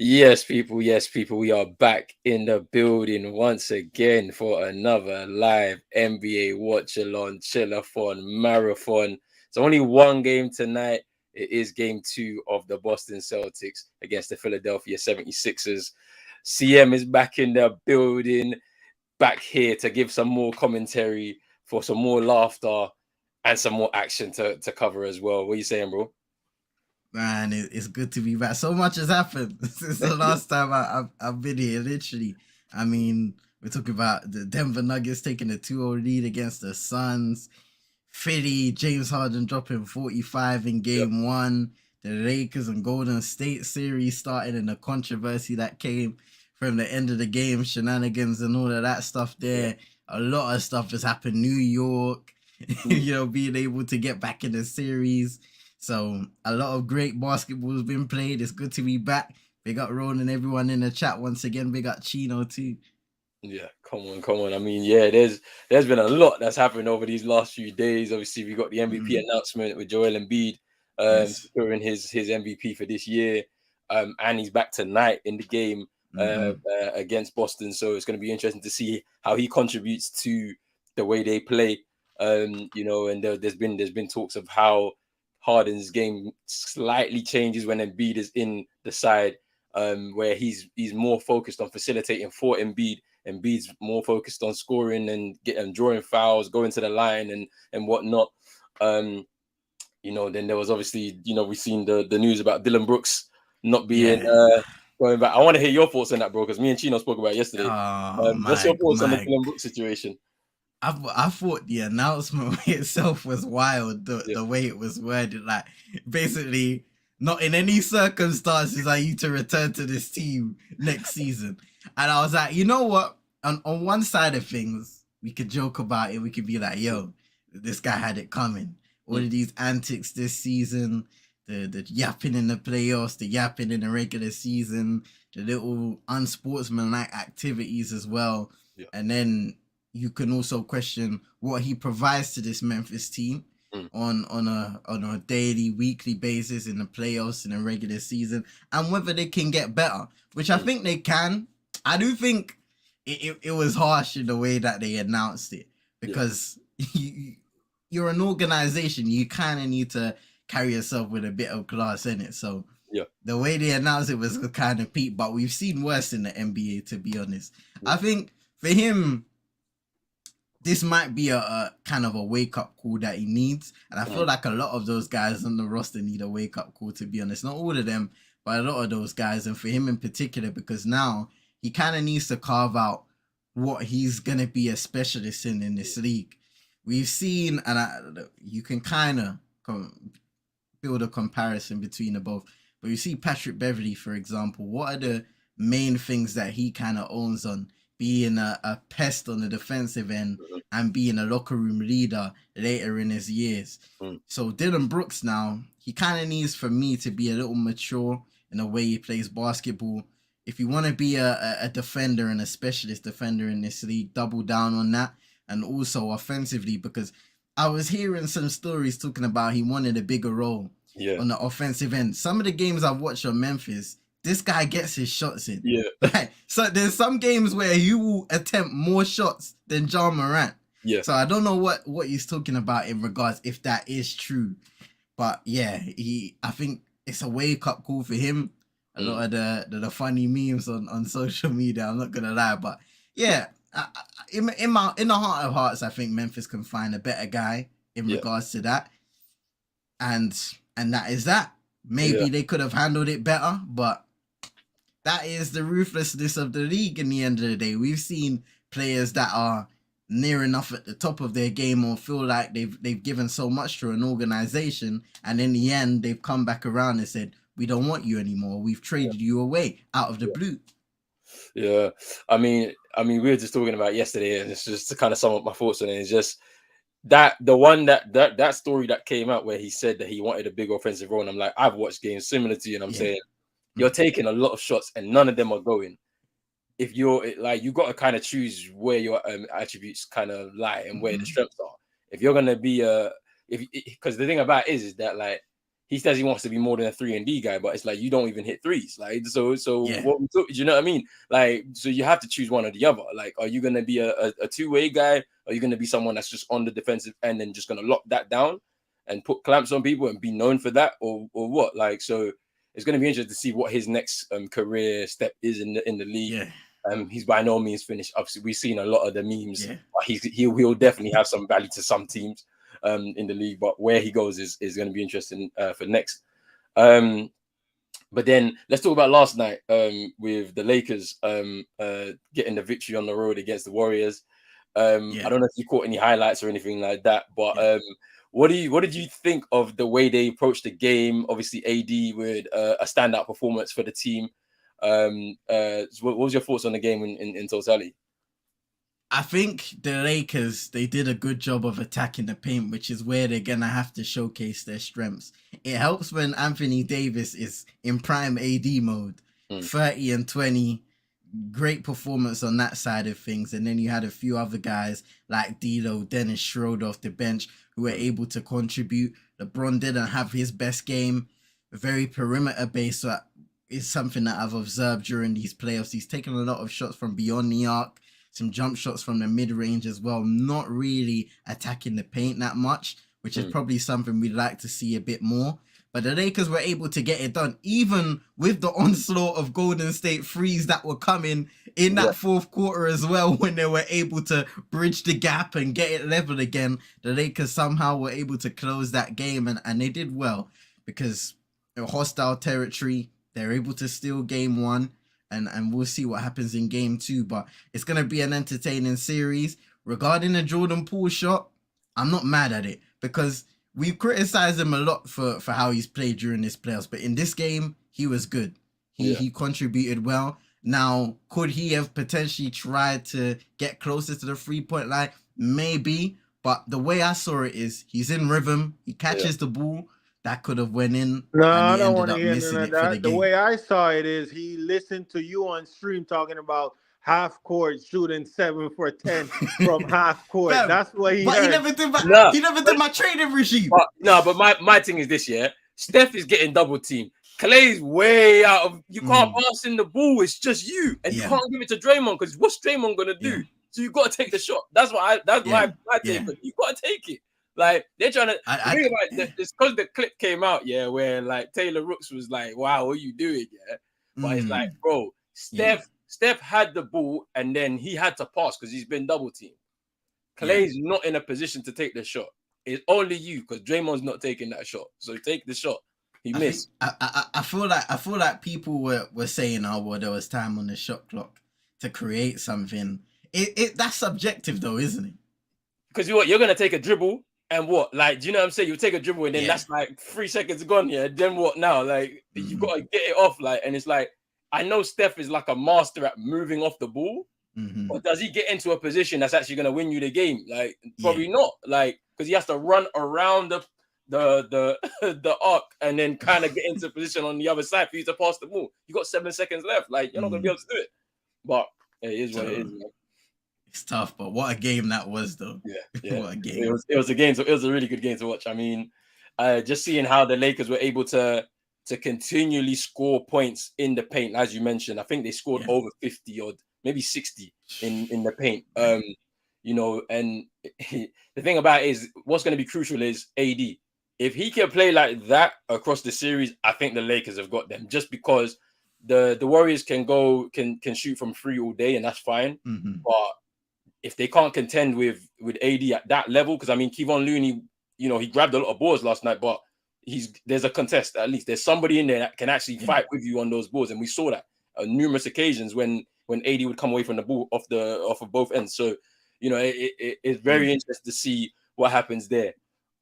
Yes, people. Yes, people. We are back in the building once again for another live NBA watch along, chillathon, marathon. It's only one game tonight. It is game two of the Boston Celtics against the Philadelphia 76ers. CM is back in the building, back here to give some more commentary, for some more laughter and some more action to cover as well. What are you saying, bro? Man, it's good to be back. So much has happened since the last time I've been here. Literally, I mean, we're talking about the Denver Nuggets taking a 2-0 lead against the Suns. Philly, James Harden dropping 45 in Yep. game one. The Lakers and Golden State series started in the controversy that came from the end of the game, shenanigans and all of that stuff Yeah. there. A lot of stuff has happened. New York, Mm. being able to get back in the series. So a lot of great basketball has been played. It's good to be back. Big up Ronan, everyone in the chat once again. Big up Chino too. Yeah, come on, come on. I mean, yeah, there's been a lot that's happened over these last few days. Obviously, we got the MVP Mm, announcement with Joel Embiid yes. securing his MVP for this year. And he's back tonight in the game Mm-hmm. against Boston. So it's going to be interesting to see how he contributes to the way they play. And there's been talks of how Harden's game slightly changes when Embiid is in the side, where he's more focused on facilitating for Embiid. Embiid's more focused on scoring and drawing fouls, going to the line and whatnot. Um, then there was obviously, we've seen the news about Dylan Brooks not being Yeah. going back. I want to hear your thoughts on that, bro, because me and Chino spoke about it yesterday. Oh, What's your thoughts on the Mike. Dylan Brooks situation? I thought the announcement itself was wild. Yeah, The way it was worded, like basically, not in any circumstances are you to return to this team next season. And I was like, you know what? On one side of things, we could joke about it. We could be like, yo, this guy had it coming. All mm, of these antics this season, the yapping in the playoffs, the yapping in the regular season, the little unsportsmanlike activities as well. yeah, And then you can also question what he provides to this Memphis team mm, on a daily, weekly basis in the playoffs in the regular season, and whether they can get better, which I mm, think they can. I do think it was harsh in the way that they announced it yeah, because you're an organization. You kind of need to carry yourself with a bit of class in it. So yeah, the way they announced it was kind of peak, but we've seen worse in the NBA, to be honest. yeah, I think for him, this might be a kind of a wake up call that he needs. And I feel mm, like a lot of those guys on the roster need a wake up call, to be honest. Not all of them, but a lot of those guys. And for him in particular, because now he kind of needs to carve out what he's going to be a specialist in this league. We've seen, you can kind of build a comparison between the both. But you see Patrick Beverly, for example, what are the main things that he kind of owns on being a pest on the defensive end mhm, and being a locker room leader later in his years. mm, So Dylan Brooks now, he kind of needs for me to be a little mature in the way he plays basketball. If you want to be a defender and a specialist defender in this league, double down on that. And also offensively, because I was hearing some stories talking about he wanted a bigger role yeah, on the offensive end. Some of the games I've watched on Memphis, this guy gets his shots in. yeah, Like, so there's some games where he will attempt more shots than John Morant. yeah, So I don't know what he's talking about in regards if that is true. But yeah, I think it's a wake up call for him. A mm, lot of the funny memes on social media, I'm not gonna lie, but yeah, in the heart of hearts, I think Memphis can find a better guy in yeah, regards to that, and and that is that. yeah, Maybe they could have handled it better, but that is the ruthlessness of the league. In the end of the day, we've seen players that are near enough at the top of their game or feel like they've given so much to an organization, and in the end they've come back around and said, we don't want you anymore, we've traded you away out of the yeah. blue. Yeah, I mean, we were just talking about yesterday, and it's just to kind of sum up my thoughts on it. It's just that the one that story that came out where he said that he wanted a big offensive role. And I'm like, I've watched games similar to you, and I'm Yeah. saying you're taking a lot of shots, and none of them are going. If you're like, you got to kind of choose where your attributes kind of lie and where the Mm-hmm. strengths are. If you're gonna be if because the thing about it is that like he says he wants to be more than a 3-and-D guy, but it's like you don't even hit threes. Like so Yeah. what do you know what I mean? Like so you have to choose one or the other. Like are you gonna be a two-way guy? Or are you gonna be someone that's just on the defensive end and just gonna lock that down and put clamps on people and be known for that, or what? Like so it's gonna be interesting to see what his next career step is in the league. Yeah. He's by no means finished. Obviously, we've seen a lot of the memes. Yeah. But he'll definitely have some value to some teams in the league. But where he goes is going to be interesting for next. But then let's talk about last night with the Lakers getting the victory on the road against the Warriors. I don't know if you caught any highlights or anything like that, but what did you think of the way they approached the game? Obviously, AD with a standout performance for the team. So what was your thoughts on the game in totality? I think the Lakers, they did a good job of attacking the paint, which is where they're going to have to showcase their strengths. It helps when Anthony Davis is in prime AD mode, 30 and 20, great performance on that side of things. And then you had a few other guys like D'Lo, Dennis Schroeder off the bench who were able to contribute. LeBron didn't have his best game, very perimeter based. So it's something that I've observed during these playoffs. He's taken a lot of shots from beyond the arc, some jump shots from the mid-range as well, not really attacking the paint that much, which is probably something we'd like to see a bit more. But the Lakers were able to get it done, even with the onslaught of Golden State threes that were coming in that fourth quarter as well, when they were able to bridge the gap and get it level again. The Lakers somehow were able to close that game, and they did well because hostile territory, they're able to steal game one. And we'll see what happens in game two. But it's going to be an entertaining series. Regarding the Jordan Poole shot, I'm not mad at it because we've criticized him a lot for how he's played during this playoffs. But in this game, he was good. He contributed well. Now, could he have potentially tried to get closer to the 3-point line? Maybe. But the way I saw it is he's in rhythm. He catches the ball. That could have went in. No, and I he don't ended want to up hear missing none of it for the that. The game. way I saw it is he listened to you on stream talking about half court shooting 7 for 10 from half court. Fam, That's what he but heard. he never did my training regime. But my thing is this, yeah. Steph is getting double teamed. Clay's way out of. You can't pass in the ball. It's just you, and you can't give it to Draymond because what's Draymond gonna do? So you got to take the shot. That's what my take. But you got to take it. Like they're trying to. It's because the clip came out, where like Taylor Rooks was like, "Wow, what are you doing?" But it's like, bro, Steph had the ball and then he had to pass because he's been double teamed. Clay's not in a position to take the shot. It's only you because Draymond's not taking that shot. So take the shot. He missed. I feel like people were saying, "Oh, well, there was time on the shot clock to create something." That's subjective though, isn't it? Because you're gonna take a dribble. And what? Like, do you know what I'm saying? You take a dribble and then that's like 3 seconds gone, Then what now? Like, you got to get it off. Like, and it's like, I know Steph is like a master at moving off the ball, but does he get into a position that's actually going to win you the game? Like, probably not. Like, because he has to run around the arc and then kind of get into a position on the other side for you to pass the ball. You got 7 seconds left. Like, you're not going to be able to do it. But it is what it is, man. It's tough, but what a game that was, though. Yeah. What a game. It was a game. So it was a really good game to watch. I mean, just seeing how the Lakers were able to continually score points in the paint, as you mentioned. I think they scored over 50 or maybe 60 in the paint. And the thing about it is what's going to be crucial is AD. If he can play like that across the series, I think the Lakers have got them. Just because the Warriors can shoot from 3 all day, and that's fine. But if they can't contend with AD at that level, because I mean, Kevon Looney, he grabbed a lot of boards last night, but there's a contest at least. There's somebody in there that can actually fight with you on those boards, and we saw that on numerous occasions when AD would come away from the ball off of both ends. So it's very interesting to see what happens there.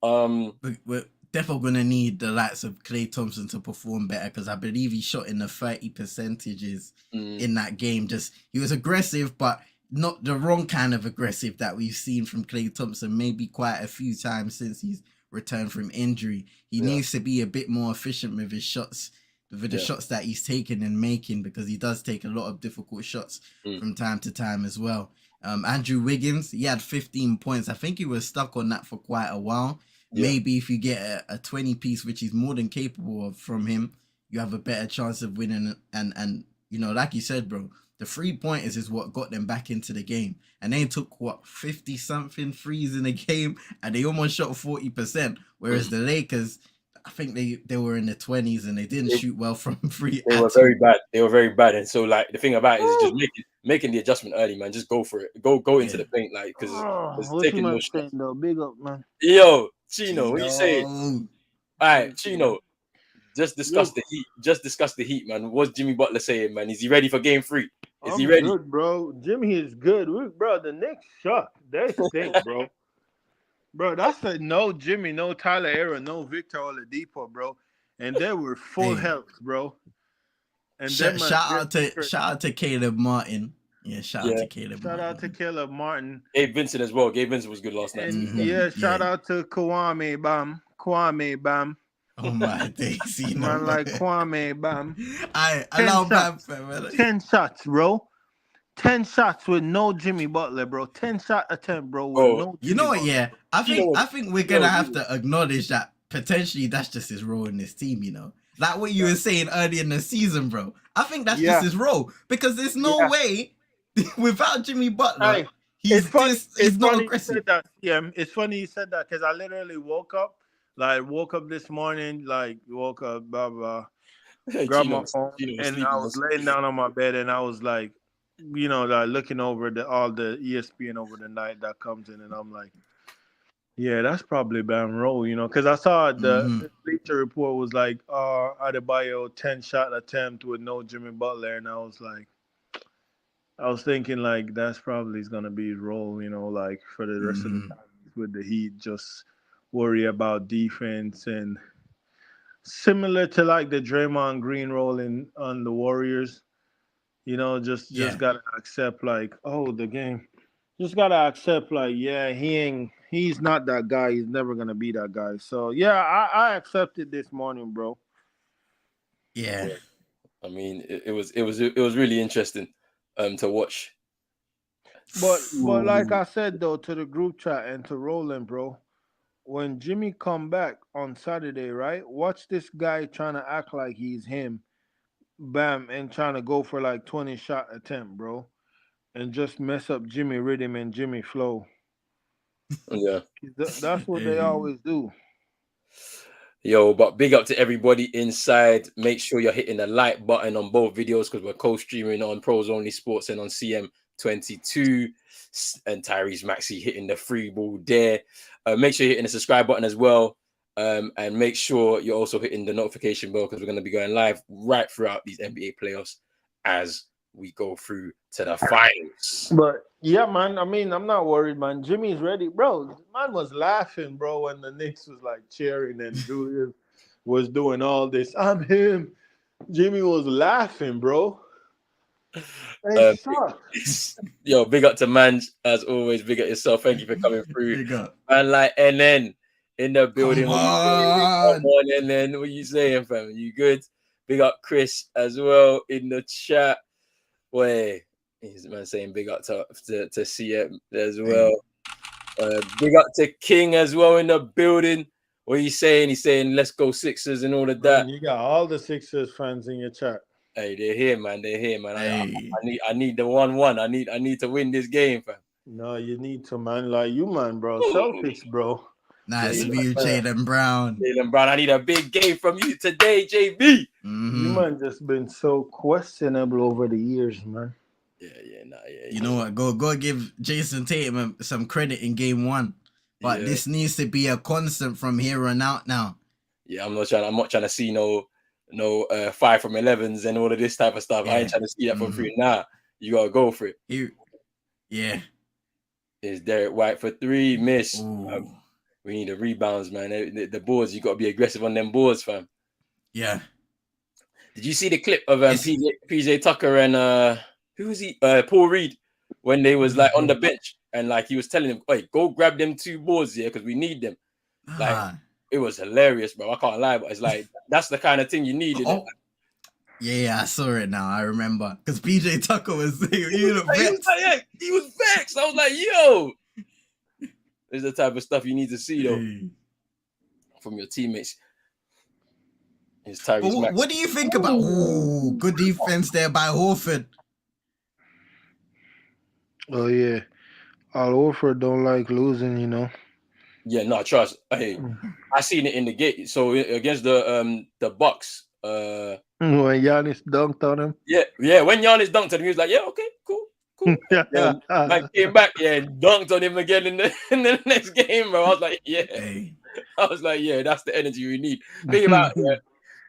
We're definitely gonna need the likes of Klay Thompson to perform better because I believe he shot in the 30% in that game. Just he was aggressive, but not the wrong kind of aggressive that we've seen from Klay Thompson maybe quite a few times since he's returned from injury. He needs to be a bit more efficient with his shots, with the shots that he's taking and making, because he does take a lot of difficult shots from time to time as well. Andrew Wiggins, he had 15 points. I think he was stuck on that for quite a while. Yeah. maybe if you get a 20 piece, which he's more than capable of from him, you have a better chance of winning. And you know, like you said, bro, the 3-pointers is what got them back into the game. And they took, what, 50-something threes in the game, and they almost shot 40%. Whereas the Lakers, I think they were in the 20s, and they didn't shoot well from free They at were all. very bad. They were very bad. And so, like, the thing about it is just making the adjustment early, man. Just go for it. Go into Yeah. the paint, like, because What you taking no man shots. saying though? Big up, man. Yo, Chino, what you saying? Chino. All right, Chino, just discuss Yo. the Heat. Just discuss the Heat, man. What's Jimmy Butler saying, man? Is he ready for Game 3? Is he I'm ready? good, bro. Jimmy is good. Bro, the Knicks suck. They stink, bro. Bro, that's a no Jimmy, no Tyler era, no Victor Oladipo, bro. And they were full Hey. health, bro. And Shout out to Caleb Martin. Yeah, shout out to Caleb Shout Martin. out to Caleb Martin. Gabe Vincent as well. Gabe Vincent was good last night. And shout out to Kwame Bam. Oh my days, you know. Man like Kwame Bam. I allow Bam, 10 shots, bro. 10 shots with no Jimmy Butler, bro. 10 shot attempt, bro. With no Jimmy you know what? Butler. Yeah, I think we're gonna have to acknowledge that potentially that's just his role in this team. You know, like what you were saying earlier in the season, bro. I think that's just his role because there's no way without Jimmy Butler. He's not aggressive. It's funny you said that because I literally woke up this morning, woke up, blah blah, grabbed my phone, and I was laying down on my bed, and I was like, you know, like looking over all the ESPN over the night that comes in, and I'm like, yeah, that's probably Bam Rowe, you know, because I saw the Bleacher Report was like, Adebayo 10 shot attempt with no Jimmy Butler, and I was thinking like that's probably gonna be his role, you know, like for the rest of the time with the Heat, just worry about defense and similar to like the Draymond Green role on the Warriors. You know, just gotta accept like, the game. Just gotta accept like, he's not that guy. He's never gonna be that guy. So I accepted this morning, bro. Yeah. I mean, it was really interesting to watch. But like I said though, to the group chat and to Roland, bro, when Jimmy come back on Saturday, right? Watch this guy trying to act like he's him. Bam, and trying to go for like 20 shot attempt, bro, and just mess up Jimmy rhythm and Jimmy flow. Yeah, that's what they always do. Yo, but big up to everybody inside. Make sure you're hitting the like button on both videos because we're co-streaming on Pros Only Sports and on CM22. And Tyrese Maxey hitting the free ball there. Make sure you're hitting the subscribe button as well. And make sure you're also hitting the notification bell because we're going to be going live right throughout these NBA playoffs as we go through to the finals. But yeah, man, I mean, I'm not worried, man. Jimmy's ready, bro. Man was laughing, bro, when the Knicks was like cheering and Julius was doing all this. I'm him. Jimmy was laughing, bro. Yo, big up to Manj as always. Big up yourself. Thank you for coming through. Big up. Man, like NN in the building. Come on, NN. What you saying, fam? You good? Big up Chris as well in the chat. Boy, he's man saying big up to CM as well. Big up to King as well in the building. What are you saying? He's saying let's go Sixers and all of that. Man, you got all the Sixers fans in your chat. Hey, they're here, man. They're here, man. Hey. I need the 1-1. I need to win this game, fam. No, you need to, man. Like you, man, bro. Celtics, bro. Nice view, Jaylen Brown. Jaylen Brown, I need a big game from you today, JB. You, man, just been so questionable over the years, man. Yeah. You know what? Go give Jason Tatum some credit in game 1. But this needs to be a constant from here on out now. Yeah, I'm not trying to see no 5 from 11s and all of this type of stuff. I ain't trying to see that from 3. Nah, you gotta go for it. Is Derek White for 3? Miss. We need the rebounds, man. The boards, you gotta be aggressive on them boards, fam. Yeah. Did you see the clip of PJ Tucker and who was he? Paul Reed when they was like on the bench and like he was telling him, "Hey, go grab them 2 boards here because we need them." Like it was hilarious, bro. I can't lie, but it's like that's the kind of thing you need. Yeah, I saw it now. I remember because PJ Tucker was he was vexed. I was like, "Yo, this is the type of stuff you need to see, though." from your teammates. Is Tyrese Maxey. What do you think about? Oh, good defense there by Horford. Oh yeah, Al Horford don't like losing, you know. Yeah, no, trust. Hey, I seen it in the game. So against the Bucks. When Giannis dunked on him. Yeah. When Giannis dunked on him, he was like, "Yeah, okay, cool." Then man came back, and dunked on him again in the next game, bro. I was like, "Yeah." Hey. I was like, "Yeah, that's the energy we need." Think about it,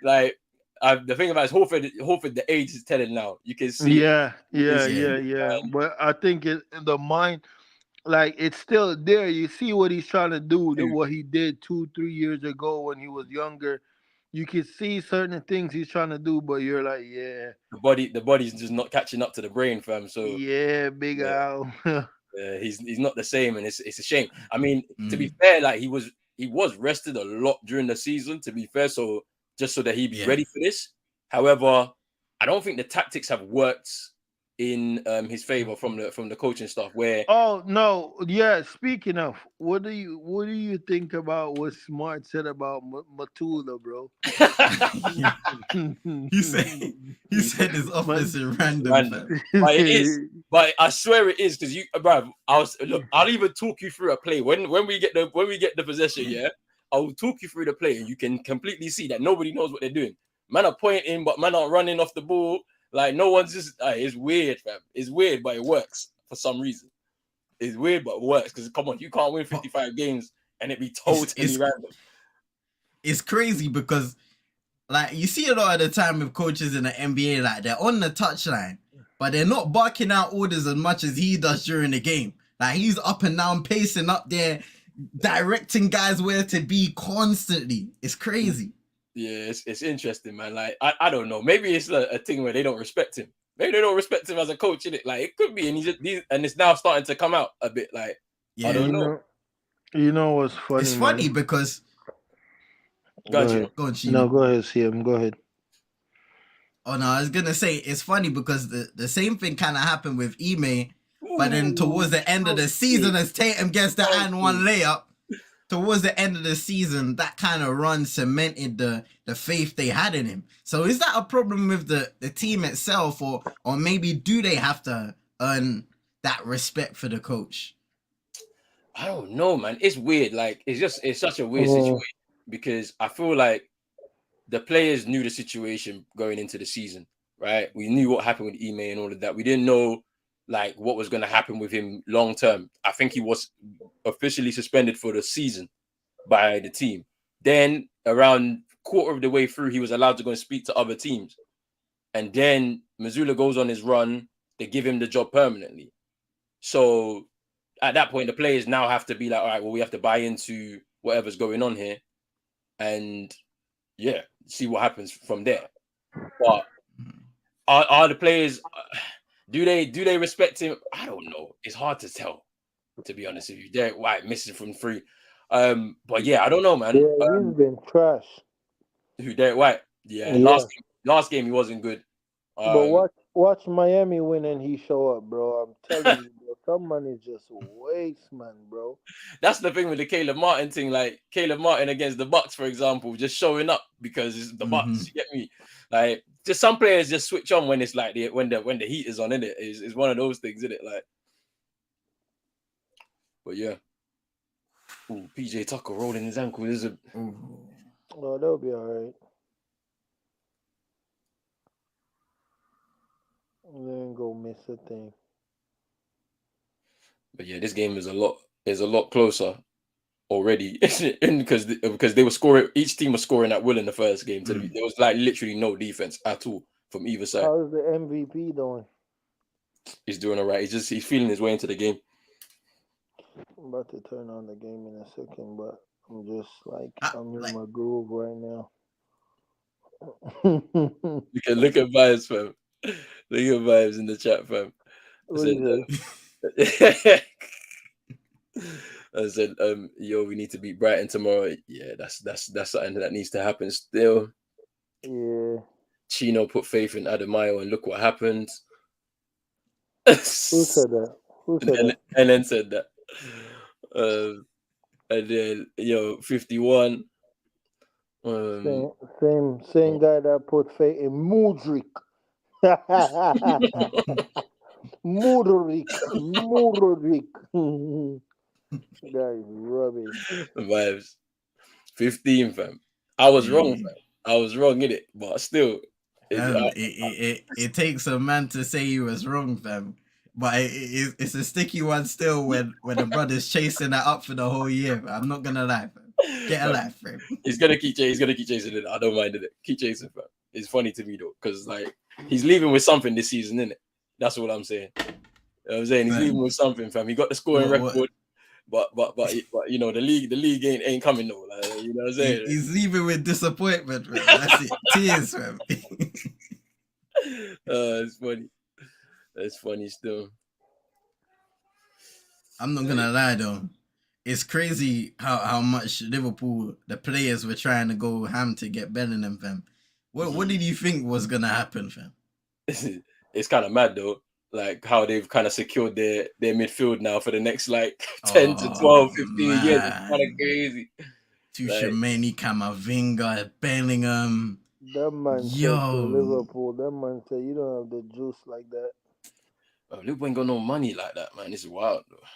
like. The thing about it is Horford, the age is telling now. You can see. Yeah. But I think in the mind, like it's still there. You see what he's trying to do, what he did 2-3 years ago when he was younger. You can see certain things he's trying to do, but you're like, yeah. The body's just not catching up to the brain, fam. So yeah, Big Al. he's not the same, and it's a shame. I mean, to be fair, like he was rested a lot during the season. To be fair, so just so that he'd be ready for this. However, I don't think the tactics have worked in his favor from the coaching staff. Where Speaking of, what do you think about what Smart said about Matula, bro? he said his offensive random. But it is. But I swear it is because bruv, I'll even talk you through a play when we get the possession. Yeah, I'll talk you through the play, and you can completely see that nobody knows what they're doing. Man are pointing, but man are running off the ball. Like no one's just. It's weird, fam. It's weird, but it works for some reason. It's weird, but it works because come on, you can't win 55 games and it be totally random. It's crazy because, like, you see a lot of the time with coaches in the NBA, like they're on the touchline, but they're not barking out orders as much as he does during the game. Like he's up and down, pacing up there, directing guys where to be constantly. It's crazy. Yeah, it's interesting, man. Like I don't know. Maybe it's a thing where they don't respect him. Maybe they don't respect him as a coach, innit? Like it could be, and and it's now starting to come out a bit. Like I don't know. You know what's funny? It's funny because. Go ahead, Sheena. No, go ahead, CM. Go ahead. Oh no, I was gonna say it's funny because the same thing kind of happened with Ime, but then towards the end of the season, as Tatum gets the and one layup, towards the end of the season, that kind of run cemented the faith they had in him. So is that a problem with the team itself, or maybe do they have to earn that respect for the coach? I don't know, man. It's weird. Like it's such a weird situation because I feel like the players knew the situation going into the season, right? We knew what happened with Ime and all of that. We didn't know like what was going to happen with him long term. I think he was officially suspended for the season by the team. Then around quarter of the way through, he was allowed to go and speak to other teams. And then Mazzulla goes on his run. They give him the job permanently. So at that point, the players now have to be like, all right, well, we have to buy into whatever's going on here. And yeah, see what happens from there. But are the players, do they respect him? I don't know. It's hard to tell, to be honest with you. Derek White missing from 3. But yeah, I don't know, man. Yeah, he's been trash. Who, Derek White? Yeah. Last game he wasn't good. But watch Miami win and he show up, bro. I'm telling you, bro. Someone is just waste, man, bro. That's the thing with the Caleb Martin thing. Like Caleb Martin against the Bucks, for example, just showing up because it's the Bucks. You get me? Like just some players just switch on when it's like when the heat is on, innit? It's one of those things, isn't it? Like, but yeah. Ooh, PJ Tucker rolling his ankle. Oh, that'll be all right. Then go miss a thing. But yeah, this game is a lot closer already because they were scoring. Each team was scoring at will in the first game. So there was like literally no defense at all from either side. How's the MVP doing? He's doing all right. He's feeling his way into the game. I'm about to turn on the game in a second, but I'm just like I'm in my groove right now. You can look at vibes, fam. Look at vibes in the chat, fam. I said, yo, we need to beat Brighton tomorrow. Yeah, that's something that needs to happen still. Yeah. Chino put faith in Adebayo and look what happened. Who said that? And then said that. And then 51. Same guy that put faith in Mudrik. Mudrik. That is rubbish. Vibes. 15, fam. I was wrong, fam. I was wrong in it, but still. It takes a man to say he was wrong, fam. But it's a sticky one still when the brother's chasing that up for the whole year. Fam. I'm not gonna lie, fam. Get a life, fam. He's gonna keep chasing it. I don't mind it. Keep chasing, fam. It's funny to me though, because like he's leaving with something this season, innit? That's what I'm saying. You know what I'm saying? He's leaving with something, fam. He got the scoring record. But you know the league ain't coming though. Like, you know what I'm saying? He's leaving with disappointment, man. That's it. Tears, man. It's funny. It's funny still. I'm not gonna lie though. It's crazy how much Liverpool, the players were trying to go ham to get Bellingham, fam. What did you think was gonna happen, fam? It's kind of mad though. Like how they've kind of secured their midfield now for the next like 10 to 12, 15 years. It's kind of crazy. Tchouaméni, Camavinga, Bellingham. That man said to Liverpool, that man said you don't have the juice like that. Bro, Liverpool ain't got no money like that, man. It's wild though.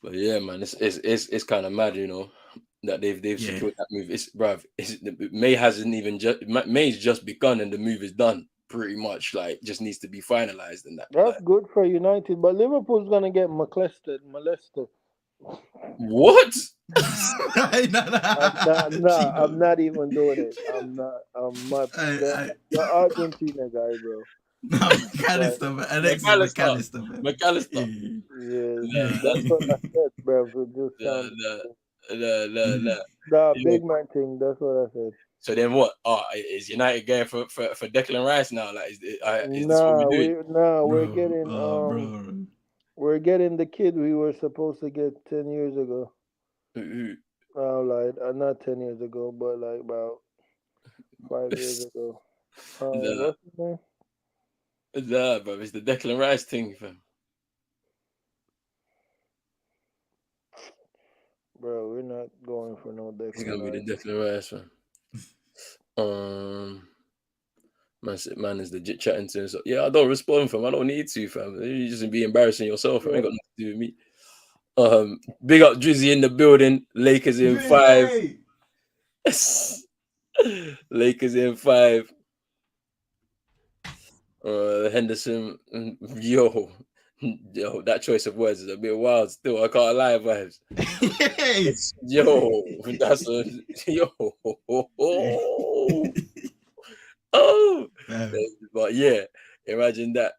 But yeah, man, it's kind of mad, you know, that they've secured that move. May's just begun and the move is done pretty much. Like just needs to be finalized and that. That's good for United, but Liverpool's gonna get molested. What? I'm not even doing it. I'm not. The Argentina guy, bro. No, McAllister. Yeah, that's what I said, bro. Big man thing. That's what I said. So then what? Is United going for Declan Rice now? Like, is this what we're doing? We're getting the kid we were supposed to get 10 years ago. Not 10 years ago, but like about 5 years ago. What's his name? Nah, bro, it's the Declan Rice thing, fam. Bro, we're not going for no Declan Rice. It's gonna be the Declan Rice, fam. Man is legit chatting to him. So, yeah, I don't respond, fam. I don't need to, fam. You just be embarrassing yourself. Yeah. I ain't got nothing to do with me. Big up Drizzy in the building. Lakers in 5. Lakers in 5. Henderson, yo, that choice of words is a bit wild. Still, I can't lie, vibes. Yo, that's yo. But yeah, imagine that.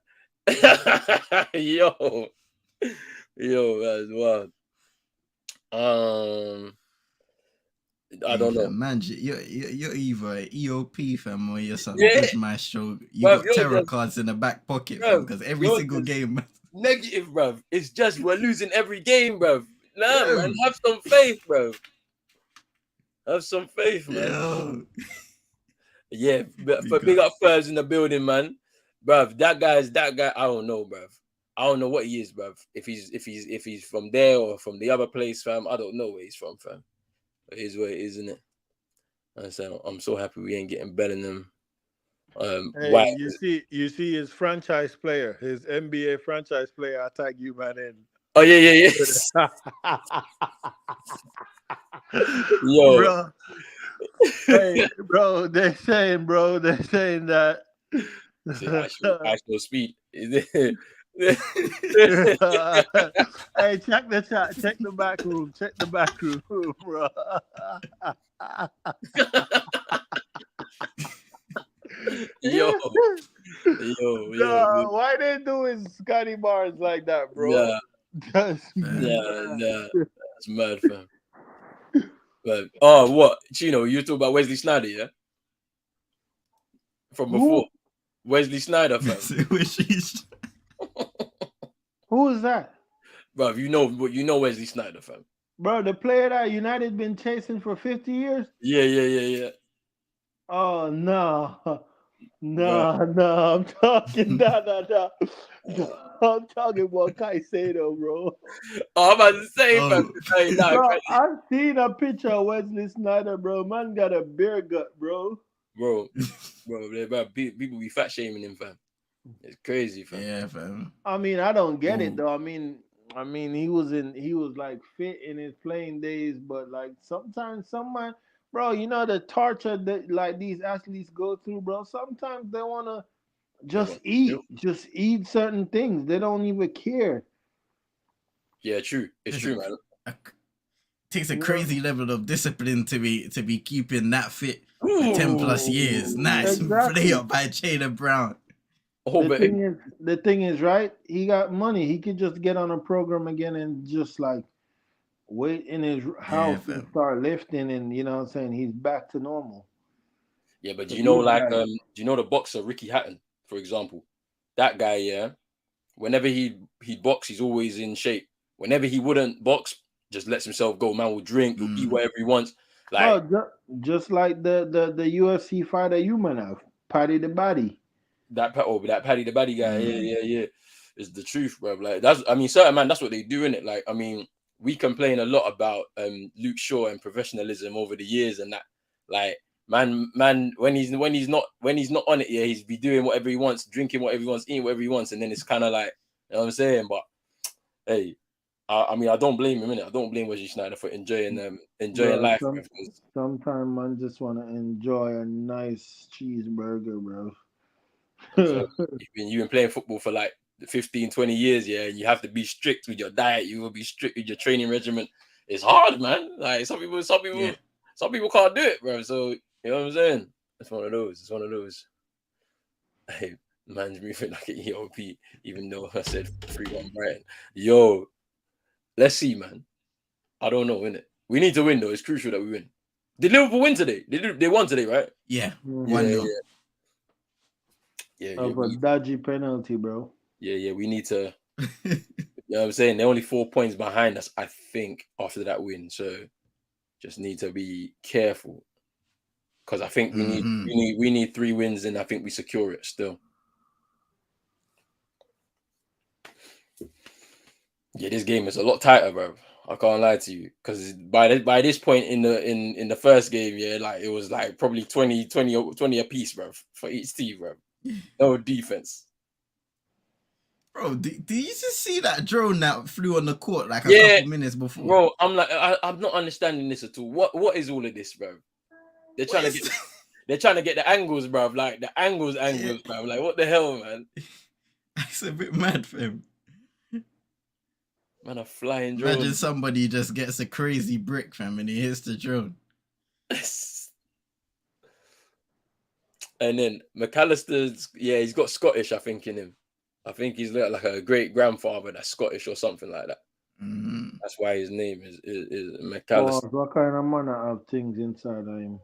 yo, that's wild. I don't know. Man, you're either EOP, fam, or you're some good maestro. You got terror cards in the back pocket, fam, because every single game. Negative, bruv. It's just we're losing every game, bruv. Nah, man, have some faith, bruv. Have some faith, man. Yeah, but big up Furs in the building, man. Bruv, that guy. I don't know, bruv. I don't know what he is, bruv. If he's from there or from the other place, fam. I don't know where he's from, fam. It is what it is, isn't it? And so I'm so happy we ain't getting Bellingham. Hey, you see his franchise player, his NBA franchise player. I tag you, man. In. Oh yeah. Yo, bro. Hey, bro. They're saying that. Actual speed. Hey, check the chat. Check the back room, bro. yo. Why they doing Scotty Barnes like that, bro? That's mad, fam. But what? Chino, you talk about Wesley Sneijder, yeah? From before. Wesley Sneijder, fam. Who is that? Bro, you know Wesley Sneijder, fam. Bro, the player that United been chasing for 50 years? Yeah. Oh no. Nah, I'm talking nah. I'm talking about Caicedo, bro. Oh, I'm about to say, fam. Hey, nah, Bro, I've seen a picture of Wesley Snyder, bro. Man got a beer gut, bro. bro, people be fat shaming him, fam. It's crazy, fam. Yeah, fam. I mean, I don't get it though. I mean, he was like fit in his playing days, but like sometimes someone, bro, you know the torture that like these athletes go through, bro. Sometimes they wanna just eat certain things. They don't even care. Yeah, true. It's true, man. Takes a crazy level of discipline to be keeping that fit for 10+ years. Nice play up by Jaylen Brown. The thing is, right? He got money. He could just get on a program again and just like wait in his house and start lifting, and you know what I'm saying, he's back to normal. Yeah, but do you know the boxer Ricky Hatton, for example? That guy, yeah. Whenever he'd box, he's always in shape. Whenever he wouldn't box, just lets himself go. Man will drink, he'll eat whatever he wants. Like just like the UFC fighter you man have, Paddy the Body. That Paddy the Baddy guy, yeah. It's the truth, bro. Like certain man, that's what they do, innit? Like, I mean, we complain a lot about Luke Shaw and professionalism over the years and that. Like, man, when he's not on it, yeah, he's be doing whatever he wants, drinking whatever he wants, eating whatever he wants, and then it's kind of like, you know what I'm saying? But hey, I mean, I don't blame him, innit? I don't blame Wesley Snyder for enjoying life. Sometimes man just want to enjoy a nice cheeseburger, bro. You've been playing football for like 15, 20 years, yeah, and you have to be strict with your diet. You will be strict with your training regimen. It's hard, man. Like some people can't do it, bro. So you know what I'm saying? It's one of those. Hey, man's moving like an EOP, even though I said 3-1 Brighton. Yo, let's see, man. I don't know, innit? We need to win though. It's crucial that we win. Did Liverpool win today? They won today, right? Yeah, 1-0. Yeah, of a dodgy penalty, bro. Yeah, we need to. You know what I'm saying? They're only 4 points behind us, I think, after that win. So just need to be careful. Because I think we need 3 wins and I think we secure it still. Yeah, this game is a lot tighter, bro. I can't lie to you. Because by this point in the first game, yeah, like it was like probably 20 a piece, bro, for each team, bro. No defense. Bro, do you just see that drone that flew on the court like a couple minutes before? Bro, I'm like, I'm not understanding this at all. What is all of this, bro? They're trying to get the angles, bro. Like the angles, bro. Like what the hell, man? It's a bit mad for him. Man, a flying drone. Imagine somebody just gets a crazy brick, fam, and he hits the drone. And then McAllister's, he's got Scottish, I think, in him. I think he's like a great grandfather that's Scottish or something like that. Mm-hmm. That's why his name is McAllister. What kind of man have things inside of him?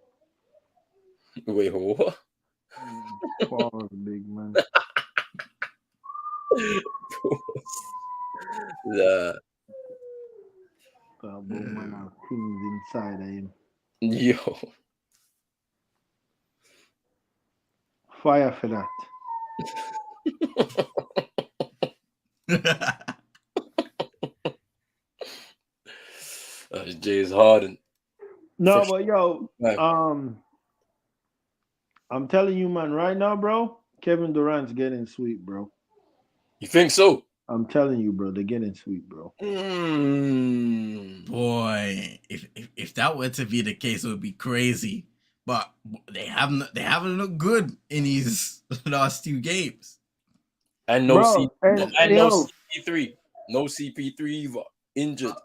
Wait, what? Pause, big man. The man have things inside of him. Yo. Fire for that. James Harden. No, but yo, I'm telling you, man, right now, bro, Kevin Durant's getting sweet, bro. You think so? I'm telling you, bro, they're getting sweet, bro. Boy, if that were to be the case, it would be crazy. But they haven't looked good in these last 2 games. And no CP3. No CP3 either. Injured.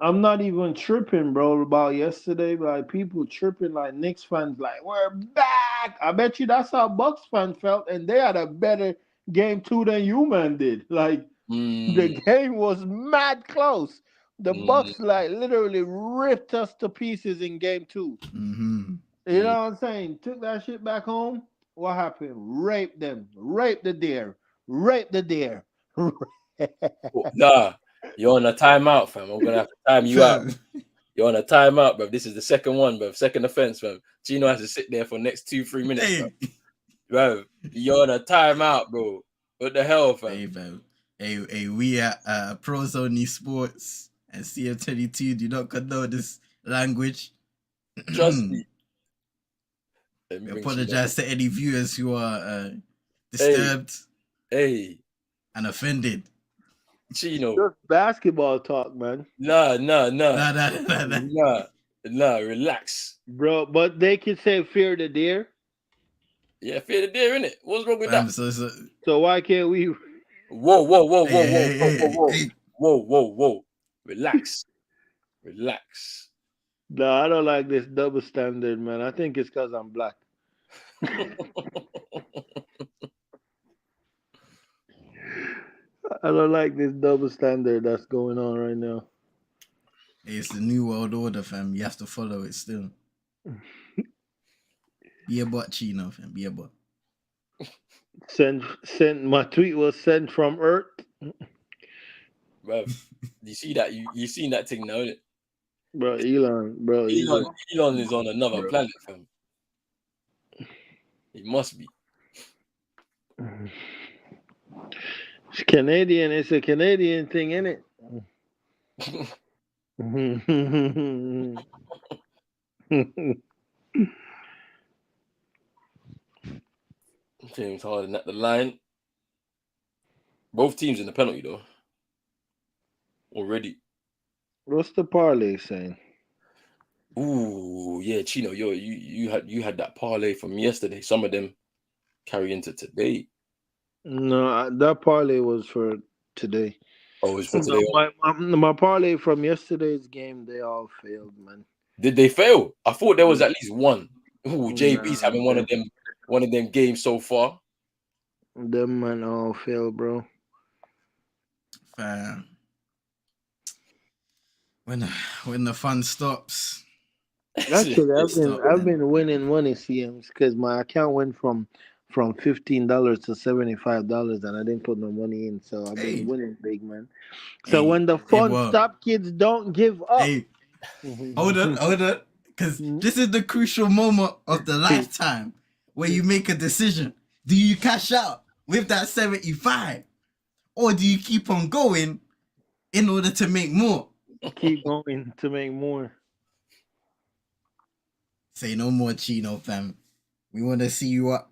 I'm not even tripping, bro, about yesterday. Like people tripping, like Knicks fans, like we're back. I bet you that's how Bucks fans felt, and they had a better game 2 than you man did. Like the game was mad close. The Bucks like literally ripped us to pieces in game 2. Mm-hmm. You know what I'm saying? Took that shit back home. What happened? Raped them. Raped the deer. Nah, you're on a timeout, fam. I'm gonna have to time you out. You're on a timeout, bro. This is the second one, bro. Second offense, bro. Gino has to sit there for the next 2-3 minutes, bro. Bro, you're on a timeout, bro. What the hell, fam? Hey, bro. Hey, we at Pros Only Sports and CM22 do not condone this language. Trust me. We apologize to any viewers who are disturbed and offended. Chino. Just basketball talk, man. Nah. Nah. Relax. Bro, but they can say fear the deer. Yeah, fear the deer, innit? What's wrong with that? So why can't we? Whoa. Relax. No, I don't like this double standard, man. I think it's because I'm black. I don't like this double standard that's going on right now. It's the new world order, fam. You have to follow it still. Be a bot, Chino, fam. Be a bot. Send. My tweet was sent from Earth. Bro, you see that? You seen that thing now, innit? Bro, Elon is on another planet, fam. He must be. It's Canadian. It's a Canadian thing, isn't it? James Harden at the line. Both teams in the penalty though. Already. What's the parlay saying? Ooh, yeah, Chino, you had that parlay from yesterday. Some of them carry into today. No, that parlay was for today. Oh, it's for today. My parlay from yesterday's game, they all failed, man. Did they fail? I thought there was at least one. Ooh, JB's having one of them games so far. Them man all failed, bro. Fam. When the fun stops. Actually, I've been winning money, CMs, because my account went from $15 to $75, and I didn't put no money in, so I've been winning big, man. So when the fun stop, kids don't give up. Hey, hold on, because this is the crucial moment of the lifetime where you make a decision. Do you cash out with that 75, or do you keep on going in order to make more? Keep going to make more. Say no more, Chino, fam. We want to see you up.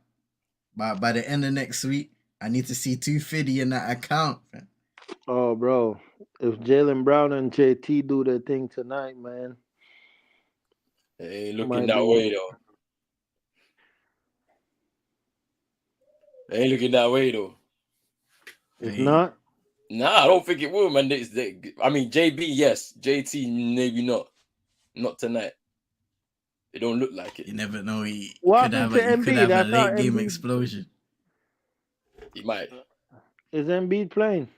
By the end of next week, I need to see 250 in that account, fam. Oh, bro. If Jaylen Brown and JT do their thing tonight, man. It ain't looking that way, though. It's not? Nah, I don't think it will, man. I mean, JB, yes. JT, maybe not. Not tonight. It don't look like it. You never know. He could have a late game explosion. He might. Is Embiid playing?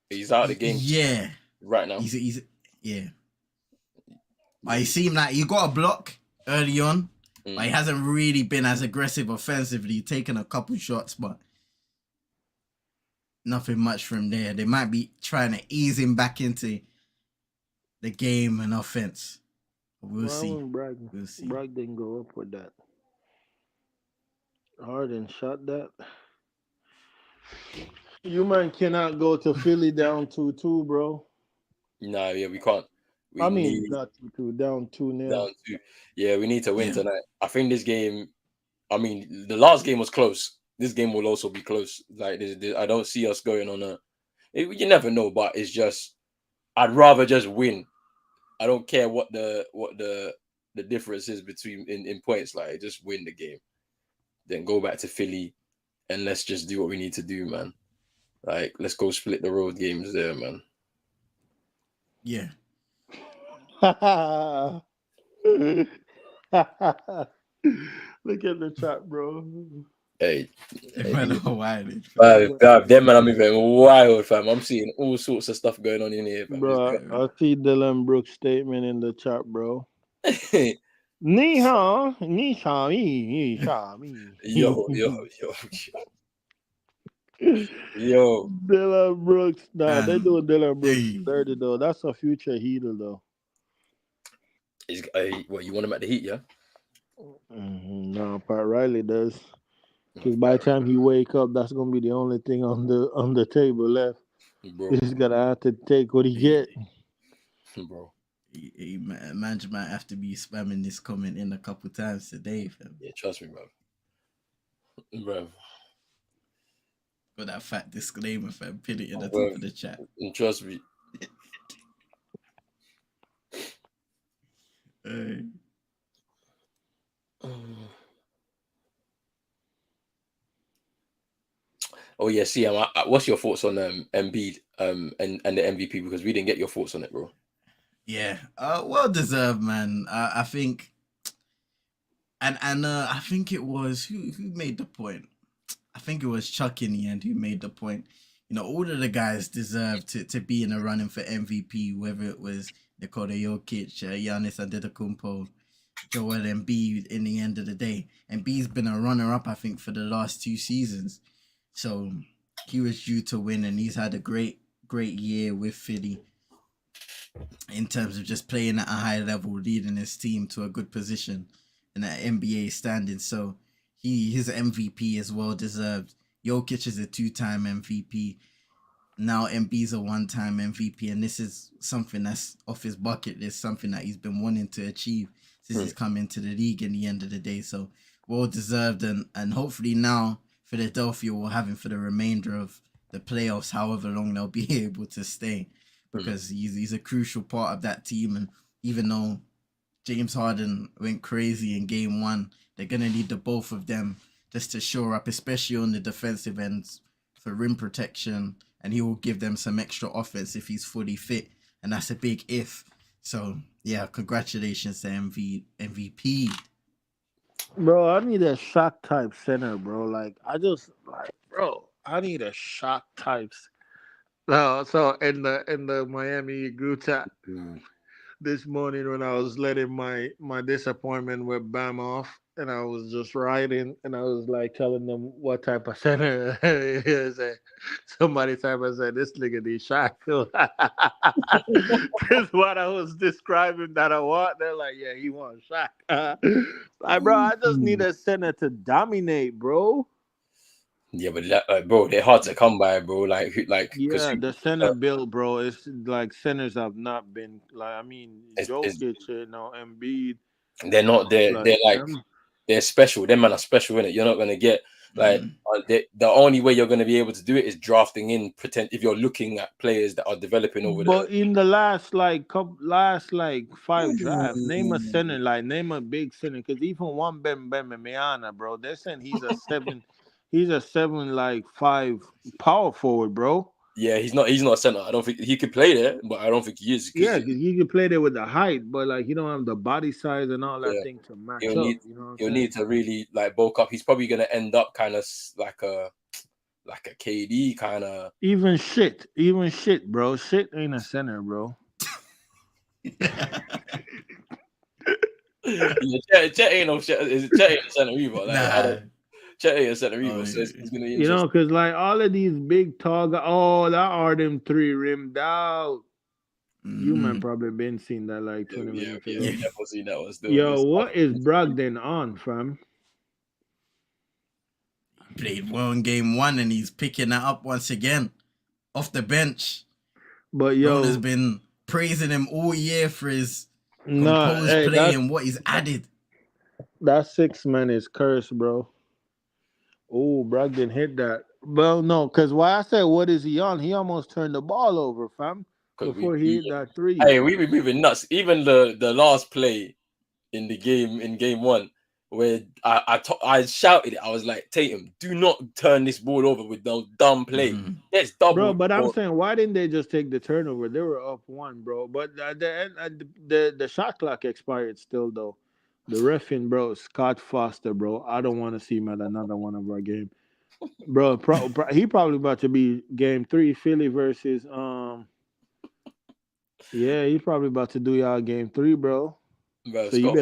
He's out of the game. Yeah. Right now. He's yeah. He seemed like he got a block early on, but he hasn't really been as aggressive offensively, taken a couple shots, but nothing much from there. They might be trying to ease him back into the game and offense. We'll see. We'll see. Bragg didn't go up with that. Harden shot that. You man cannot go to Philly down 2-2, bro. Nah, yeah, we can't. Not 2-2, down 2-0. Down 2. Yeah, we need to win tonight. I think this game, I mean, the last game was close. This game will also be close. Like, I don't see us going on you never know, but it's just, I'd rather just win. I don't care what the difference is between in points. Like, just win the game, then go back to Philly, and let's just do what we need to do, man. Like, let's go split the road games there, man. Yeah. Look at the chat, bro. Hey, man, I'm even wild, fam. I'm seeing all sorts of stuff going on in here, fam. Bro, I see Dylan Brooks' statement in the chat, bro. Ni hao, ni sha mi, Yo. Dylan Brooks. Nah, they doing Dylan Brooks dirty, though. That's a future Heater, though. What, you want him at the Heat, yeah? No, Pat Riley does. Because by the time he wake up, that's gonna be the only thing on the table left. Bro. He's gonna have to take what he get. Bro. Man might have to be spamming this comment in a couple times today, fam. Yeah, trust me, bro. Got that fat disclaimer, fam. Pin it in the top of the chat. And trust me. Oh yeah, see, what's your thoughts on Embiid and the MVP, because we didn't get your thoughts on it, bro. Yeah, well deserved, man. I think, and I think it was who made the point. I think it was Chuck in the end who made the point. You know, all of the guys deserve to be in a running for MVP, whether it was Nikola Jokic, Giannis Antetokounmpo, Joel Embiid. In the end of the day, Embiid's been a runner-up, I think, for the last 2 seasons. So he was due to win, and he's had a great year with Philly in terms of just playing at a high level, leading his team to a good position in that NBA standing. So his MVP is well deserved. Jokic is a 2-time MVP. Now Embiid's a 1-time MVP, and this is something that's off his bucket list, something that he's been wanting to achieve since he's come into the league in the end of the day. So well deserved, and hopefully now Philadelphia will have him for the remainder of the playoffs, however long they'll be able to stay, because he's a crucial part of that team. And even though James Harden went crazy in game 1, they're going to need the both of them just to shore up, especially on the defensive ends for rim protection, and he will give them some extra offense if he's fully fit, and that's a big if. So yeah, congratulations to MVP. Bro, I need a shock type center, bro. I need a shock types. No, so in the Miami group chat this morning, when I was letting my disappointment with Bam off, and I was just writing, and I was like telling them what type of center it is. Somebody type I said, this nigga need Shaq. Because what I was describing that I want, they're like, yeah, he wants Shaq. Like, bro, I just need a center to dominate, bro. Yeah, but bro, they're hard to come by, bro. Yeah, the center build, bro. It's like centers have not been like. I mean, Jokic, Embiid. They're not. They're special. Them man are special, innit? You're not gonna get the only way you're gonna be able to do it is drafting in. Pretend if you're looking at players that are developing over there. But in the last 5 drafts, name a center, name a big center, because even one Ben Meana, bro, they're saying he's a 7. He's a 7-5 power forward, bro. Yeah, he's not a center. I don't think he could play there, but I don't think he is. Yeah, because he can play there with the height, but he don't have the body size and all that thing to match up. He'll need to really bulk up. He's probably gonna end up kind of like a KD kind of. Even shit, bro. Shit ain't a center, bro. Chet ain't no shit. Chet ain't a center either. Chet ain't a center either. So it's gonna be interesting. Because all of these big tall guys, that are them 3 rimmed out. You might probably been seeing that 20 minutes ago. Yeah, definitely seen that one still. Yo, what is Brogdon on, fam? Played well in game 1, and he's picking that up once again off the bench. But yo, has been praising him all year for his composed play and what he's added. That 6 man is cursed, bro. Oh, Brogdon hit that. Well, no, because why I said what is he on? He almost turned the ball over, fam, before he hit that 3. Hey, we be moving nuts. Even the last play in game 1, where I shouted it. I was like, Tatum, do not turn this ball over with no dumb play. That's double. Bro, but I'm saying, why didn't they just take the turnover? They were up 1, bro. But the shot clock expired still, though. The reffing, bro, Scott Foster, bro. I don't want to see him at another one of our game, bro. He probably about to be game 3, Philly versus Yeah, he's probably about to do y'all game 3, bro. So you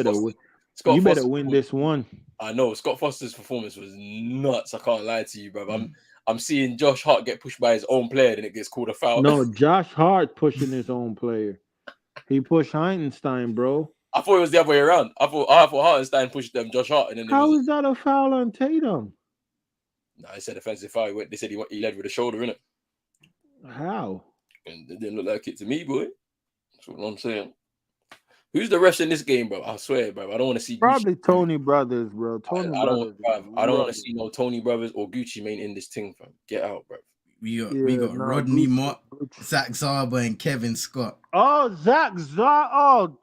better win this one. I know Scott Foster's performance was nuts. I can't lie to you, bro. I'm seeing Josh Hart get pushed by his own player, and it gets called a foul. No, Josh Hart pushing his own player. He pushed Heidenstein, bro. I thought it was the other way around. I thought Hartenstein pushed Josh Hart, and then how is that a foul on Tatum? Nah, I said offensive foul. They said he led with a shoulder, innit? How? And it didn't look like it to me, boy. That's what I'm saying. Who's the refs in this game, bro? I swear, bro. I don't want to see Probably Gucci. Tony Brothers, bro. Tony I don't, Brothers. bruv, I don't want to see no Tony Brothers or Gucci Mane in this thing, fam. Get out, bro. We got Rodney Mott, Zach Zarba, and Kevin Scott. Oh, Zach Zarba.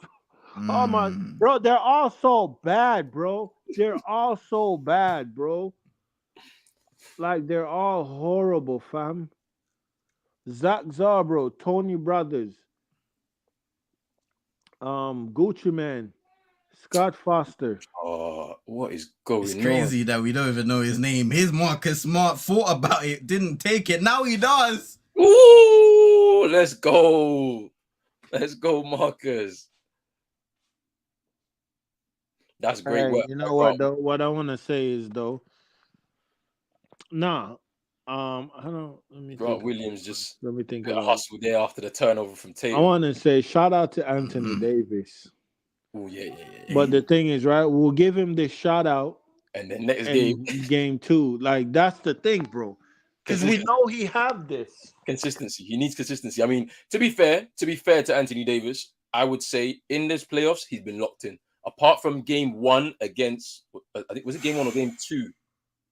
Oh my, bro, they're all so bad, bro. They're all so bad, bro. Like they're all horrible, fam. Zach Zarba, Tony Brothers, Gucci Man, Scott Foster. Oh, what is going on? It's crazy that we don't even know his name. His Marcus Smart thought about it, didn't take it. Now he does. Ooh, let's go. Let's go, Marcus. That's great work. You know what, though? What I want to say is, though, I don't. Let me. Grant Williams just let me think about hustle there after the turnover from Tatum. I want to say shout out to Anthony Davis. Oh yeah. But the thing is, right? We'll give him this shout out, and then next game 2. Like that's the thing, bro. Because we know he have this consistency. He needs consistency. I mean, to be fair to Anthony Davis, I would say in this playoffs he's been locked in. Apart from game 1 against, I think was it game 1 or game 2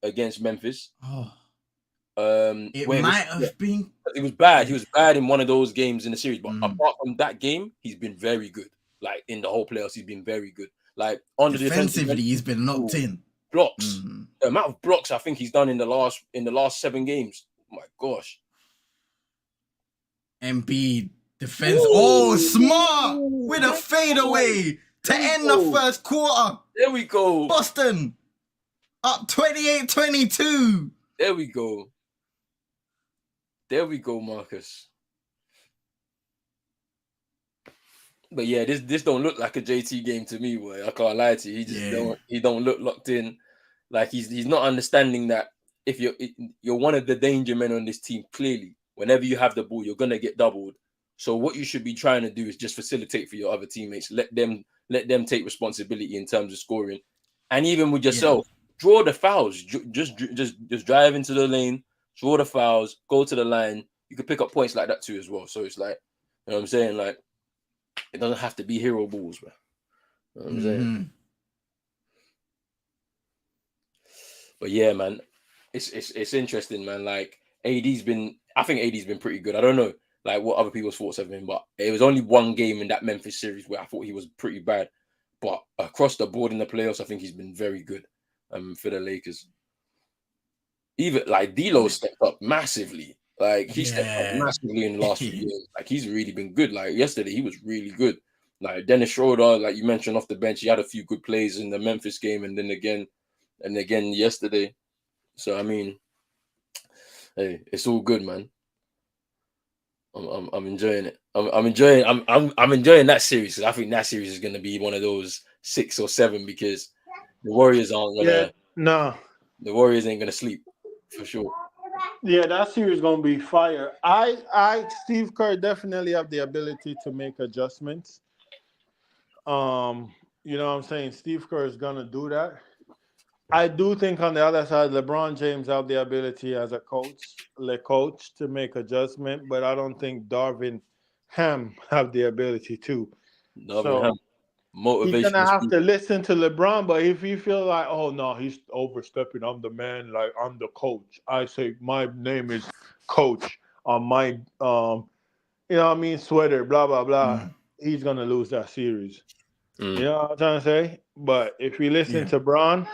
against Memphis. It might have been. It was bad. He was bad in one of those games in the series. But apart from that game, he's been very good. Like in the whole playoffs, he's been very good. Like on defensively, he's been locked in. Blocks. The amount of blocks I think he's done in the last 7 games. Oh my gosh. Embiid defense. Ooh. Oh, Smart with a fadeaway to end the first quarter. There we go. Boston up 28-22. There we go. There we go, Marcus. But yeah, this don't look like a JT game to me, boy. I can't lie to you. He just don't look locked in. Like he's not understanding that if you're one of the danger men on this team, clearly, whenever you have the ball, you're gonna get doubled. So what you should be trying to do is just facilitate for your other teammates. Let them take responsibility in terms of scoring. And even with yourself, draw the fouls. Just drive into the lane, draw the fouls, go to the line. You could pick up points like that too as well. So it's like, you know what I'm saying? Like, it doesn't have to be hero balls, bro. You know what I'm saying? But yeah, man, it's interesting, man. Like I think AD's been pretty good. I don't know like what other people's thoughts have been, but it was only one game in that Memphis series where I thought he was pretty bad. But across the board in the playoffs, I think he's been very good for the Lakers. Even like D'Lo stepped up massively. Like he stepped up massively in the last few years. Like he's really been good. Like yesterday, he was really good. Like Dennis Schroeder, like you mentioned off the bench, he had a few good plays in the Memphis game, and then again yesterday. So I mean, hey, it's all good, man. I'm enjoying it. I'm enjoying that series because I think that series is going to be one of those 6 or 7 because the Warriors aren't gonna. No, the Warriors ain't gonna sleep for sure. Yeah, that series is gonna be fire. Steve Kerr definitely have the ability to make adjustments. You know what I'm saying? Steve Kerr is gonna do that. I do think on the other side, LeBron James have the ability as a coach to make adjustment, but I don't think Darvin Ham have the ability to. Ham. He's gonna have to listen to LeBron, but if you feel like, oh no, he's overstepping, I'm the man, like I'm the coach. I say my name is Coach on my you know what I mean, sweater, blah blah blah. He's gonna lose that series. You know what I'm trying to say? But if you listen to Bron,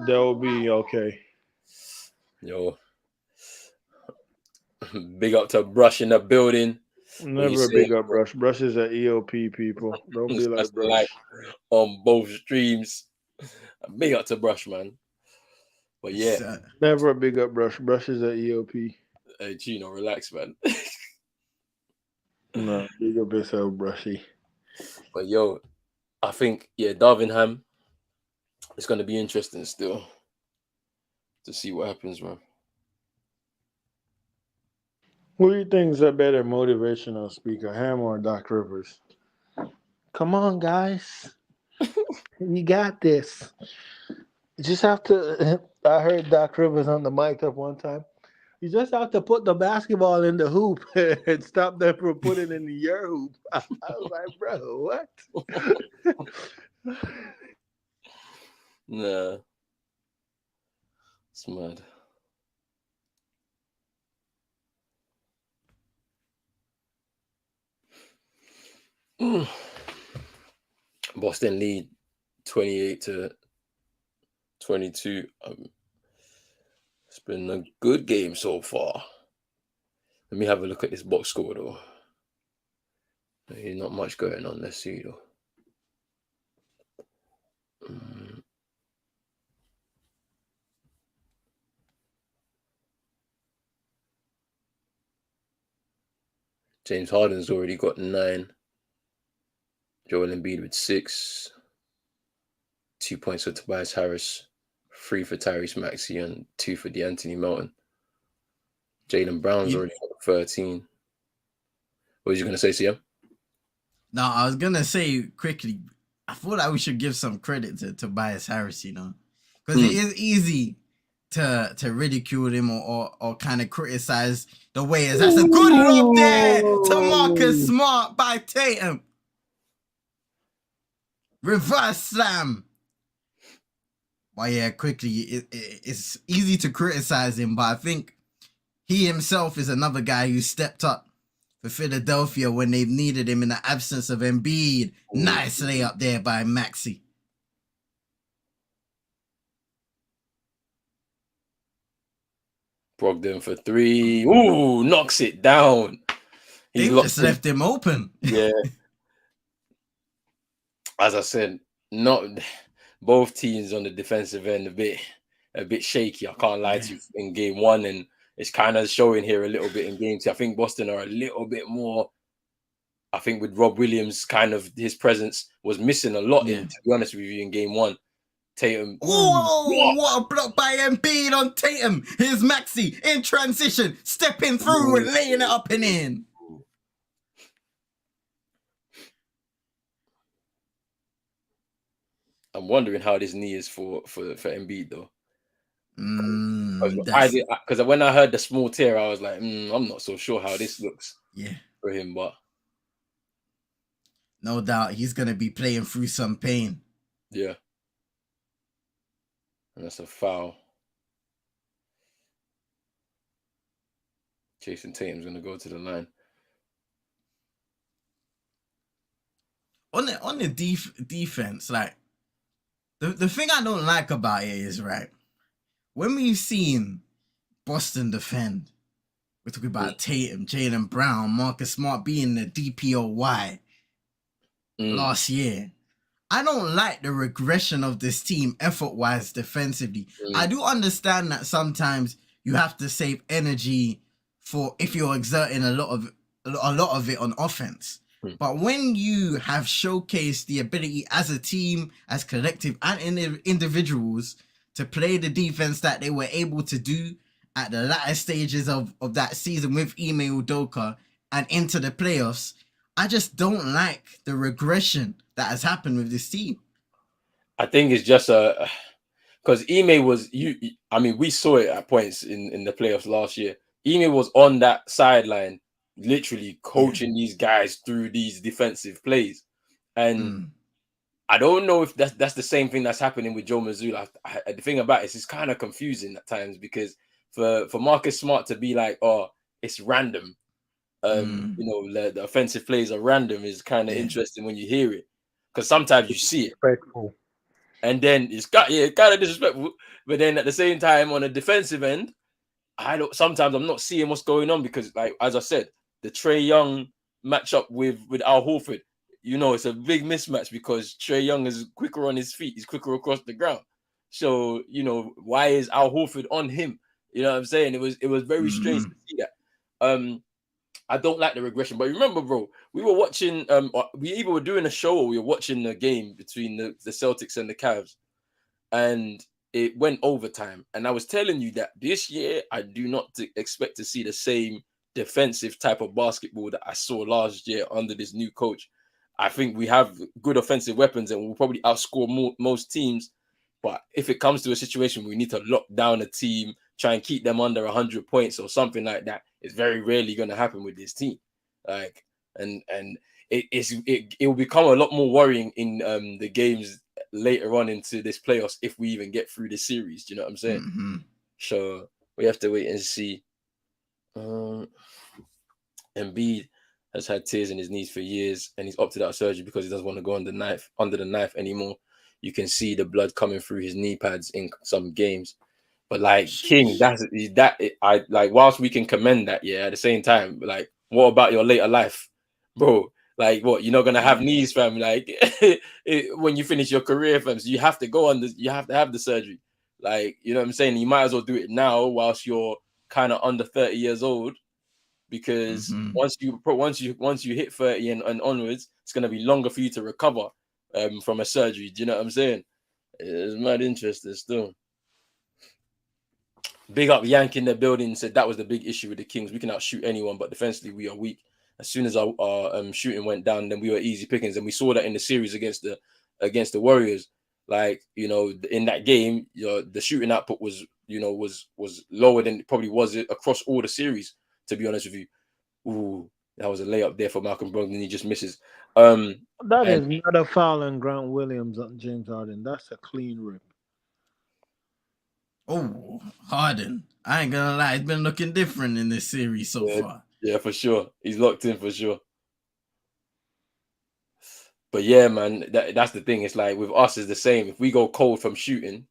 they'll be okay. Yo. Big up to Brush in the building. Never big up Brush. Brush is an EOP, people. Don't be like Brush. Like on both streams. Big up to Brush, man. But yeah. Never a big up Brush. Brush is an EOP. Hey, Gino, relax, man. No, big up yourself, Brushy. But yo, I think, Darvin Ham, it's going to be interesting still to see what happens, man. Who do you think is a better motivational speaker, Ham or Doc Rivers? Come on, guys. You got this. You just have to I heard Doc Rivers on the mic at one time. You just have to put the basketball in the hoop and stop them from putting it in your hoop. I was like, bro, what? Nah, it's mad. Boston lead 28-22. It's been a good game so far. Let me have a look at this box score though. Not much going on. Let's see though. James Harden's already got 9. Joel Embiid with 6. 2 points for Tobias Harris. 3 for Tyrese Maxey and 2 for DeAnthony Melton. Jaylen Brown's already got 13. What was you going to say, Siam? No, I was going to say quickly, I thought that we should give some credit to Tobias Harris, you know, because it is easy to ridicule him or kind of criticize the way is. That's a good lob there to Marcus Smart by Tatum. Reverse slam. But yeah, quickly, it's easy to criticize him, but I think he himself is another guy who stepped up for Philadelphia when they've needed him in the absence of Embiid. Nice layup there by Maxey. Brogdon for 3. Ooh, knocks it down. They just left him open. Yeah. As I said, not both teams on the defensive end a bit shaky. I can't lie to you in game 1, and it's kind of showing here a little bit in game 2. I think Boston are a little bit more. I think with Rob Williams, kind of his presence was missing a lot. To be honest with you, in game 1. Tatum. Oh, what a block by Embiid on Tatum. Here's Maxey in transition, stepping through and laying it up and in. I'm wondering how this knee is for Embiid though. Because when I heard the small tear, I was like, I'm not so sure how this looks. For him, but no doubt he's gonna be playing through some pain. Yeah. And that's a foul. Jason Tatum's going to go to the line. On the defense, like, the thing I don't like about it is, right, when we've seen Boston defend, we're talking about Tatum, Jaylen Brown, Marcus Smart being the DPOY last year. I don't like the regression of this team effort-wise defensively. I do understand that sometimes you have to save energy for if you're exerting a lot of it on offense. But when you have showcased the ability as a team, as collective and individuals to play the defense that they were able to do at the latter stages of that season with Ime Udoka and into the playoffs, I just don't like the regression that has happened with this team. I think it's just because Ime was we saw it at points in the playoffs last year. Ime was on that sideline, literally coaching these guys through these defensive plays, and I don't know if that's the same thing that's happening with Joe Mazzulla. The thing about it's kind of confusing at times because for Marcus Smart to be like, oh, it's random. The offensive plays are random is kind of interesting when you hear it, because sometimes you see it, and then it's kind of disrespectful. But then at the same time, on the defensive end, sometimes I'm not seeing what's going on because, like as I said, the Trae Young matchup with Al Horford, it's a big mismatch because Trae Young is quicker on his feet, he's quicker across the ground. So why is Al Horford on him? You know what I'm saying? It was very strange to see that. I don't like the regression, but remember, bro, we were watching. We either were doing a show or we were watching the game between the Celtics and the Cavs, and it went overtime. And I was telling you that this year I do not expect to see the same defensive type of basketball that I saw last year under this new coach. I think we have good offensive weapons, and we'll probably outscore most teams. But if it comes to a situation where we need to lock down a team, try and keep them under 100 points or something like that, it's very rarely going to happen with this team. Like, and it will become a lot more worrying in the games later on into this playoffs if we even get through this series. Do you know what I'm saying? Mm-hmm. So we have to wait and see. Embiid has had tears in his knees for years, and he's opted out of surgery because he doesn't want to go under the knife anymore. You can see the blood coming through his knee pads in some games. But like King, I like. Whilst we can commend that, yeah, at the same time, like, what about your later life, bro? Like, what, you're not gonna have knees, fam? Like, when you finish your career, fam, so you have to go on this. You have to have the surgery. Like, you know what I'm saying? You might as well do it now whilst you're kind of under 30 years old, because once you hit 30 and onwards, it's gonna be longer for you to recover from a surgery. Do you know what I'm saying? It's mad interesting still. Big up Yank in the building, said that was the big issue with the Kings. We can outshoot anyone, but defensively we are weak. As soon as our shooting went down, then we were easy pickings, and we saw that in the series against the Warriors. Like, you know, in that game, the shooting output was lower than it probably was across all the series. To be honest with you, ooh, that was a layup there for Malcolm Brogdon. He just misses. That is not a foul on Grant Williams on James Harden. That's a clean rip. Oh, Harden. I ain't gonna lie, it's been looking different in this series so far. Yeah, for sure. He's locked in for sure. But yeah, man, that's the thing. It's like with us is the same. If we go cold from shooting,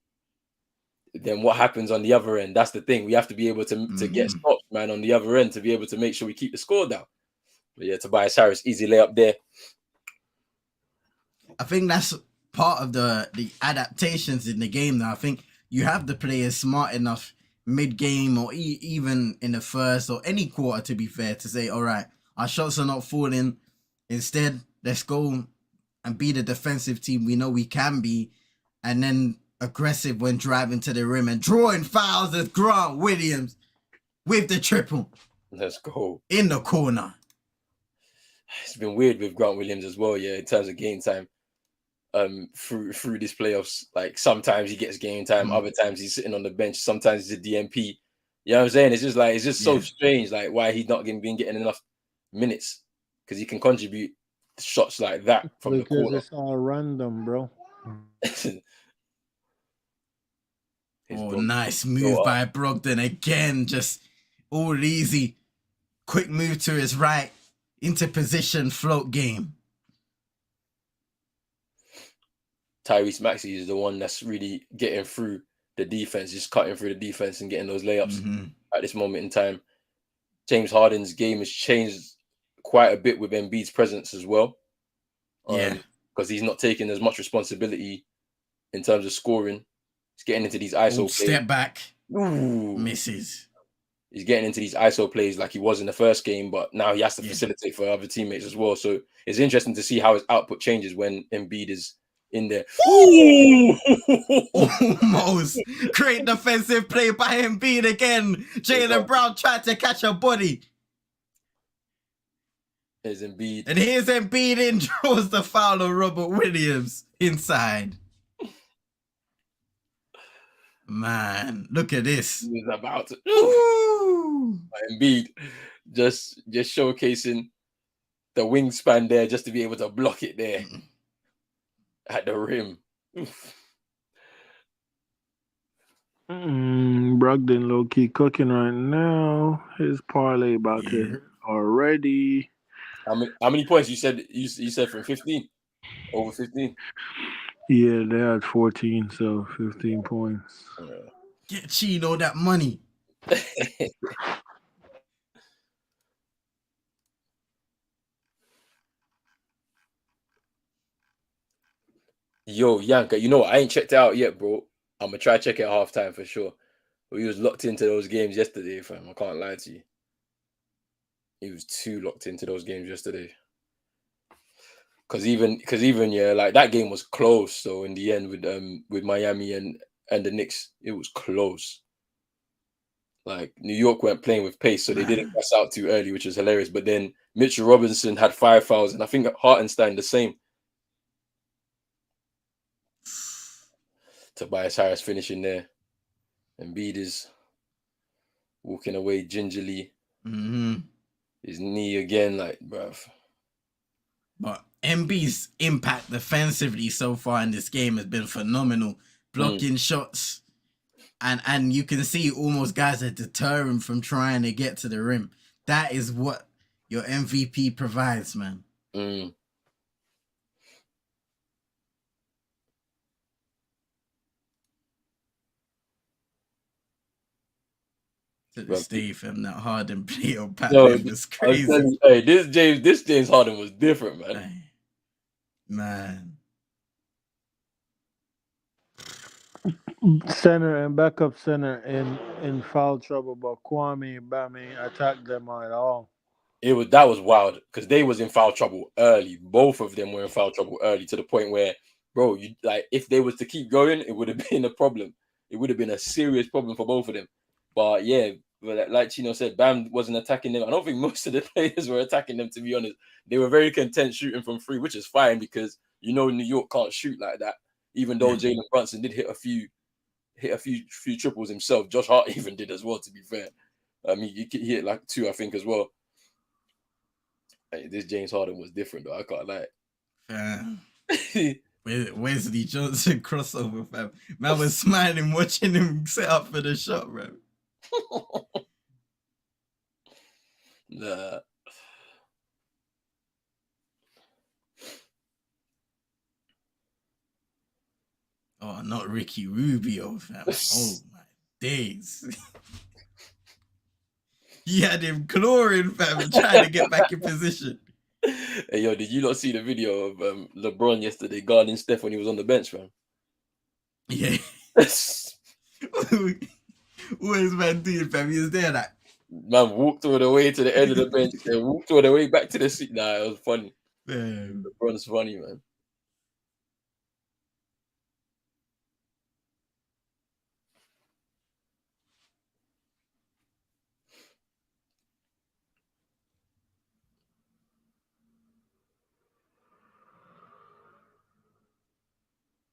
then what happens on the other end? That's the thing. We have to be able to get stops, man, on the other end to be able to make sure we keep the score down. But yeah, Tobias Harris, easy layup there. I think that's part of the adaptations in the game now. I think you have the players smart enough mid-game or even in the first or any quarter, to be fair, to say, all right, our shots are not falling. Instead, let's go and be the defensive team we know we can be, and then aggressive when driving to the rim and drawing fouls as Grant Williams with the triple. Let's go. In the corner. It's been weird with Grant Williams as well, yeah, in terms of game time. Through this playoffs, like sometimes he gets game time, other times he's sitting on the bench, sometimes he's a DMP. You know what I'm saying? It's just so strange, like why he's not been getting enough minutes, because he can contribute shots like that from the corner. Because it's all random, bro. Nice move by Brogdon again, just all easy. Quick move to his right, into position, float game. Tyrese Maxey is the one that's really getting through the defense, just cutting through the defense and getting those layups at this moment in time. James Harden's game has changed quite a bit with Embiid's presence as well. Because he's not taking as much responsibility in terms of scoring. He's getting into these ISO plays. Step back. Ooh. Misses. He's getting into these ISO plays like he was in the first game, but now he has to facilitate for other teammates as well. So it's interesting to see how his output changes when Embiid is in there. Almost. Great defensive play by Embiid again. Jaylen Brown tried to catch a body. Here's Embiid. And here's Embiid in, draws the foul of Robert Williams inside. Man, look at this. He was about to. Embiid just showcasing the wingspan there just to be able to block it there. At the rim. Brogdon low-key cooking right now. His parlay about to hit already. How many points you said from 15? Over 15? Yeah, they had 14, so 15 points. Get Chino that money. Yo, Yanka, you know what? I ain't checked it out yet, bro. I'm gonna try to check it at halftime for sure. But he was locked into those games yesterday, fam. I can't lie to you. He was too locked into those games yesterday. Cause even like that game was close. So in the end with Miami and the Knicks, it was close. Like New York weren't playing with pace, so they didn't pass out too early, which was hilarious. But then Mitchell Robinson had 5 fouls, and I think Hartenstein the same. Tobias Harris finishing there. Embiid is walking away gingerly. His knee again, like, bruv. But Embiid's impact defensively so far in this game has been phenomenal. Blocking shots. And you can see almost guys are deterring from trying to get to the rim. That is what your MVP provides, man. To this day, fam, that Harden play on Batman was crazy. You, hey, this James Harden was different, man. Man. Center and backup center in foul trouble, but Kwame and Bami attacked them at all. That was wild because they was in foul trouble early. Both of them were in foul trouble early to the point where, bro, you like if they was to keep going, it would have been a problem. It would have been a serious problem for both of them. But yeah, like Chino said, Bam wasn't attacking them. I don't think most of the players were attacking them, to be honest. They were very content shooting from free, which is fine because New York can't shoot like that. Even though Jalen Brunson did hit a few triples himself. Josh Hart even did as well, to be fair. He hit like 2, I think, as well. Hey, this James Harden was different, though. I can't lie. Wesley Johnson crossover, fam. Man was smiling watching him set up for the shot, bro. Nah. Oh, not Ricky Rubio, fam. Oh, my days. He had him clawing, fam, trying to get back in position. Hey, yo, did you not see the video of LeBron yesterday guarding Steph when he was on the bench, fam? Yeah. What is man doing, fam? He was there, like. Man walked all the way to the end of the bench and walked all the way back to the seat. Nah, it was funny. LeBron's funny, man.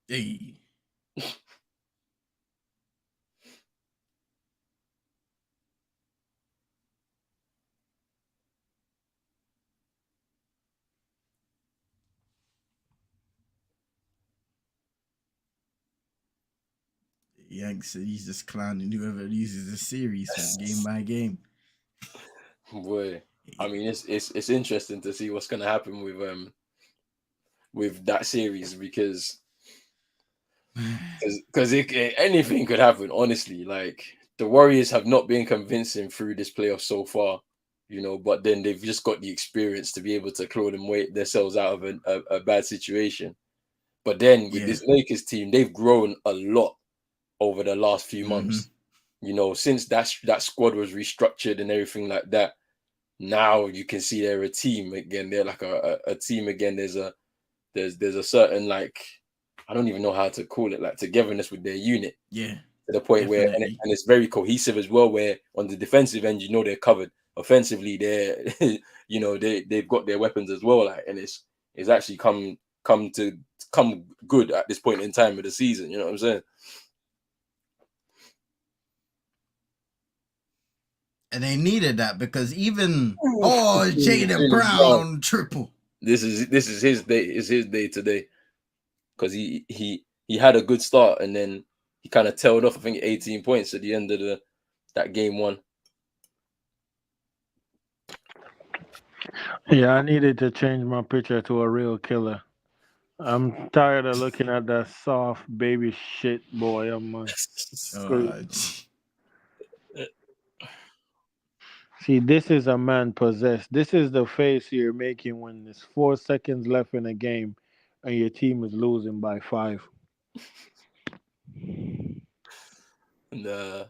Hey. Yanks said he's just clowning whoever loses the series game by game. Boy, I mean, it's interesting to see what's gonna happen with that series because anything could happen. Honestly, like the Warriors have not been convincing through this playoff so far, but then they've just got the experience to be able to claw themselves out of a bad situation. But then with this Lakers team, they've grown a lot over the last few months. Since that squad was restructured and everything like that. Now you can see they're a team again. They're like a team again. There's a certain, like, I don't even know how to call it, like togetherness with their unit. Yeah. To the point where and it's very cohesive as well, where on the defensive end, they're covered. Offensively, they're they've got their weapons as well. Like, and it's actually come good at this point in time of the season. You know what I'm saying? And they needed that because even Jaylen Brown triple. This is his day. It's his day today because he had a good start and then he kind of tailed off. I think 18 points at the end of that game one. Yeah, I needed to change my picture to a real killer. I'm tired of looking at that soft baby shit boy on my screen. See, this is a man possessed. This is the face you're making when there's 4 seconds left in a game and your team is losing by 5. Nah,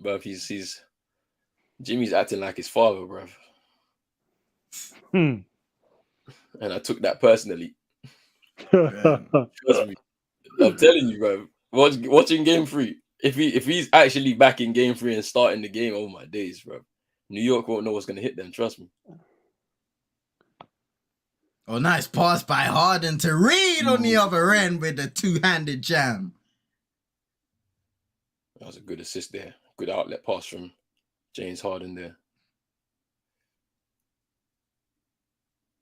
bruv, he's Jimmy's acting like his father, bruv. And I took that personally. Trust me. I'm telling you, bro. Watching game 3. If he's actually back in game 3 and starting the game, oh my days, bro. New York won't know what's gonna hit them. Trust me. Oh, nice pass by Harden to Reed on the other end with the 2-handed jam. That was a good assist there. Good outlet pass from James Harden there.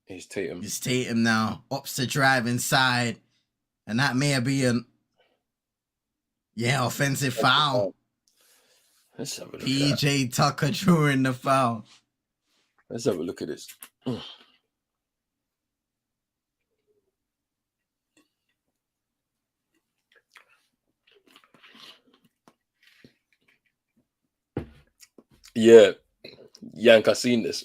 Here's Tatum. It's Tatum now. Ups to drive inside. And that may be an offensive foul. Let's have a look PJ Tucker drawing the foul. Let's have a look at this. Yeah, Yank, I seen this.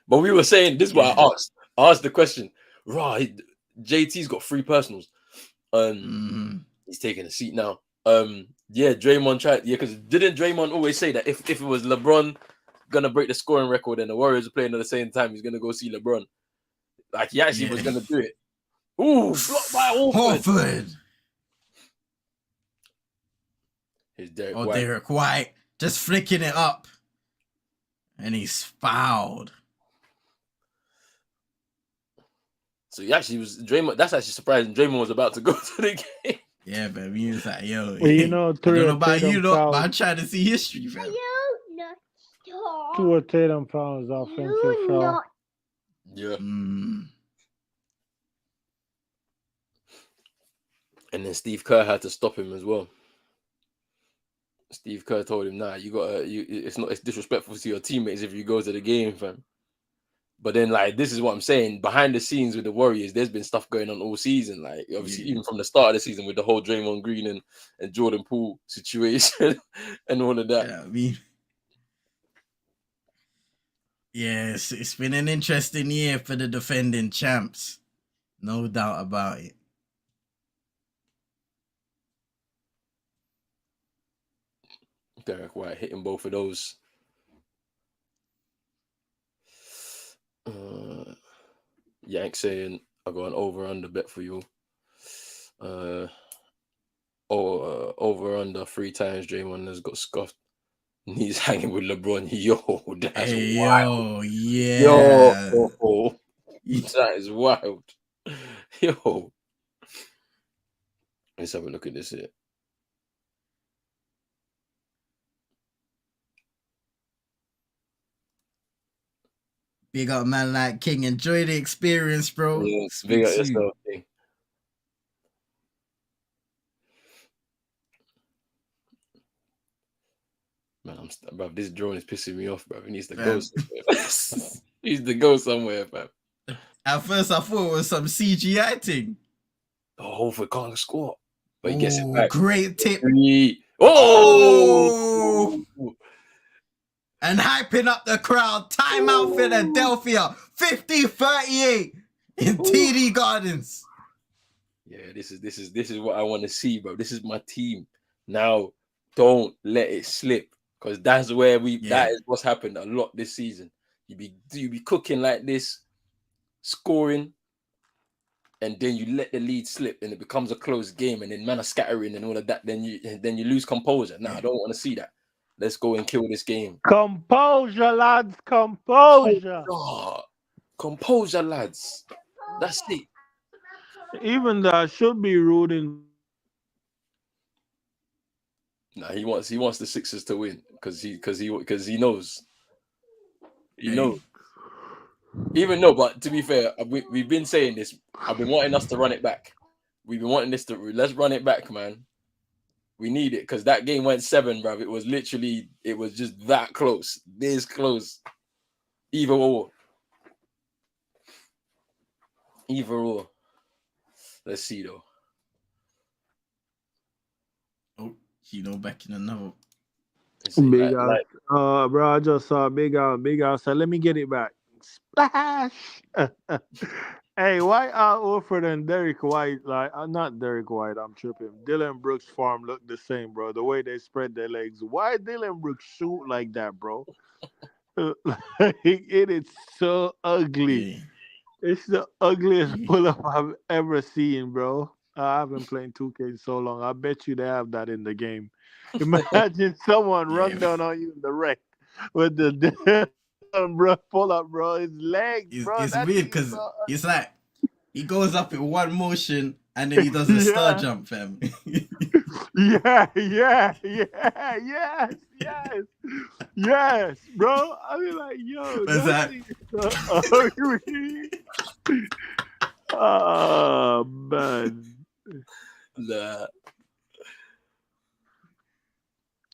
But we were saying, this is what I asked. I asked the question, right, JT's got 3 personals. He's taking a seat now. Draymond tried, because didn't Draymond always say that if it was LeBron gonna break the scoring record and the Warriors were playing at the same time, he's gonna go see LeBron. Like, he actually was gonna do it. Ooh, blocked by Horford. Here's Derek White just flicking it up. And he's fouled. So he actually was Draymond. That's actually surprising. Draymond was about to go to the game. Yeah, man. He was like, yo. Well, I don't know about you, but I'm trying to see history, fam. 2 of Tatum fouls offensive foul. Yeah. And then Steve Kerr had to stop him as well. Steve Kerr told him, "Nah, it's disrespectful to your teammates if you go to the game, fam." But then, like, this is what I'm saying. Behind the scenes with the Warriors, there's been stuff going on all season. Like, obviously, even from the start of the season with the whole Draymond Green and Jordan Poole situation and all of that. Yeah, I mean, yes, it's been an interesting year for the defending champs. No doubt about it. Derek White hitting both of those. Yank saying, I got an over-under bet for you. Over-under 3 times Draymond has got scuffed. And he's hanging with LeBron. Yo, that's wild. Yeah. Yo, that is wild. Yo. Let's have a look at this here. Big up man like King. Enjoy the experience, bro. Yes, big up yourself, King. Man, bro, this drone is pissing me off, bro. He needs to go somewhere. He needs to go somewhere, fam. At first, I thought it was some CGI thing. Oh, Horford can't score. But he gets it back. Great tip. Oh! And hyping up the crowd. Timeout Philadelphia. 50-38 in TD Gardens. Yeah, this is what I want to see, bro. This is my team. Now, don't let it slip. Because that's where that is what's happened a lot this season. You be cooking like this, scoring, and then you let the lead slip and it becomes a close game, and then man are scattering and all of that. Then you lose composure. Nah, I don't want to see that. Let's go and kill this game. Composure, lads. Composure. Composure, lads. That's it. Even that should be rooting. Nah, he wants the Sixers to win because he knows. He knows. Even though, but to be fair, we've been saying this. I've been wanting us to run it back. We've been wanting let's run it back, man. We need it because that game went 7, bro. It was just that close. This close. Either or. Let's see though. Oh, back in another. Big out. Bro, I just saw big out. So let me get it back. Splash. Hey, why are Horford and Derek White, like, not Derek White, I'm tripping. Dylan Brooks' farm look the same, bro. The way they spread their legs. Why Dylan Brooks shoot like that, bro? It is so ugly. Yeah. It's the ugliest pull-up I've ever seen, bro. I haven't played 2K in so long. I bet you they have that in the game. Imagine someone run down on you in the wreck with the bro, pull up, bro. His legs, bro. It's weird because it's like he goes up in one motion and then he does a star jump, fam. Yes, bro. I mean, like, yo, What's that that? thing is so ugly. Oh man. Nah.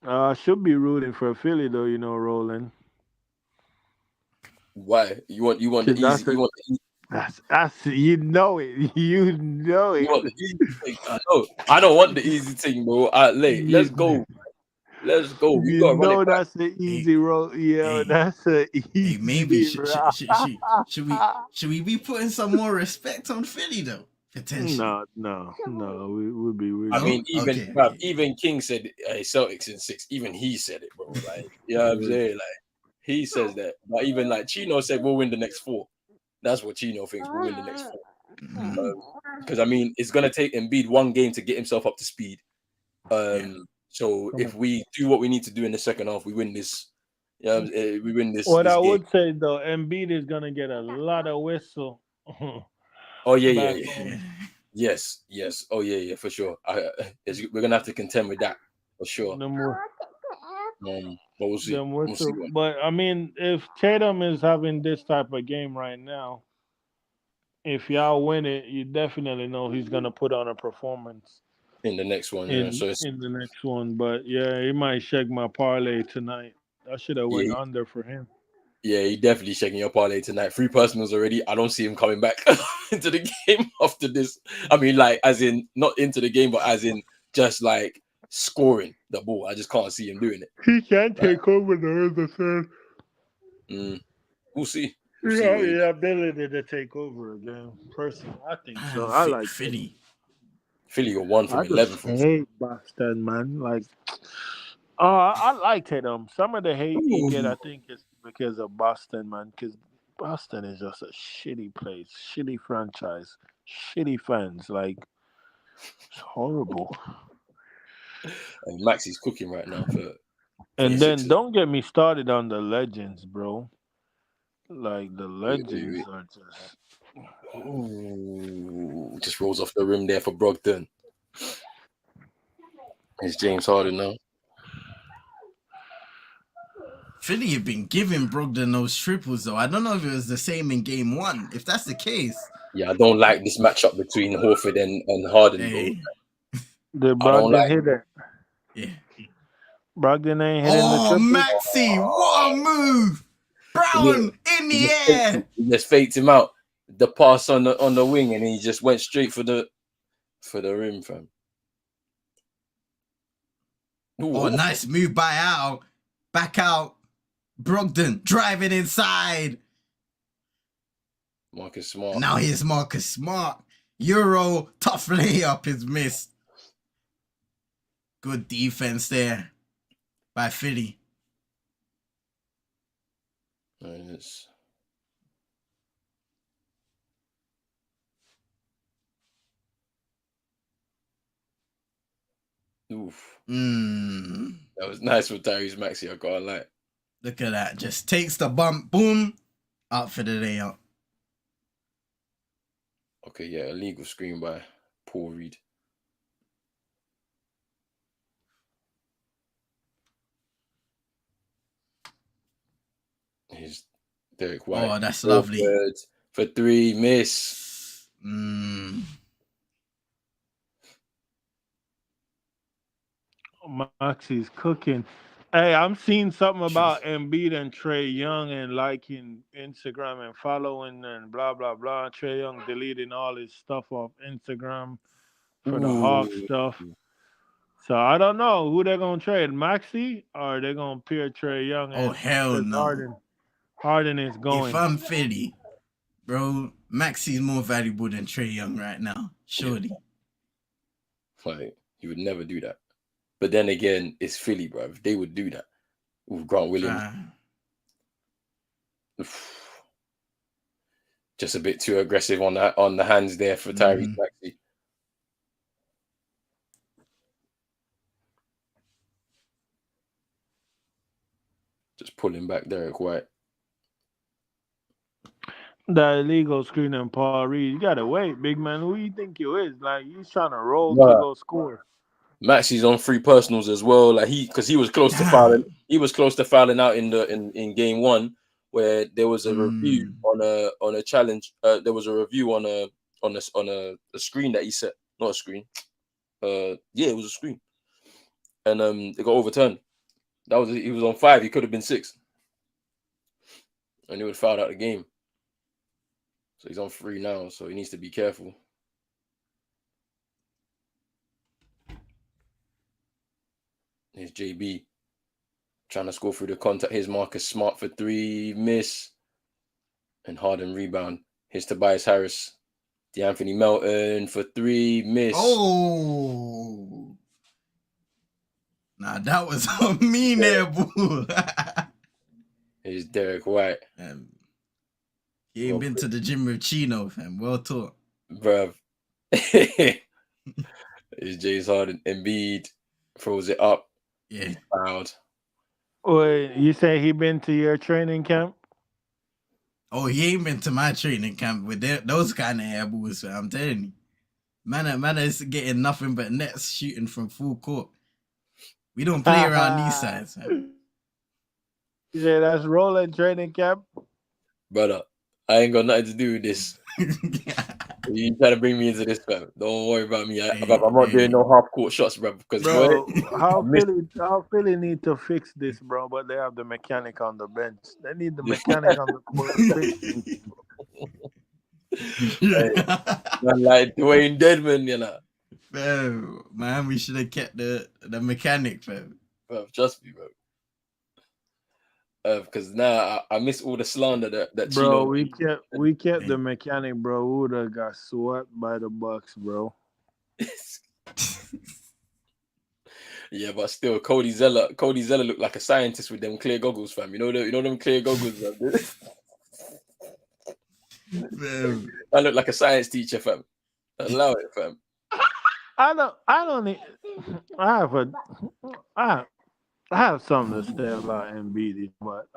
I should be rooting for Philly though, Roland. Why? You want the Cause easy you want the, that's you know it. You know you it. want the easy thing. I don't want the easy thing, bro. Let's You, go. Let's go. We you gotta run it know back. that's an Hey, easy roll. Yo, hey, that's an hey. Maybe easy roll. should we be putting some more respect on Philly though? Potentially. No. We'll I be. No. mean, Okay. Okay. even King said Celtics in 6. Even he said it, bro. Like, you know what I'm saying? Like, he says that. But even like Chino said, we'll win the next 4. That's what Chino thinks. We'll win the next 4. Mhm. Because I mean, it's gonna take Embiid one game to get himself up to speed. Yeah. So Come if on. we do what we need to do in the second half, we win this. We win What this I game. would say though, Embiid is gonna get a lot of whistle Oh yeah, yeah, back yeah. home. Yes. Oh yeah, for sure. We're gonna have to contend with that for sure. Them, whi- But we'll see. them We'll see whistle. what. But I mean, if Tatum is having this type of game right now, if y'all win it, you definitely know he's gonna put on a performance In the next one. Yeah. in So it's in the next one. But yeah, he might shake my parlay tonight. I should have went yeah, under for him. he definitely shaking your parlay tonight. 3 personals already. I don't see him coming back into the game after this. I mean, like as in not into the game, but as in just like scoring the ball. I just can't see him doing it. He can Like, take over the other third. mm, we'll see. We'll He see have what he does. the ability to take over again. Personally, I think so. Man, I like Tatum. Philly. Philly got 1 I from just 11 from. hate Boston, man. Like, I like Tatum. Some of the hate he get, Ooh. I think, is because of Boston, man. Because Boston is just a shitty place, shitty franchise, shitty fans. Like, it's horrible. And Maxi's cooking right now for the And then Sixers. don't get me started on the legends, bro. Like the legends Wait. are just Ooh, just rolls off the rim there for Brogdon. It's James Harden now. Philly have been giving Brogdon those triples though. I don't know if it was the same in game 1. If that's the case, Yeah, I don't like this matchup between Horford and Harden, bro. hey, the I don't Brogdon like. hit it. yeah. Brogdon ain't hitting the Oh, triple. Maxi, what a move! Look, Brown in the air. he just faked him out. The pass on the wing, and he just went straight for the rim, fam. Ooh, Oh, nice move by Al. Back out. Brogdon driving inside. Marcus Smart. Now here's Marcus Smart. Euro tough layup is missed. Good defense there by Philly. Nice. Oof. That was nice for Tyrese Maxey, I can't lie. Look at that. Just takes the bump. Boom. Out for the layup. Okay, yeah, illegal screen by Paul Reed. Here's Derek White. Oh, that's lovely. For 3, miss. Moxie's cooking. Hey, I'm seeing something about Embiid and Trey Young and liking Instagram and following and blah blah blah. Trey Young deleting all his stuff off Instagram for the Hawk Ooh. stuff. So I don't know who they're gonna trade, Maxie, or they're gonna pair Trey Young Oh, and hell because no. Harden is If going. I'm Philly, bro, Maxi's more valuable than Trey Young right now. Surely. Like, he would never do that. But then again, it's Philly, bro. If they would do that with Grant Williams, just a bit too aggressive on the hands there for Tyrese Maxey. Just pulling back Derek White. That illegal screen and Paul Reed. You gotta wait, big man. Who you think you is? Like, he's trying to roll to go score. Maxi's on 3 personals as well. Like because he was close to fouling. He was close to fouling out in game 1, where there was a review on a challenge. There was a review on a screen that he set. Not a screen. Yeah, it was a screen, and it got overturned. He was on 5. He could have been 6, and he would have fouled out the game. So he's on 3 now. So he needs to be careful. Here's JB trying to score through the contact. Here's Marcus Smart for 3, miss. And Harden rebound. Here's Tobias Harris. DeAnthony Melton for 3, miss. Oh. Nah, that was on me there, boo. Here's Derek White. He ain't been to the gym with Chino, fam. Well taught. Bruv. Here's James Harden. Embiid throws it up. Yeah. Proud. Wait, you say he been to your training camp? Oh, he ain't been to my training camp with those kind of air balls, so I'm telling you. Man is getting nothing but nets shooting from full court. We don't play around these sides, man. You say that's rolling training camp? Brother, I ain't got nothing to do with this. You trying to bring me into this, fam. Don't worry about me. I'm not doing no half-court shots, bro. Because bro, how Philly need to fix this, bro? But they have the mechanic on the bench. They need the mechanic on the court to fix this. Man, like Dwayne Dedman, you know. Bro, man, we should have kept the mechanic, fam. Bro, trust me, bro. Because now I miss all the slander that bro. Chino. We kept the mechanic, bro. We would have got swept by the Bucks, bro. Yeah, but still, Cody Zeller looked like a scientist with them clear goggles, fam. You know them clear goggles, fam. I look like a science teacher, fam. Allow it, fam. I have something to say about Embiid, but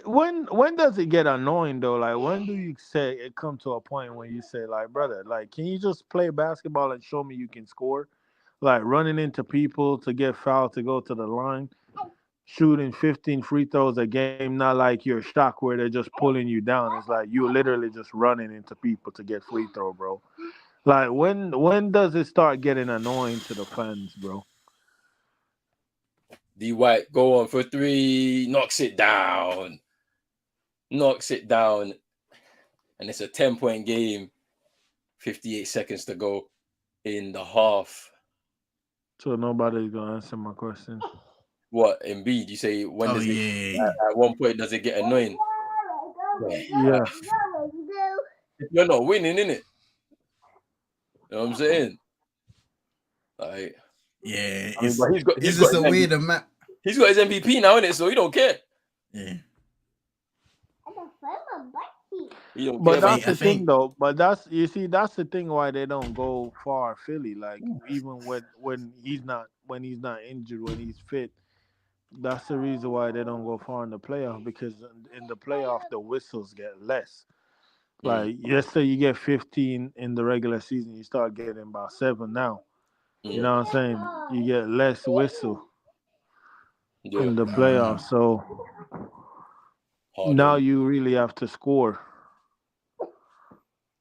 when does it get annoying though? Like, when do you say it come to a point when you say, like, brother, like, can you just play basketball and show me you can score? Like, running into people to get fouled to go to the line, shooting 15 free throws a game, not like you're shocked where they're just pulling you down. It's like you literally just running into people to get free throw, bro. Like, when does it start getting annoying to the fans, bro? D White go on for 3, knocks it down, and it's a 10-point game. 58 seconds to go in the half. So nobody's gonna answer my question. What, Embiid? You say when does it? At one point, does it get annoying? Yeah. You're not winning, innit? You know what I'm saying? Like, yeah, I mean, but he's just a way to map. He's got his MVP now, innit? So he don't care. Yeah. But that's the thing, though. But that's the thing why they don't go far, Philly. Like, even when he's not injured, when he's fit, that's the reason why they don't go far in the playoff, because in the playoff the whistles get less. Like, let's say you get 15 in the regular season, you start getting about 7 now. You know what I'm saying? You get less whistle in the playoffs. So now you really have to score.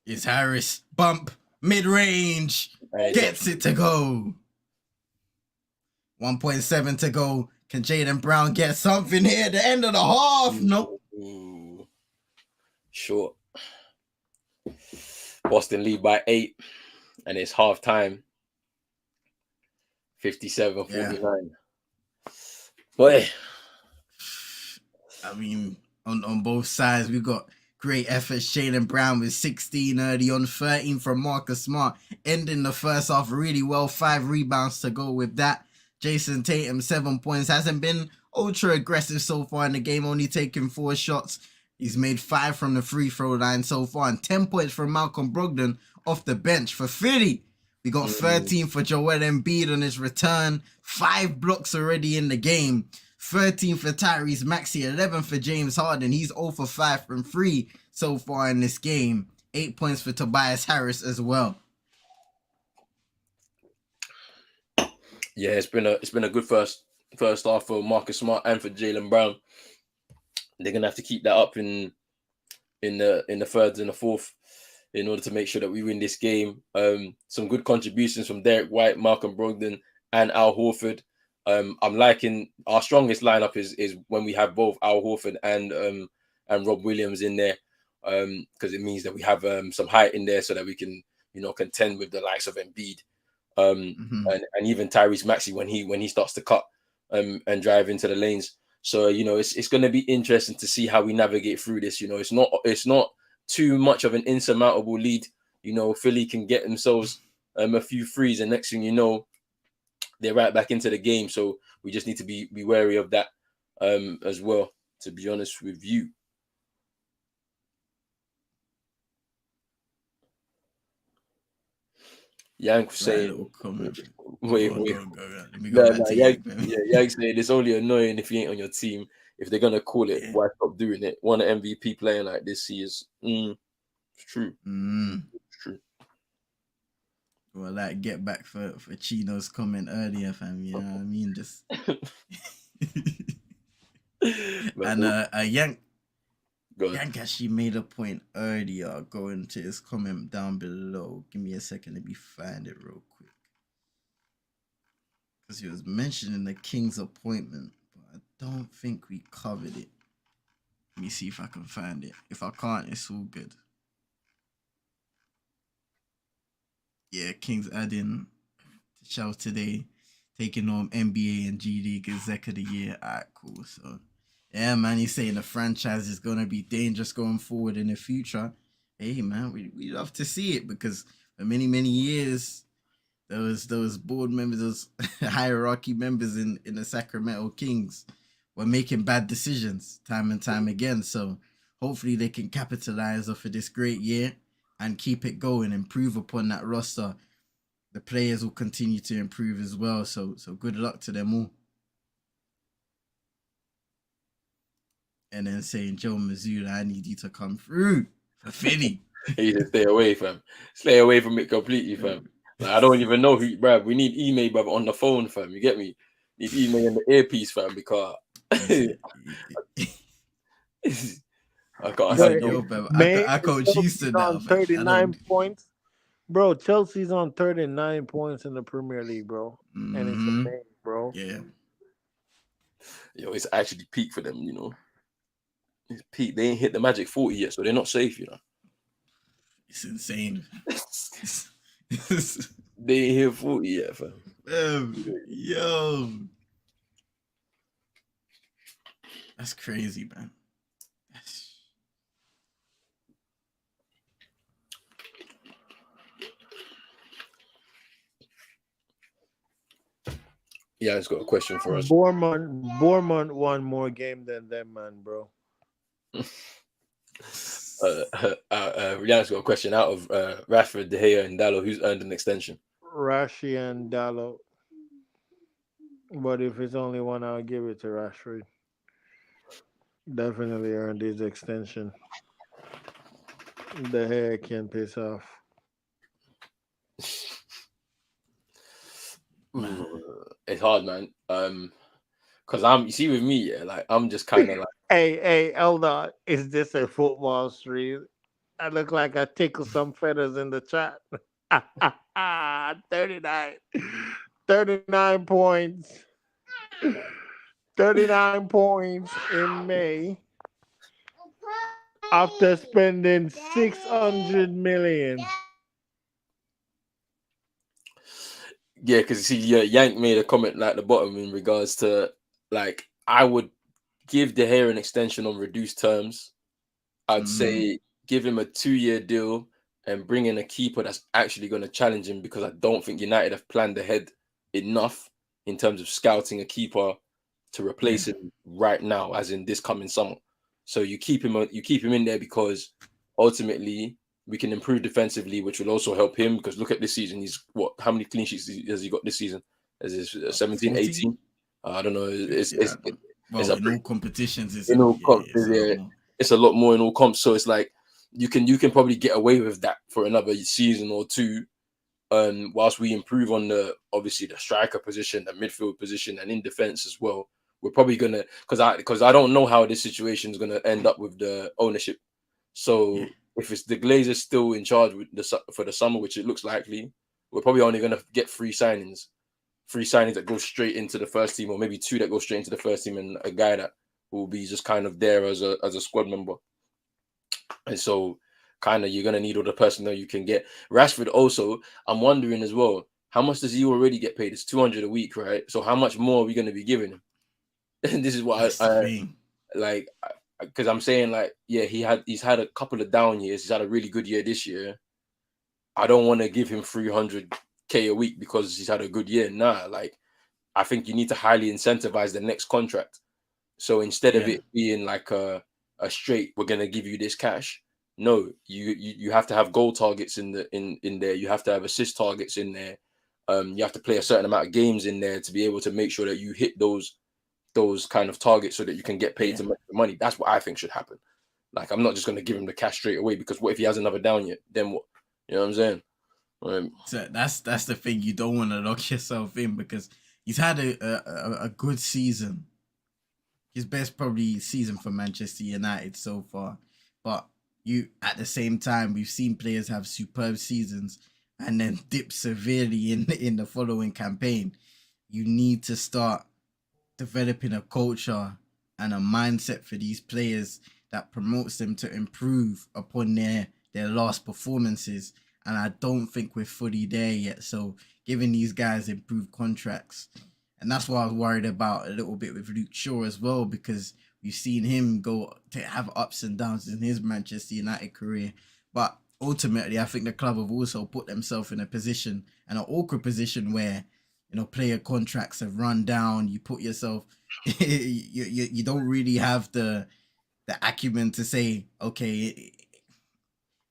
It's Harris. Bump. Mid-range. Gets it to go. 1.7 to go. Can Jaylen Brown get something here at the end of the half? Nope. Short. Boston lead by 8, and it's half time. 57-49. Boy, I mean, on both sides, we got great efforts. Jaylen Brown with 16 early on, 13 from Marcus Smart, ending the first half really well. 5 rebounds to go with that. Jason Tatum, 7 points. Hasn't been ultra aggressive so far in the game, only taking 4 shots. He's made 5 from the free throw line so far, and 10 points from Malcolm Brogdon off the bench. For Philly, we got 13 for Joel Embiid on his return. 5 blocks already in the game. 13 for Tyrese Maxey, 11 for James Harden. He's 0 for 5 from 3 so far in this game. 8 points for Tobias Harris as well. Yeah, it's been a good first half for Marcus Smart and for Jaylen Brown. They're gonna have to keep that up in the third and the fourth in order to make sure that we win this game. Some good contributions from Derek White, Malcolm Brogdon, and Al Horford. I'm liking our strongest lineup is when we have both Al Horford and Rob Williams in there, because it means that we have some height in there so that we can contend with the likes of Embiid, and even Tyrese Maxey when he starts to cut and drive into the lanes. So it's going to be interesting to see how we navigate through this. It's not too much of an insurmountable lead. Philly can get themselves a few threes, and next thing you know, they're right back into the game. So we just need to be wary of that as well, to be honest with you. Yank saying, wait. Let me go back to Yank. Yank saying it's only annoying if you ain't on your team. If they're gonna call it, why stop doing it? Want an MVP playing like this? He is. It's true. It's true. Well, like get back for Chino's comment earlier, fam. You know what I mean? Just and Yank actually made a point earlier. Going to his comment down below. Give me a second. Let me find it real quick. Because he was mentioning the King's appointment, but I don't think we covered it. Let me see if I can find it. If I can't, it's all good. Yeah, King's adding the show today, taking on NBA and G League Exec of the Year. Alright, cool. So, yeah, man, he's saying the franchise is going to be dangerous going forward in the future. Hey, man, we love to see it because for many, many years, those board members, those hierarchy members in the Sacramento Kings were making bad decisions time and time again. So hopefully they can capitalize off of this great year and keep it going, improve upon that roster. The players will continue to improve as well. So good luck to them all. And then saying, Joe Mazzulla, I need you to come through for Philly. You need to stay away, fam. Stay away from it completely, fam. Like, I don't even know who, bruv. We need email, bruv, on the phone, fam. You get me? Need email in the earpiece, fam, because I can't handle it. I coach Houston now. 39 points. Bro, Chelsea's on 39 points in the Premier League, bro. And it's a May, bro. Yeah. Yo, it's actually peak for them, It's peak. They ain't hit the magic 40 yet, so they're not safe, It's insane. They ain't hit 40 yet, fam. Yo. That's crazy, man. Yeah, it's got a question for us. Bournemouth won more game than them, man, bro. Rihanna's got a question out of Rashford, De Gea, and Dallo. Who's earned an extension? Rashi and Dallo. But if it's only one, I'll give it to Rashford. Definitely earned his extension. The hair can piss off. It's hard, man. Because you see with me, like I'm just kind of like, hey, Elder, is this a football stream? I look like I tickle some feathers in the chat. 39 points. 39 points in May after spending 600 million. Yeah, because you see, Yank made a comment like at the bottom in regards to like I would give De Gea an extension on reduced terms. I'd say give him a 2-year deal and bring in a keeper that's actually going to challenge him, because I don't think United have planned ahead enough in terms of scouting a keeper to replace him right now, as in this coming summer. So you keep him in there because ultimately we can improve defensively, which will also help him, because look at this season. He's how many clean sheets has he got this season? Is it 17, 18? I don't know. In all competitions, it's a lot more in all comps. So it's like you can probably get away with that for another season or two, whilst we improve on the striker position, the midfield position, and in defense as well, we're probably gonna because I don't know how this situation is gonna end up with the ownership. So if it's the Glazers still in charge for the summer, which it looks likely, we're probably only gonna get three signings that go straight into the first team, or maybe two that go straight into the first team, and a guy that will be just kind of there as a squad member. And so kind of you're going to need all the personnel you can get. Rashford also, I'm wondering as well, how much does he already get paid? It's 200 a week, right? So how much more are we going to be giving him? And this is what I like, because I'm saying, like, yeah, he's had a couple of down years. He's had a really good year this year. I don't want to give him 300k a week because he's had a good year. Nah, like, I think you need to highly incentivize the next contract. So instead of it being like a straight, we're gonna give you this cash. No, you have to have goal targets in there. You have to have assist targets in there. You have to play a certain amount of games in there to be able to make sure that you hit those kind of targets so that you can get paid to make the money. That's what I think should happen. Like, I'm not just gonna give him the cash straight away, because what if he has another down yet? Then what? You know what I'm saying? So that's the thing. You don't want to lock yourself in, because he's had a good season. His best probably season for Manchester United so far. But at the same time, we've seen players have superb seasons and then dip severely in the following campaign. You need to start developing a culture and a mindset for these players that promotes them to improve upon their last performances. And I don't think we're fully there yet. So giving these guys improved contracts. And that's what I was worried about a little bit with Luke Shaw as well, because we've seen him go to have ups and downs in his Manchester United career. But ultimately, I think the club have also put themselves in an awkward position where, player contracts have run down. You put yourself, you don't really have the acumen to say, okay,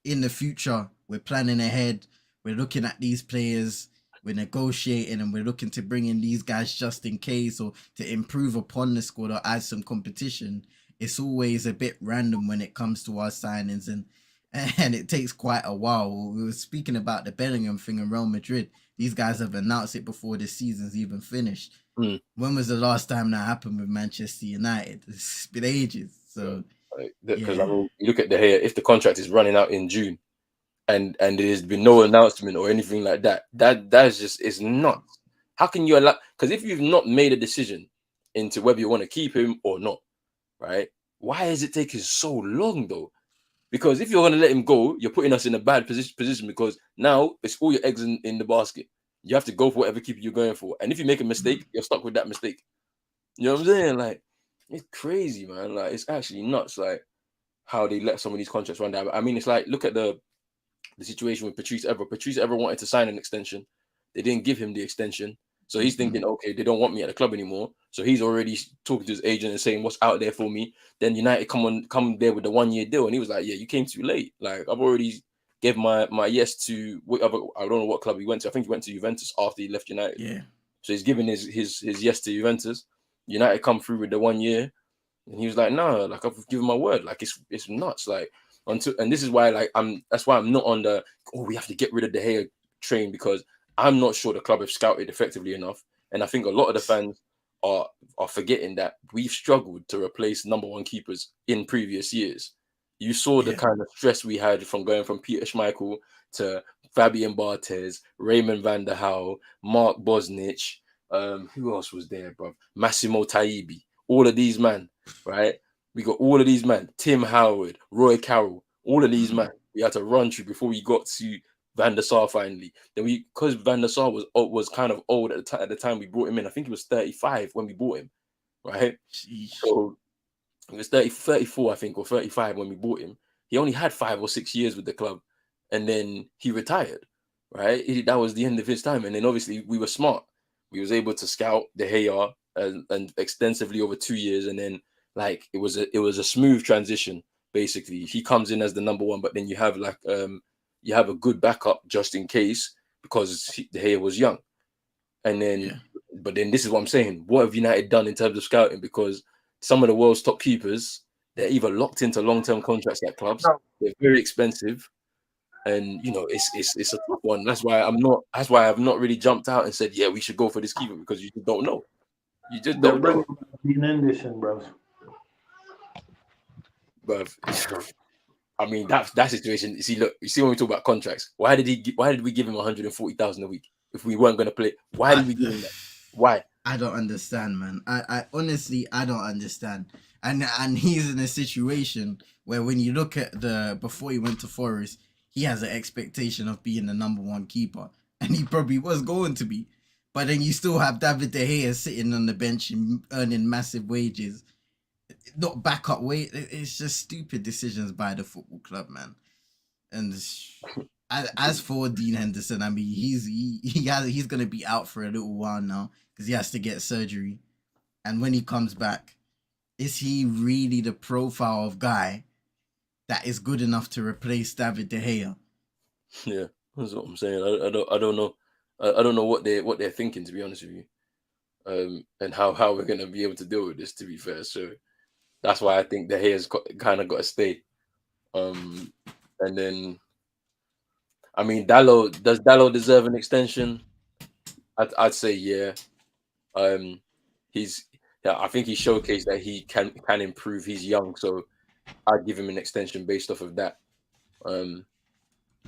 in the future, we're planning ahead. We're looking at these players. We're negotiating, and we're looking to bring in these guys just in case, or to improve upon the squad or add some competition. It's always a bit random when it comes to our signings, and it takes quite a while. We were speaking about the Bellingham thing in Real Madrid. These guys have announced it before the season's even finished. When was the last time that happened with Manchester United? It's been ages. So because I mean, you look at if the contract is running out in June, and there's been no announcement or anything like that, that's just, it's nuts. How can you allow? Because if you've not made a decision into whether you want to keep him or not, right? Why is it taking so long though? Because if you're going to let him go, you're putting us in a bad position, because now it's all your eggs in the basket. You have to go for whatever keeper you're going for, and if you make a mistake, you're stuck with that mistake. You know what I'm saying? Like, it's crazy, man. Like, it's actually nuts, like, how they let some of these contracts run down. I mean, it's like, look at the situation with Patrice Evra. Patrice Evra wanted to sign an extension. They didn't give him the extension. So he's thinking, okay, they don't want me at the club anymore. So he's already talking to his agent and saying, what's out there for me? Then United come there with the 1 year deal. And he was like, yeah, you came too late. Like, I've already gave my yes to whatever. I don't know what club he went to. I think he went to Juventus after he left United. Yeah. So he's given his yes to Juventus. United come through with the 1 year. And he was like, no, like, I've given my word. Like, it's nuts. Like, and this is why, like, that's why I'm not on the, we have to get rid of the Gea train, because I'm not sure the club have scouted effectively enough. And I think a lot of the fans are forgetting that we've struggled to replace number one keepers in previous years. You saw the kind of stress we had from going from Peter Schmeichel to Fabian Barthez, Raymond van der Hau, Mark Bosnich. Who else was there, bro? Massimo Taibi. All of these men, right? We got all of these men. Tim Howard, Roy Carroll, all of these men. We had to run through before we got to Van der Sar finally. Then because Van der Sar was kind of old at the time we brought him in. I think he was 35 when we bought him, right? Sheesh. So he was 34, I think, or 35 when we bought him. He only had 5 or 6 years with the club, and then he retired, right? That was the end of his time. And then obviously we were smart. We was able to scout the Gea and extensively over 2 years, and then, like, it was a smooth transition. Basically, he comes in as the number one, but then you have you have a good backup just in case, because the Gea was young. And then, but then this is what I'm saying. What have United done in terms of scouting? Because some of the world's top keepers, they're either locked into long-term contracts at clubs, they're very expensive, And it's a tough one. That's why I've not really jumped out and said, yeah, we should go for this keeper, because you just don't know. You just They're don't bringing know. Dean Anderson, bro. But I mean, that situation. You see when we talk about contracts, why did we give him 140,000 a week if we weren't going to play? Why did we give him that? Why? I don't understand, man. I honestly, I don't understand. And he's in a situation where, when you look at before he went to Forest, he has an expectation of being the number one keeper, and he probably was going to be. But then you still have David De Gea sitting on the bench and earning massive wages, not backup wage. It's just stupid decisions by the football club, man. And as for Dean Henderson, I mean, he's gonna be out for a little while now because he has to get surgery. And when he comes back, is he really the profile of guy that is good enough to replace David De Gea? Yeah, that's what I'm saying. I don't know. I don't know what they're thinking, to be honest with you. And how we're gonna be able to deal with this, to be fair. So that's why I think De Gea's kind of got to stay. And then, I mean, does Dallo deserve an extension? I'd say yeah. I think he showcased that he can improve. He's young, so I'd give him an extension based off of that.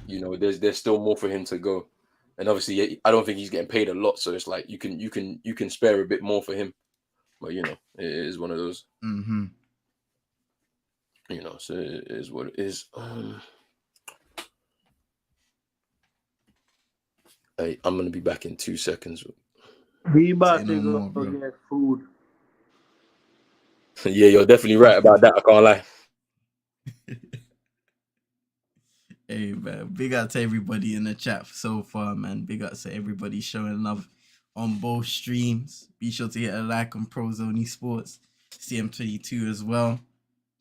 There's still more for him to go, and obviously I don't think he's getting paid a lot, so it's like you can spare a bit more for him, but it is one of those. Mm-hmm. So it is what it is. I'm gonna be back in 2 seconds. We about to go get food. Yeah, you're definitely right about that. I can't lie. Hey, man, big up to everybody in the chat so far, man. Big up to everybody showing love on both streams. Be sure to hit a like on Prozone Esports, CM22 as well.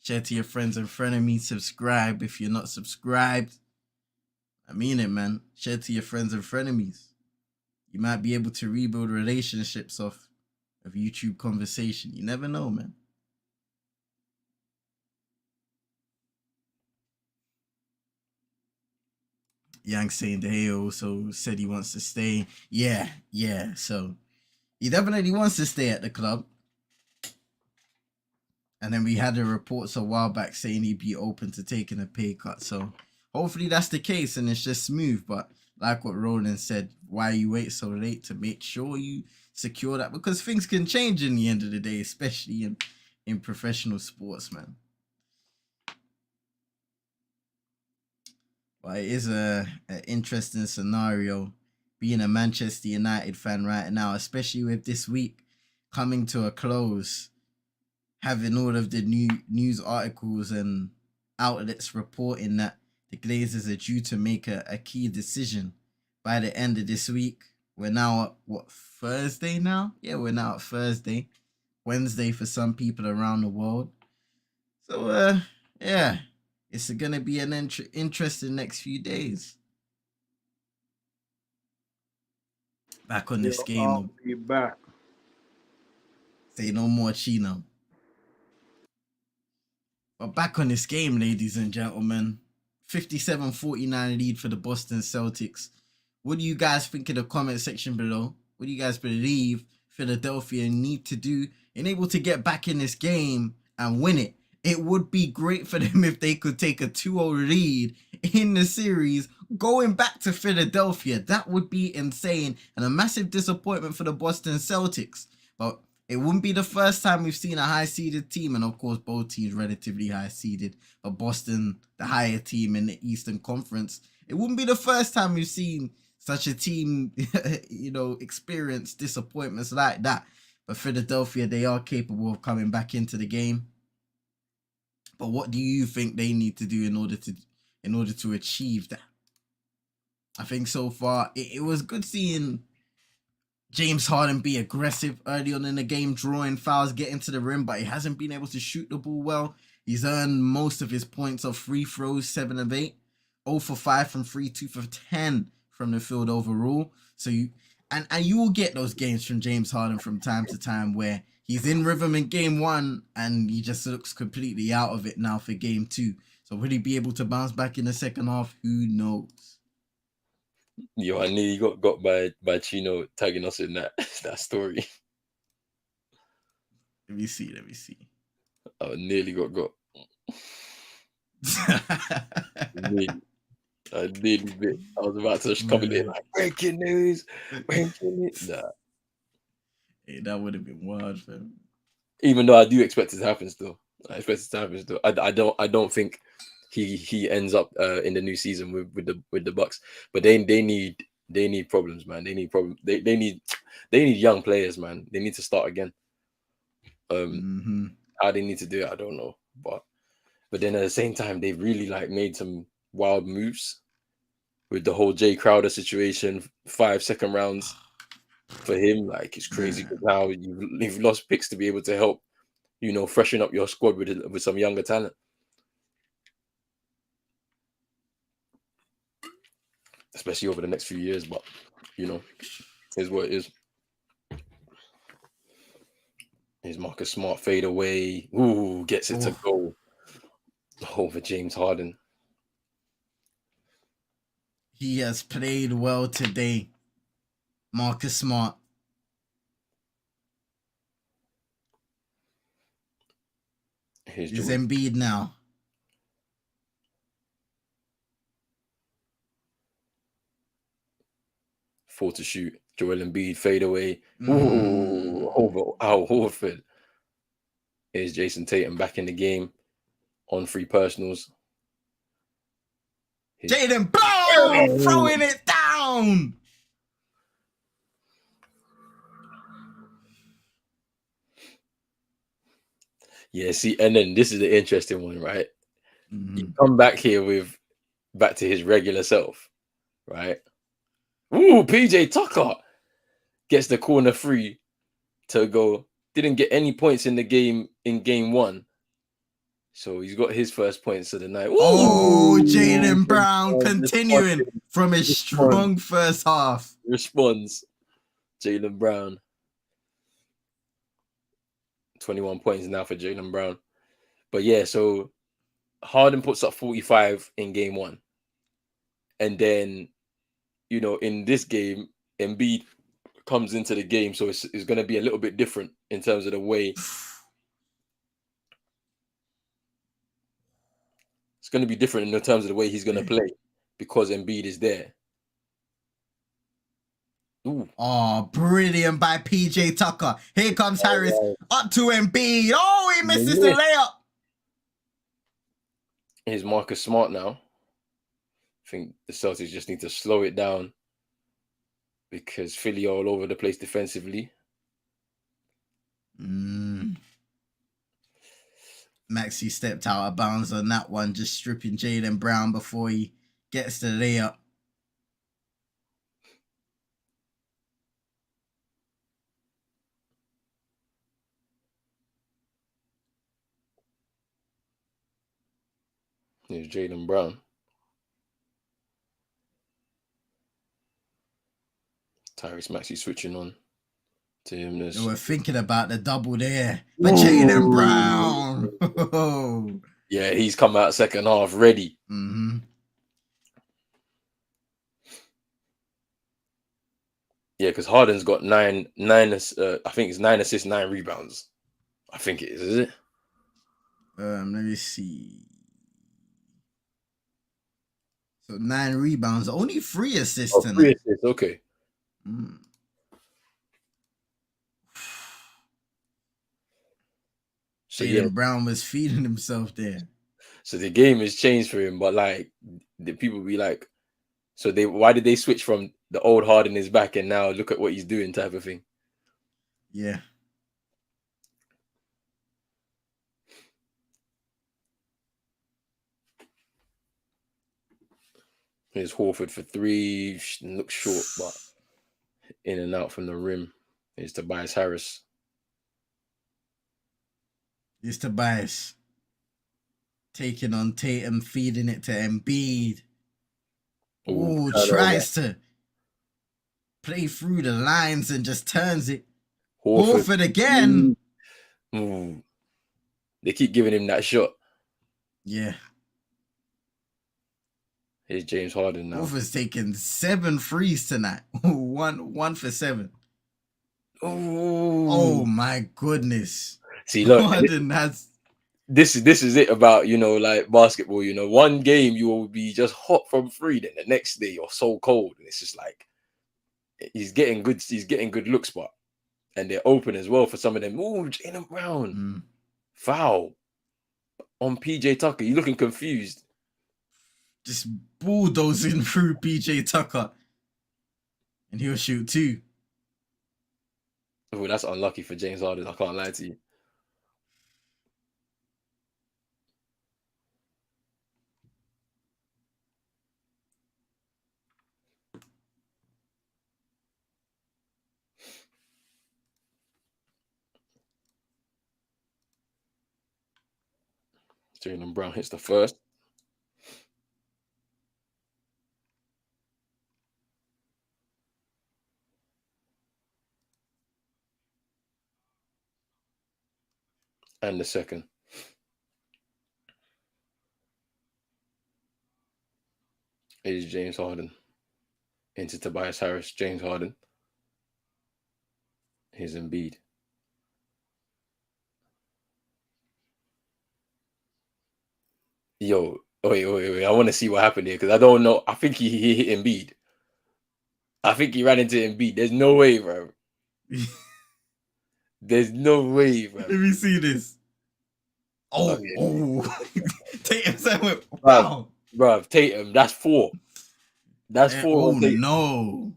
Share to your friends and frenemies. Subscribe if you're not subscribed. I mean it, man. Share to your friends and frenemies. You might be able to rebuild relationships off of YouTube conversation. You never know, man. Yang saying De Gea also said he wants to stay. Yeah. So he definitely wants to stay at the club. And then we had the reports a while back saying he'd be open to taking a pay cut. So hopefully that's the case and it's just smooth. But like what Roland said, why you wait so late to make sure you secure that? Because things can change in the end of the day, especially in professional sports, man. But it is an interesting scenario being a Manchester United fan right now, especially with this week coming to a close, having all of the new news articles and outlets reporting that the Glazers are due to make a key decision by the end of this week. We're now at Thursday now? Yeah, we're now at Thursday. Wednesday for some people around the world. So, yeah. It's going to be an interesting next few days. Back on this game. I'll be back. Say no more Chino. But back on this game, ladies and gentlemen. 57-49 lead for the Boston Celtics. What do you guys think in the comment section below? What do you guys believe Philadelphia need to do in able to get back in this game and win it? It would be great for them if they could take a 2-0 lead in the series going back to Philadelphia. That would be insane and a massive disappointment for the Boston Celtics. But it wouldn't be the first time we've seen a high-seeded team, and of course both teams relatively high-seeded, but Boston, the higher team in the Eastern Conference. It wouldn't be the first time we've seen such a team, experience disappointments like that. But Philadelphia, they are capable of coming back into the game. But what do you think they need to do in order to achieve that? I think so far it was good seeing James Harden be aggressive early on in the game, drawing fouls, getting to the rim, but he hasn't been able to shoot the ball well. He's earned most of his points off free throws, 7 of 8, 0 for 5 from 3, 2 for 10 from the field overall. So you will get those games from James Harden from time to time where he's in rhythm in game 1 and he just looks completely out of it now for game 2. So will he be able to bounce back in the second half? Who knows? Yo, I nearly got by Chino tagging us in that story. Let me see. I nearly got. I nearly bit. I was about to come in like breaking news. Nah. Hey, that would have been wild, fam. Even though I do expect it to happen still. I don't think he ends up in the new season with the Bucks. But they need problems, man. They need problems. They need young players, man. They need to start again. How they need to do it, I don't know. But then at the same time, they've really like made some wild moves with the whole Jay Crowder situation, 5 second rounds for him. Like it's crazy now. You've lost picks to be able to help, freshen up your squad with some younger talent. Especially over the next few years, but is what it is. Here's Marcus Smart fade away. Ooh, gets it to go over James Harden. He has played well today, Marcus Smart. Here's Embiid now. 4 to shoot. Joel Embiid fade away. Ooh, over Al Horford. Here's Jason Tatum back in the game on free personals. Jaylen Brown throwing it down. Yeah, see, and then this is the interesting one, right? You come back here back to his regular self, right? Ooh, PJ Tucker gets the corner free to go. Didn't get any points in the game in game 1. So he's got his first points of the night. Ooh, Jaylen Brown continuing from his strong first half. Responds. Jaylen Brown. 21 points now for Jaylen Brown. But yeah, so Harden puts up 45 in game 1. And then, in this game, Embiid comes into the game. So it's going to be a little bit different in terms of the way. It's going to be different in terms of the way he's going to play because Embiid is there. Ooh. Oh, brilliant by PJ Tucker. Here comes Harris up to Embiid. Oh, he misses the layup. Here's Marcus Smart now. I think the Celtics just need to slow it down because Philly are all over the place defensively. Maxey stepped out of bounds on that one, just stripping Jaylen Brown before he gets the layup. Here's Jaylen Brown. Tyrese Maxey switching on to him. We're thinking about the double there. But Jaylen Brown. Yeah, he's come out second half ready. Yeah, because Harden's got nine. I think it's 9 assists, 9 rebounds. I think it is it? Let me see. So 9 rebounds, only 3 assists. 3 assists, okay. So Jaylen Brown was feeding himself there. So the game has changed for him, but like the people be like, so why did they switch from the old Harden is back and now look at what he's doing type of thing? Yeah. Here's Horford for 3. Looks short, but in and out from the rim. Here's Tobias Harris. Here's Tobias. Taking on Tatum, feeding it to Embiid. Ooh, tries to play through the lines and just turns it. Horford again. Ooh. They keep giving him that shot. Yeah. Here's James Harden now. Wolf's taking 7 threes tonight. one for 7. Oh my goodness. See, look, Harden has. This is it about, like basketball. One game you will be just hot from 3, then the next day you're so cold, and it's just like he's getting good looks, and they're open as well for some of them. Oh, Jaylen Brown, foul on PJ Tucker. You looking confused? Just bulldozing through PJ Tucker, and he'll shoot 2. Oh, that's unlucky for James Harden. I can't lie to you. Jaylen Brown hits the first. And the second. It is James Harden. Into Tobias Harris. James Harden. Here's Embiid. Yo, wait. I want to see what happened here because I don't know. I think he hit Embiid. I think he ran into Embiid. There's no way, bro. There's no way, bro. Let me see this. Oh. Tatum went, wow. Bro, Tatum, that's 4. That's 4. Oh, no.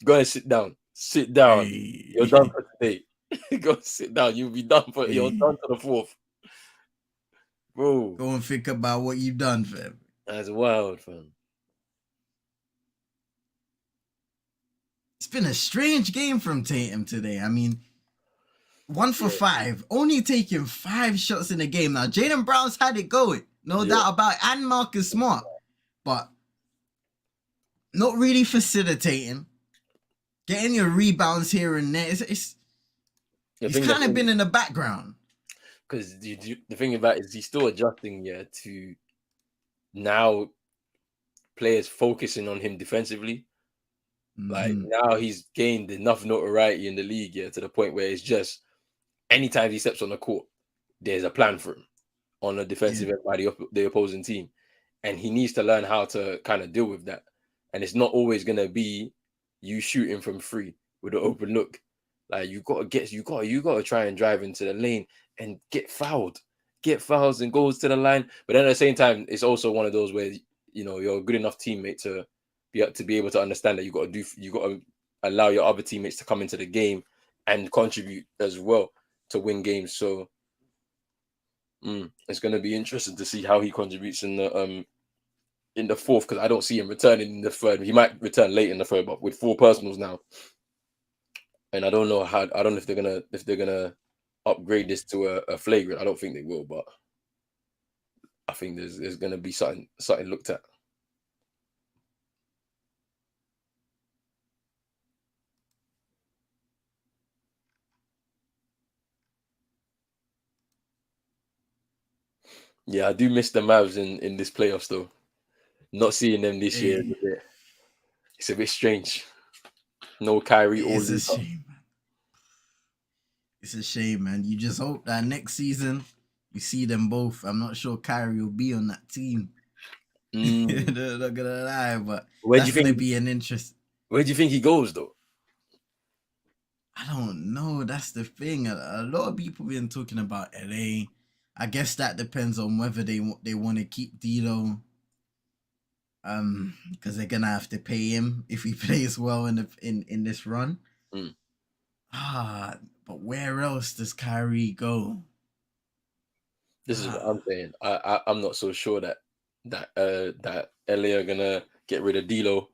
Go and sit down. Sit down. Hey. You're done for today. Go sit down. You'll be done for. You're done for the 4th. Bro. Go and think about what you've done, fam. That's wild, fam. It's been a strange game from Tatum today. I mean, 1 for 5, only taking 5 shots in the game. Now, Jaylen Brown's had it going, no doubt about it, and Marcus Smart, but not really facilitating, getting your rebounds here and there. He's kind of been in the background. Because the thing about it is he's still adjusting, to now players focusing on him defensively. Like now he's gained enough notoriety in the league, to the point where it's just anytime he steps on the court, there's a plan for him on the defensive end by the opposing team, and he needs to learn how to kind of deal with that. And it's not always gonna be you shooting from 3 with an open look. Like you gotta try and drive into the lane and get fouls and goes to the line. But then at the same time, it's also one of those where you're a good enough teammate to be able to understand that you got to allow your other teammates to come into the game and contribute as well to win games. So it's going to be interesting to see how he contributes in the 4th, because I don't see him returning in the 3rd. He might return late in the 3rd, but with 4 personals now, and I don't know if they're gonna upgrade this to a flagrant. I don't think they will, but I think there's gonna be something looked at. Yeah, I do miss the Mavs in this playoffs though. Not seeing them this year it's a bit strange. No Kyrie. It's a shame, man. It's a shame, man. You just hope that next season you see them both. I'm not sure Kyrie will be on that team. Not gonna lie, but that's gonna be an interest. Where do you think he goes though? I don't know. That's the thing. A lot of people been talking about LA. I guess that depends on whether they want to keep D'Lo. Because they're gonna have to pay him if he plays well in this run. But where else does Kyrie go? This is what I'm saying. I'm not so sure that LA are gonna get rid of D'Lo.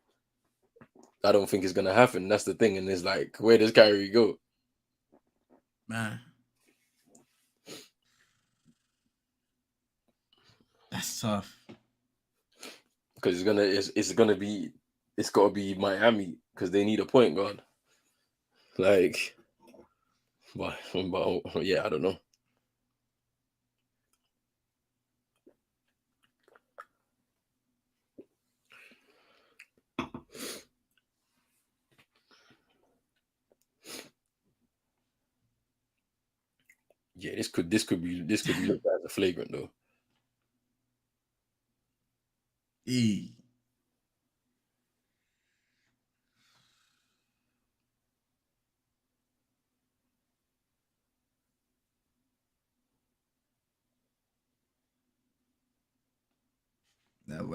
I don't think it's gonna happen. That's the thing. And it's like, where does Kyrie go? Man, that's tough. Because it's gotta be Miami, because they need a point guard. Like, but yeah, I don't know. Yeah, this could be looked at as a flagrant though.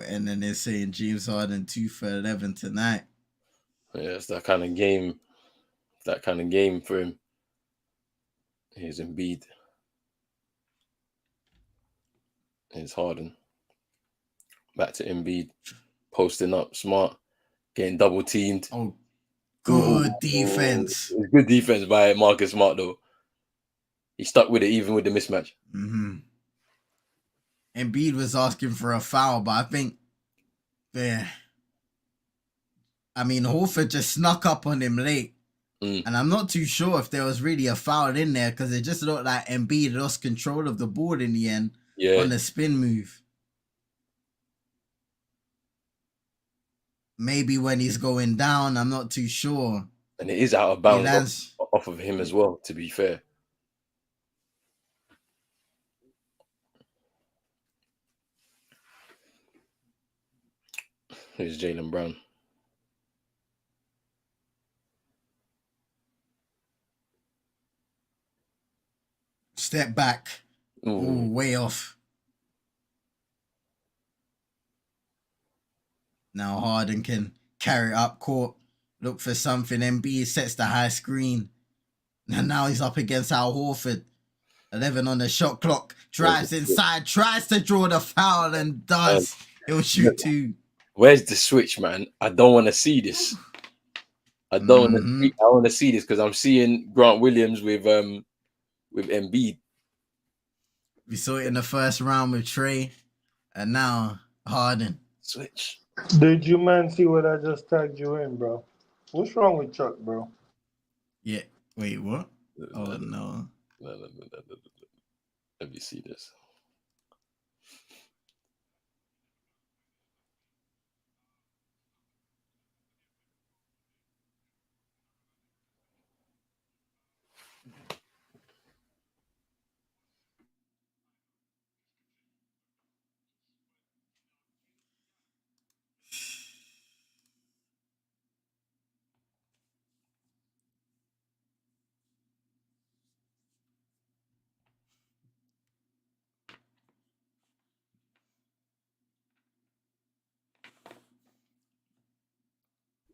And then they're saying James Harden 2 for 11 tonight. Yeah, it's that kind of game. That kind of game for him. Here's Embiid. Here's Harden. Back to Embiid. Posting up, smart. Getting double teamed. Oh, good defense. It's good defense by Marcus Smart though. He stuck with it even with the mismatch. Mm-hmm. Embiid was asking for a foul, but I think, Horford just snuck up on him late. And I'm not too sure if there was really a foul in there because it just looked like Embiid lost control of the board in the end on the spin move. Maybe when he's going down, I'm not too sure. And it is out of bounds off of him as well, to be fair. Here's Jaylen Brown. Step back. Ooh, way off. Now Harden can carry up court, look for something. Embiid sets the high screen. And now he's up against Al Horford. 11 on the shot clock. Drives inside, tries to draw the foul and does. He'll shoot 2. Where's the switch, man? I don't want to see this. I want to see this because I'm seeing Grant Williams with Embiid. We saw it in the first round with Trey, and now Harden. Switch. Did you, man, see what I just tagged you in, bro? What's wrong with Chuck, bro? Yeah. Wait, what? Oh, no. Let me see this.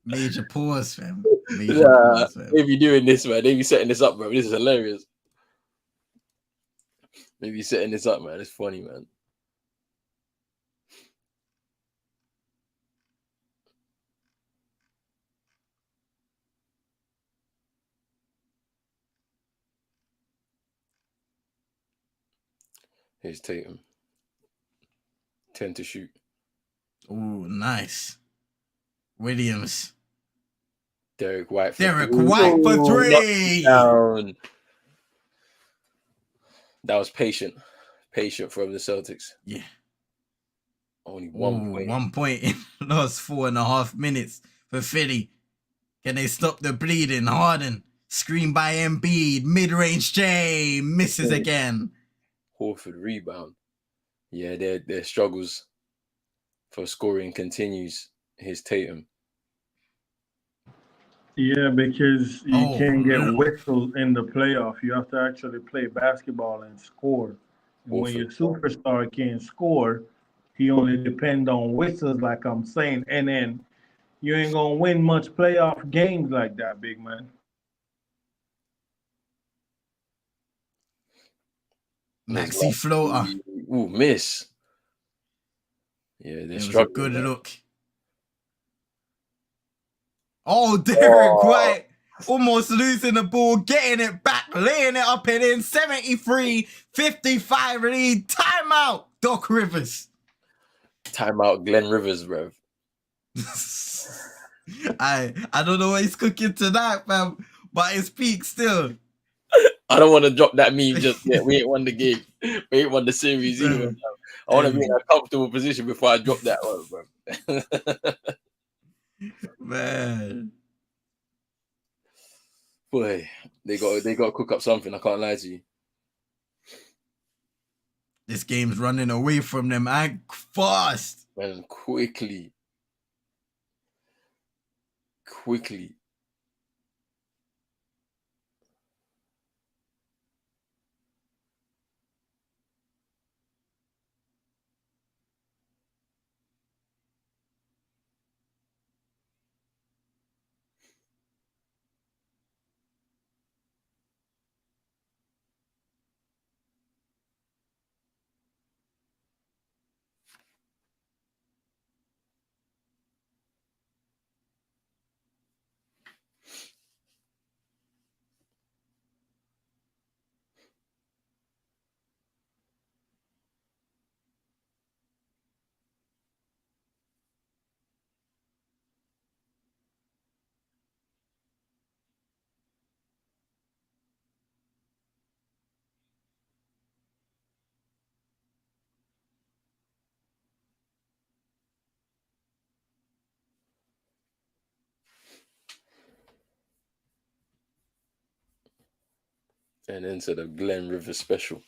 Major pause, fam. Pause, fam. They be doing this, man. They be setting this up, bro. This is hilarious. They be setting this up, man. It's funny, man. Here's Tatum. 10 to shoot. Oh, nice. Williams. Derek White for 3. Down. That was patient from the Celtics. Yeah. Only 1 point. 1 point in last 4.5 minutes for Philly. Can they stop the bleeding? Harden. Screen by Embiid. Mid-range J. Misses again. Horford rebound. Yeah, their struggles for scoring continues. Here's Tatum. Yeah, because you can't get whistles in the playoff. You have to actually play basketball and score. And when your superstar can't score, he only depends on whistles, like I'm saying. And then you ain't going to win much playoff games like that, big man. Maxi floater. Ooh, miss. Yeah, they're struggling. Good look. Oh, Derek White almost losing the ball, getting it back, laying it up and in. 73-55 lead. Timeout, Doc Rivers. Timeout, Glenn Rivers, bro. I don't know what he's cooking tonight, fam, but it's peak still. I don't want to drop that meme just yet. We ain't won the game. We ain't won the series either. I want to be in a comfortable position before I drop that one, bro. Man. Boy, they got to cook up something. I can't lie to you. This game's running away from them and fast. And quickly. And into the Glen River special.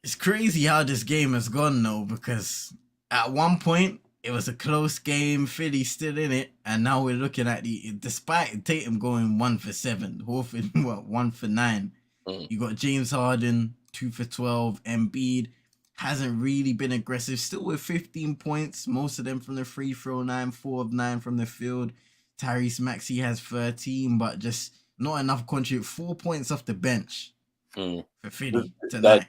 It's crazy how this game has gone though, because at one point it was a close game, Philly still in it, and now we're looking at despite Tatum going 1 for 7, Horford 1 for 9. You got James Harden 2 for 12, Embiid hasn't really been aggressive, still with 15 points, most of them from the free throw line, 4 of 9 from the field. Tyrese Maxey has 13, but just not enough contribute. 4 points off the bench for Philly tonight.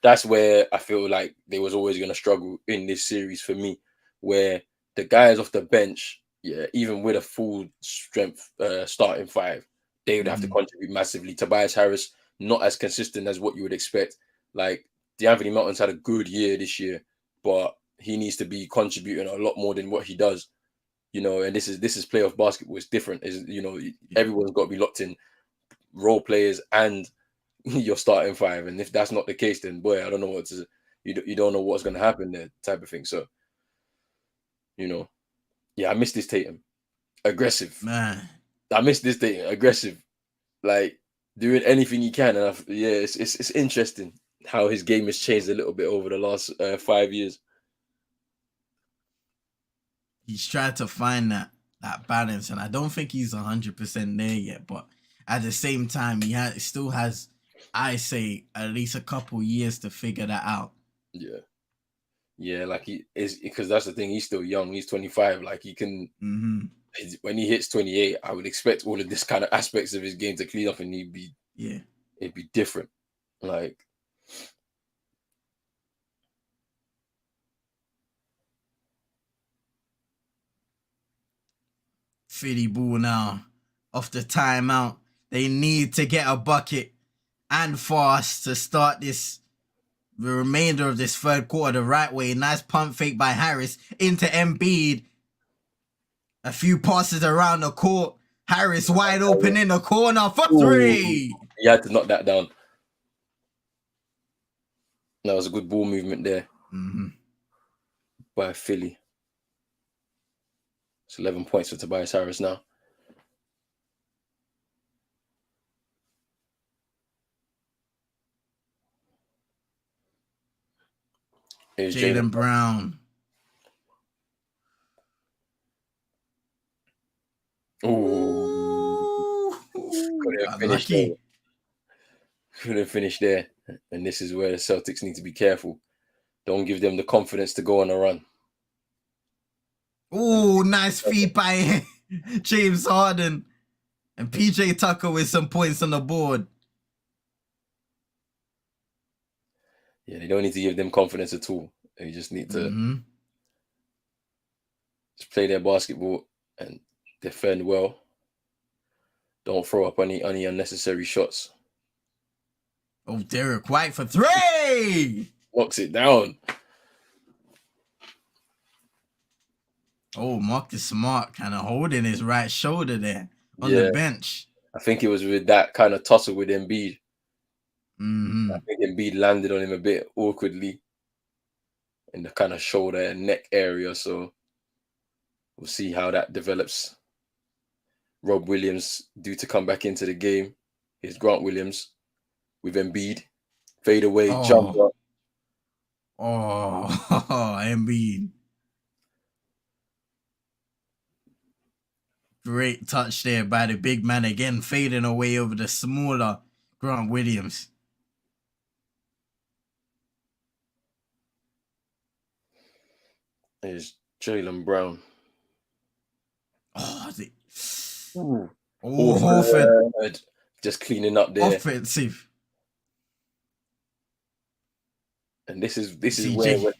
That's where I feel like they was always going to struggle in this series for me, where the guys off the bench, even with a full strength starting 5, they would have to contribute massively. Tobias Harris, not as consistent as what you would expect. Like, DeAnthony Melton's had a good year this year, but he needs to be contributing a lot more than what he does. And this is playoff basketball. It's different. Everyone's got to be locked in, role players and your starting 5. And if that's not the case, then boy, I don't know what to. You don't know what's going to happen there, type of thing. So, I miss this Tatum, aggressive. Man, I miss this Tatum, aggressive, like doing anything he can. And it's interesting how his game has changed a little bit over the last 5 years. He's tried to find that balance, and I don't think he's 100% there yet. But at the same time, he still has, I say, at least a couple years to figure that out. Yeah, like he is, because that's the thing. He's still young. He's 25. Like he can. When he hits 28, I would expect all of this kind of aspects of his game to clean up, and it'd be different. Like. Philly ball now, off the timeout. They need to get a bucket and fast to start the remainder of this third quarter the right way. Nice pump fake by Harris into Embiid. A few passes around the court. Harris wide open in the corner for 3. He had to knock that down. That was a good ball movement there by Philly. It's 11 points for Tobias Harris now. Jaylen Brown. Ooh. Couldn't finish there. And this is where the Celtics need to be careful. Don't give them the confidence to go on a run. Ooh, nice feed by James Harden. And PJ Tucker with some points on the board. Yeah, they don't need to give them confidence at all. They just need to just play their basketball and defend well. Don't throw up any unnecessary shots. Oh, Derek White for 3! Knocks it down. Oh, Marcus Smart kind of holding his right shoulder there on the bench. I think it was with that kind of tussle with Embiid. I think Embiid landed on him a bit awkwardly in the kind of shoulder and neck area. So we'll see how that develops. Rob Williams due to come back into the game. Here's Grant Williams with Embiid. Fade away, jumper. Embiid. Great touch there by the big man again, fading away over the smaller Grant Williams. Here's Jaylen Brown. Horford. Just cleaning up there. Offensive. And this is where we're...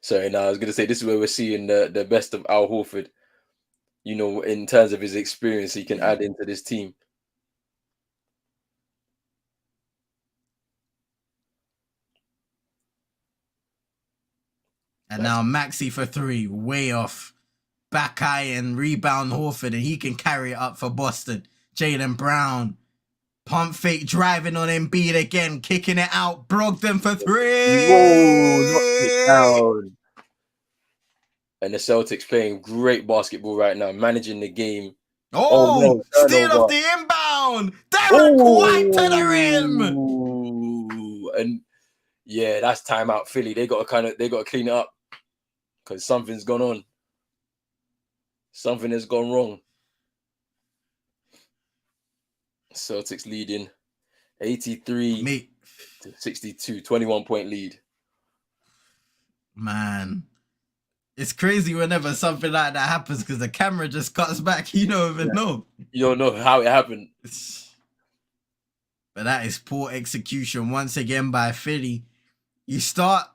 Sorry, I was going to say this is where we're seeing the best of Al Horford. You know, in terms of his experience, he can add into this team. And now Maxey for 3, way off. Back eye and rebound Horford, and he can carry it up for Boston. Jaylen Brown. Pump fake driving on Embiid again, kicking it out. Brogdon for 3. Whoa, knocked it down. And the Celtics playing great basketball right now, managing the game. No, steal off the inbound. Derek White to the rim. And yeah, that's timeout Philly. They got to clean it up because something's gone on. Something has gone wrong. Celtics leading 83 to 62, 21-point lead. Man, it's crazy whenever something like that happens because the camera just cuts back. You don't even know. You don't know how it happened. But that is poor execution once again by Philly. You start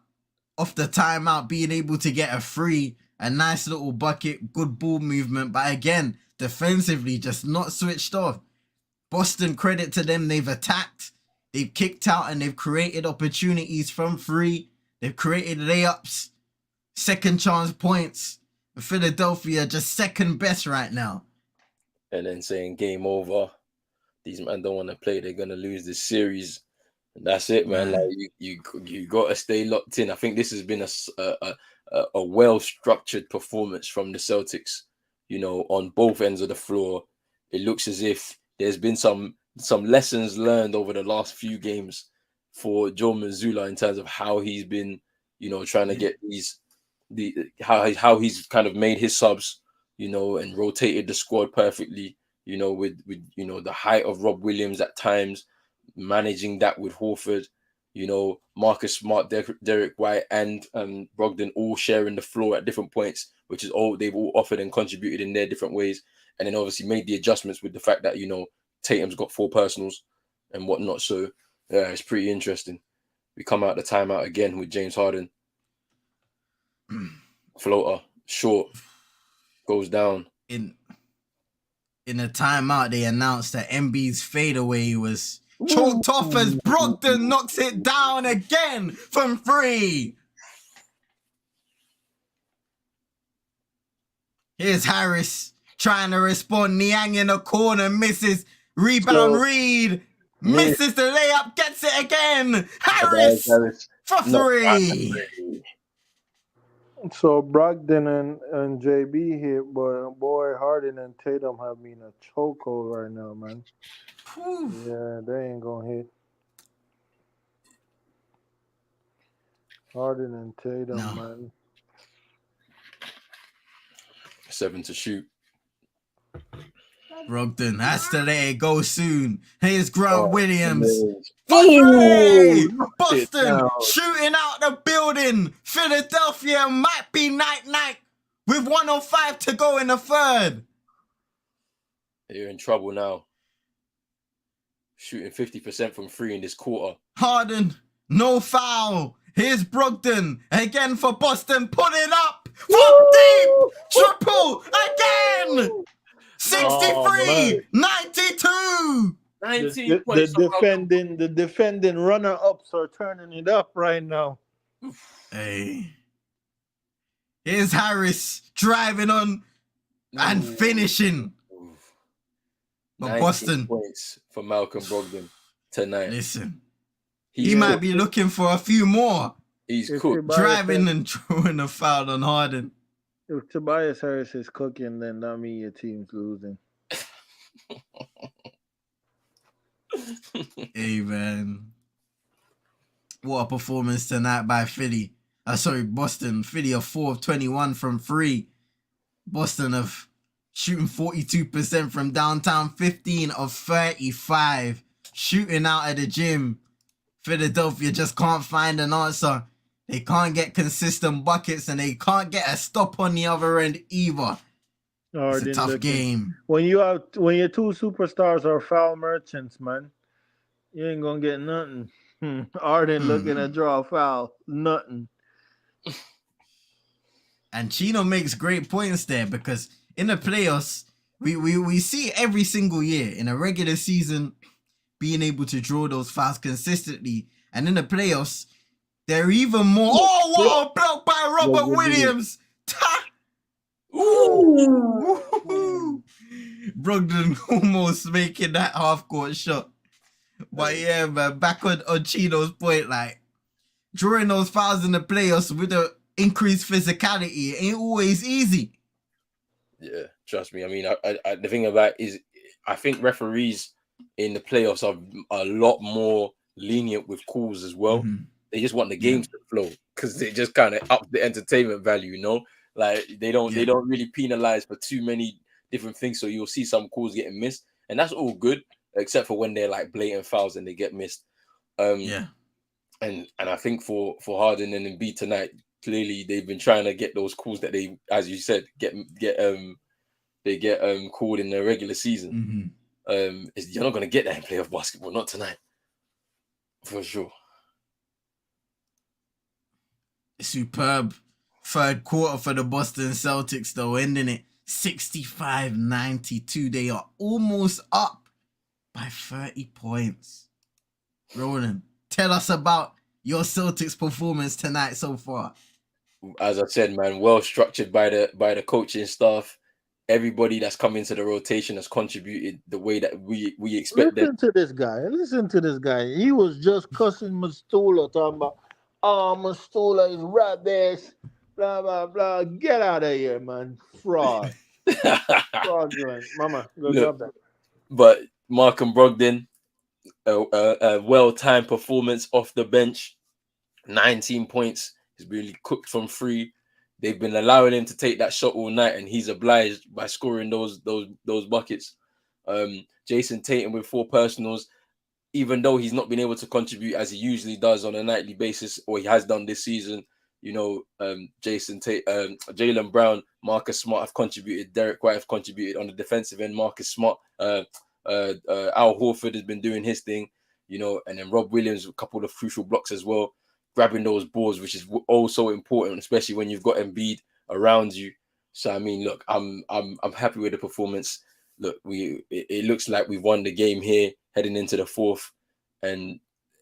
off the timeout being able to get a nice little bucket, good ball movement. But again, defensively, just not switched off. Boston, credit to them. They've attacked, they've kicked out, and they've created opportunities from 3. They've created layups, second chance points. Philadelphia just second best right now. And then saying game over. These men don't want to play. They're gonna lose this series, and that's it, man. Like you got to stay locked in. I think this has been a well structured performance from the Celtics. You know, on both ends of the floor, it looks as if there's been some lessons learned over the last few games for Joe Mazzulla in terms of how he's been, you know, trying to get how he's kind of made his subs, you know, and rotated the squad perfectly, you know, with you know the height of Rob Williams at times, managing that with Horford, you know, Marcus Smart, Derek White, and Brogdon all sharing the floor at different points, which is all they've all offered and contributed in their different ways. And then obviously made the adjustments with the fact that, you know, Tatum's got 4 personals and whatnot. So, yeah, it's pretty interesting. We come out the timeout again with James Harden. Floater, short, goes down. In a timeout, they announced that Embiid's fadeaway was choked off as Brogdon knocks it down again from 3. Here's Harris trying to respond. Niang in the corner, misses. Rebound Reed, misses the layup, gets it again. Harris for 3. So Brogdon and JB hit, but boy, Harden and Tatum have been a chokehold right now, man. Whew. Yeah, they ain't gonna hit. Harden and Tatum, man. 7 to shoot. Brogdon has to let it go soon. Here's Grant Williams. Boston shooting out the building. Philadelphia might be night-night with 1:05 to go in the third. You're in trouble now. Shooting 50% from 3 in this quarter. Harden, no foul. Here's Brogdon again for Boston. Put it up from deep. Triple again. 63, 92. 19 points. The defending runner-ups are turning it up right now. Hey. Here's Harris driving on and finishing. But Boston points for Malcolm Brogdon tonight. Listen, he might be looking for a few more. He's cooked. Driving and throwing a foul on Harden. If Tobias Harris is cooking, then that means your team's losing. Hey, man. What a performance tonight by Philly. Boston. Philly are 4 of 21 from 3. Boston of shooting 42% from downtown, 15 of 35. Shooting out of the gym. Philadelphia just can't find an answer. They can't get consistent buckets and they can't get a stop on the other end either. It's a tough game. When your two superstars are foul merchants, man, you ain't gonna get nothing. Harden looking to draw a foul, nothing. And Chino makes great points there because in the playoffs, we see every single year in a regular season being able to draw those fouls consistently, and in the playoffs, they're even more. Oh, what a block by Robert Williams! Ooh. Brogdon almost making that half-court shot. But yeah, man, back on Chino's point, like, drawing those fouls in the playoffs with the increased physicality ain't always easy. Yeah, trust me. I mean, I the thing about it is, I think referees in the playoffs are a lot more lenient with calls as well. Mm-hmm. They just want the games to flow because they just kind of up the entertainment value, you know? Like they don't really penalize for too many different things. So you'll see some calls getting missed, and that's all good, except for when they're like blatant fouls and they get missed. And I think for Harden and Embiid tonight, clearly they've been trying to get those calls that they, as you said, get called in the regular season. Mm-hmm. You're not gonna get that in playoff basketball, not tonight, for sure. Superb third quarter for the Boston Celtics, though, ending it 65-92. They are almost up by 30 points. Roland, tell us about your Celtics performance tonight so far. As I said, man, well structured by the coaching staff. Everybody that's come into the rotation has contributed the way that we expect. Listen to this guy. He was just cussing Mastula, talking about, Mastula is rubbish, blah, blah, blah. Get out of here, man. Fraud. Fraudulent. Mama, go drop that. But Malcolm Brogdon, a well-timed performance off the bench, 19 points. He's really cooked from 3. They've been allowing him to take that shot all night, and he's obliged by scoring those buckets. Jason Tatum with 4 personals, even though he's not been able to contribute as he usually does on a nightly basis, or he has done this season. You know, Jaylen Brown, Marcus Smart have contributed. Derek White have contributed on the defensive end. Marcus Smart, Al Horford has been doing his thing. You know, and then Rob Williams, a couple of crucial blocks as well, grabbing those boards, which is also important, especially when you've got Embiid around you. So I mean, look, I'm happy with the performance. Look, it looks like we've won the game here, heading into the 4th, and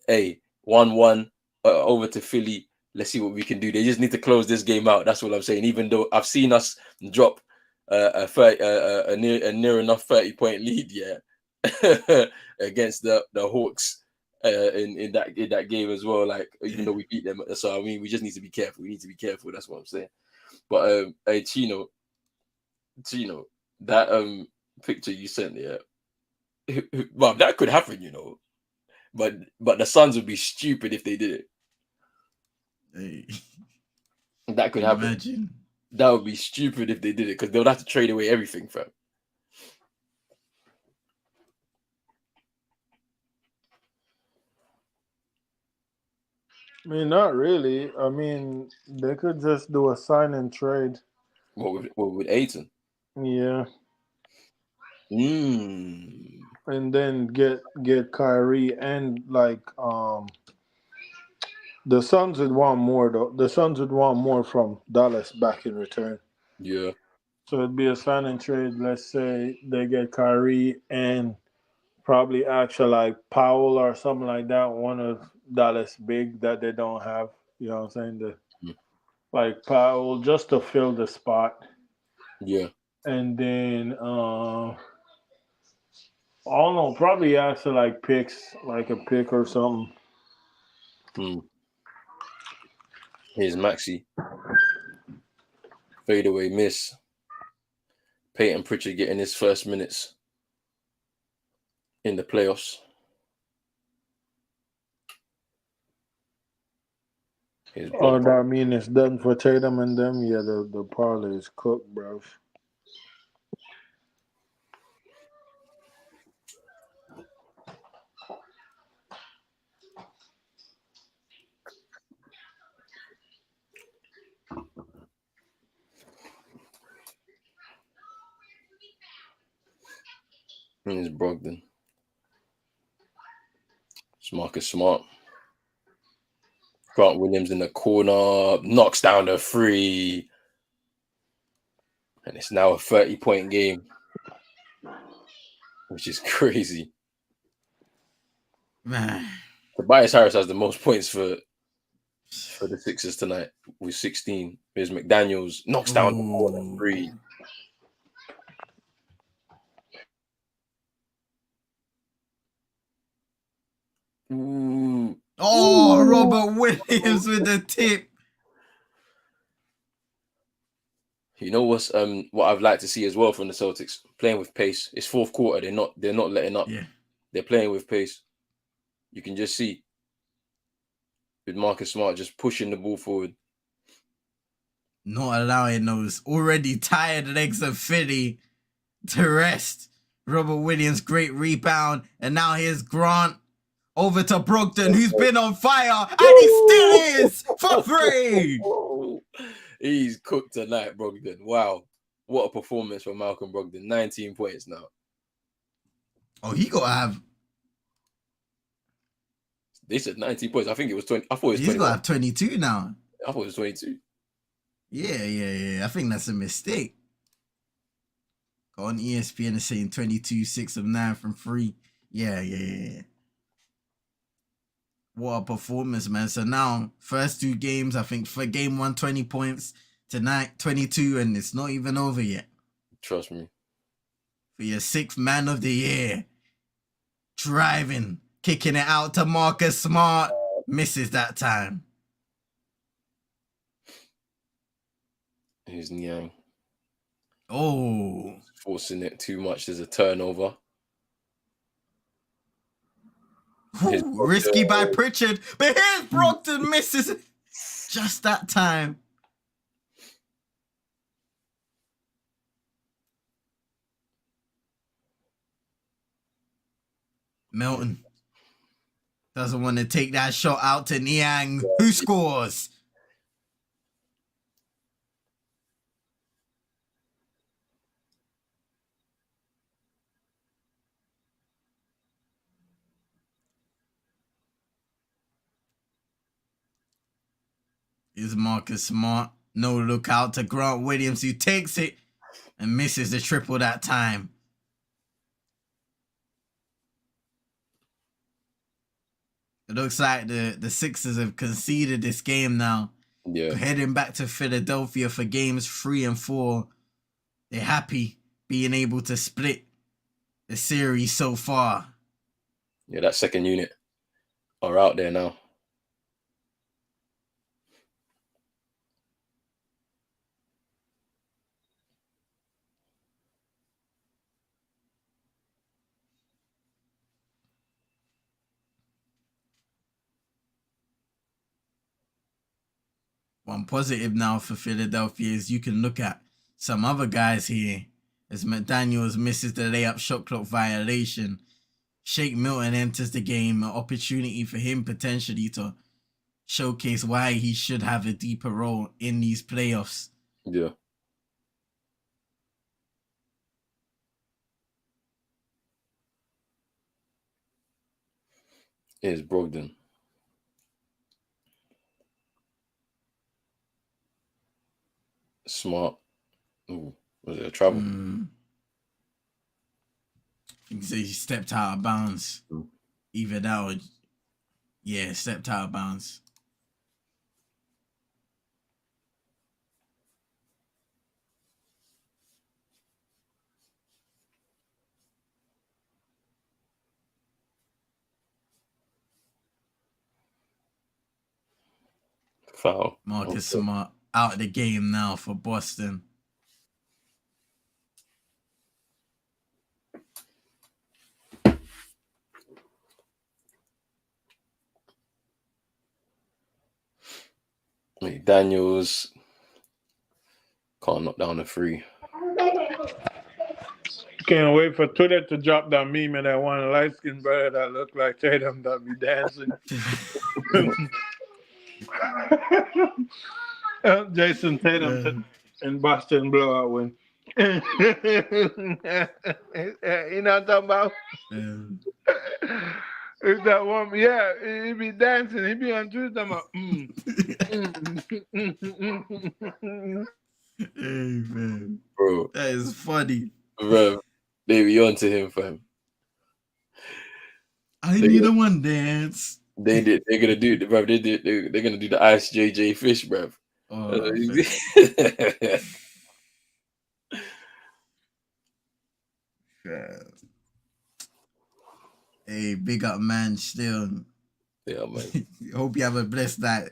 1-1 over to Philly. Let's see what we can do. They just need to close this game out. That's what I'm saying. Even though I've seen us drop a near enough 30-point lead, against the Hawks in that game as well. Like, even though we beat them, so I mean, we just need to be careful. We need to be careful. That's what I'm saying. But Chino, that picture you sent, well, that could happen, you know. But the Suns would be stupid if they did it. Hey. That could happen. Imagine. That would be stupid if they did it, because they'll have to trade away everything, fam. I mean, not really. I mean, they could just do a sign and trade. What with Ayton? Yeah. And then get Kyrie, and like the Suns would want more though. The Suns would want more from Dallas back in return. Yeah. So it'd be a sign and trade. Let's say they get Kyrie and probably actually like Powell or something like that, one of Dallas big that they don't have. You know what I'm saying? Like Powell, just to fill the spot. Yeah. And then I don't know, probably actually like picks, like a pick or something. Here's Maxey. Fadeaway miss. Peyton Pritchard getting his first minutes. in the playoffs. Oh, that mean it's done for Tatum and them? Yeah, the parlay is cooked, bruv. It's Brogdon. It's Marcus Smart. Grant Williams in the corner, knocks down the three. And it's now a 30-point game, which is crazy. Man. Tobias Harris has the most points for the Sixers tonight with 16. Here's McDaniels, knocks down the corner three. Ooh. Oh, Robert Williams with the tip. You know what I'd like to see as well from the Celtics, playing with pace. It's fourth quarter. They're not letting up. Yeah. They're playing with pace. You can just see with Marcus Smart just pushing the ball forward. Not allowing those already tired legs of Philly to rest. Robert Williams, great rebound. And now here's Grant over to Brogdon, who's been on fire. And he still is for free. He's cooked tonight, Brogdon. Wow. What a performance from Malcolm Brogdon. 19 points now. Oh, he got to have... They said 19 points. I think it was 20. I thought it was 21. He's got to have 22 now. I thought it was 22. Yeah. I think that's a mistake. Got on ESPN is saying 22, 6 of 9 from 3. Yeah. What a performance, man. So now, first 2 games, I think for game 1, 20 points. Tonight, 22, and it's not even over yet. Trust me. For your 6th man of the year. Driving, kicking it out to Marcus Smart. Misses that time. Here's Niang. Oh. Forcing it too much. There's a turnover. Ooh, risky by Pritchard. But here's Brogdon, misses just that time. Milton doesn't want to take that shot out to Niang. Who scores? Is Marcus Smart. No look out to Grant Williams, who takes it and misses the triple that time. It looks like the Sixers have conceded this game now. Yeah. Heading back to Philadelphia for games 3 and 4. They're happy being able to split the series so far. Yeah, that second unit are out there now. One positive now for Philadelphia is you can look at some other guys here as McDaniels misses the layup shot clock violation. Shake Milton enters the game, an opportunity for him potentially to showcase why he should have a deeper role in these playoffs. Yeah. Here's Brogdon. Smart. Ooh, was it a travel? I think he stepped out of bounds. Either that or... Yeah, stepped out of bounds. Foul. Marcus Smart out of the game now for Boston. McDaniels can't knock down a three. Can't wait for Twitter to drop that meme of that one light skinned brother that looked like Tatum that be dancing. Jason Tatum in Boston blowout win. You know what I'm talking about? It's that one, yeah, he be dancing, he be on Twitter talking about Hey man, Bro, that is funny. bro, they be on to him, fam. I need a one dance. They're gonna do it, bro. They're gonna do the Ice JJ Fish, bro. Oh, hey, big up, man. Still, yeah, man. Hope you have a blessed night.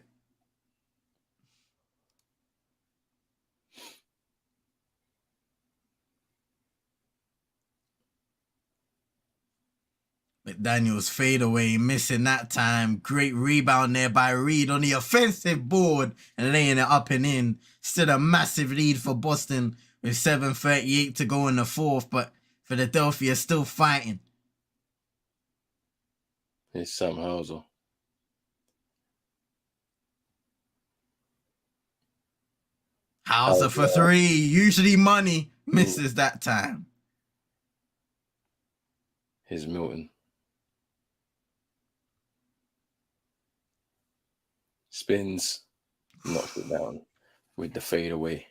McDaniels fade away, missing that time. Great rebound there by Reed on the offensive board and laying it up and in. Still a massive lead for Boston with 7:38 to go in the fourth, but Philadelphia still fighting. It's Sam Hauser. Hauser for three, usually money, misses that time. Here's Milton. Spins, knocks it down with the fade away.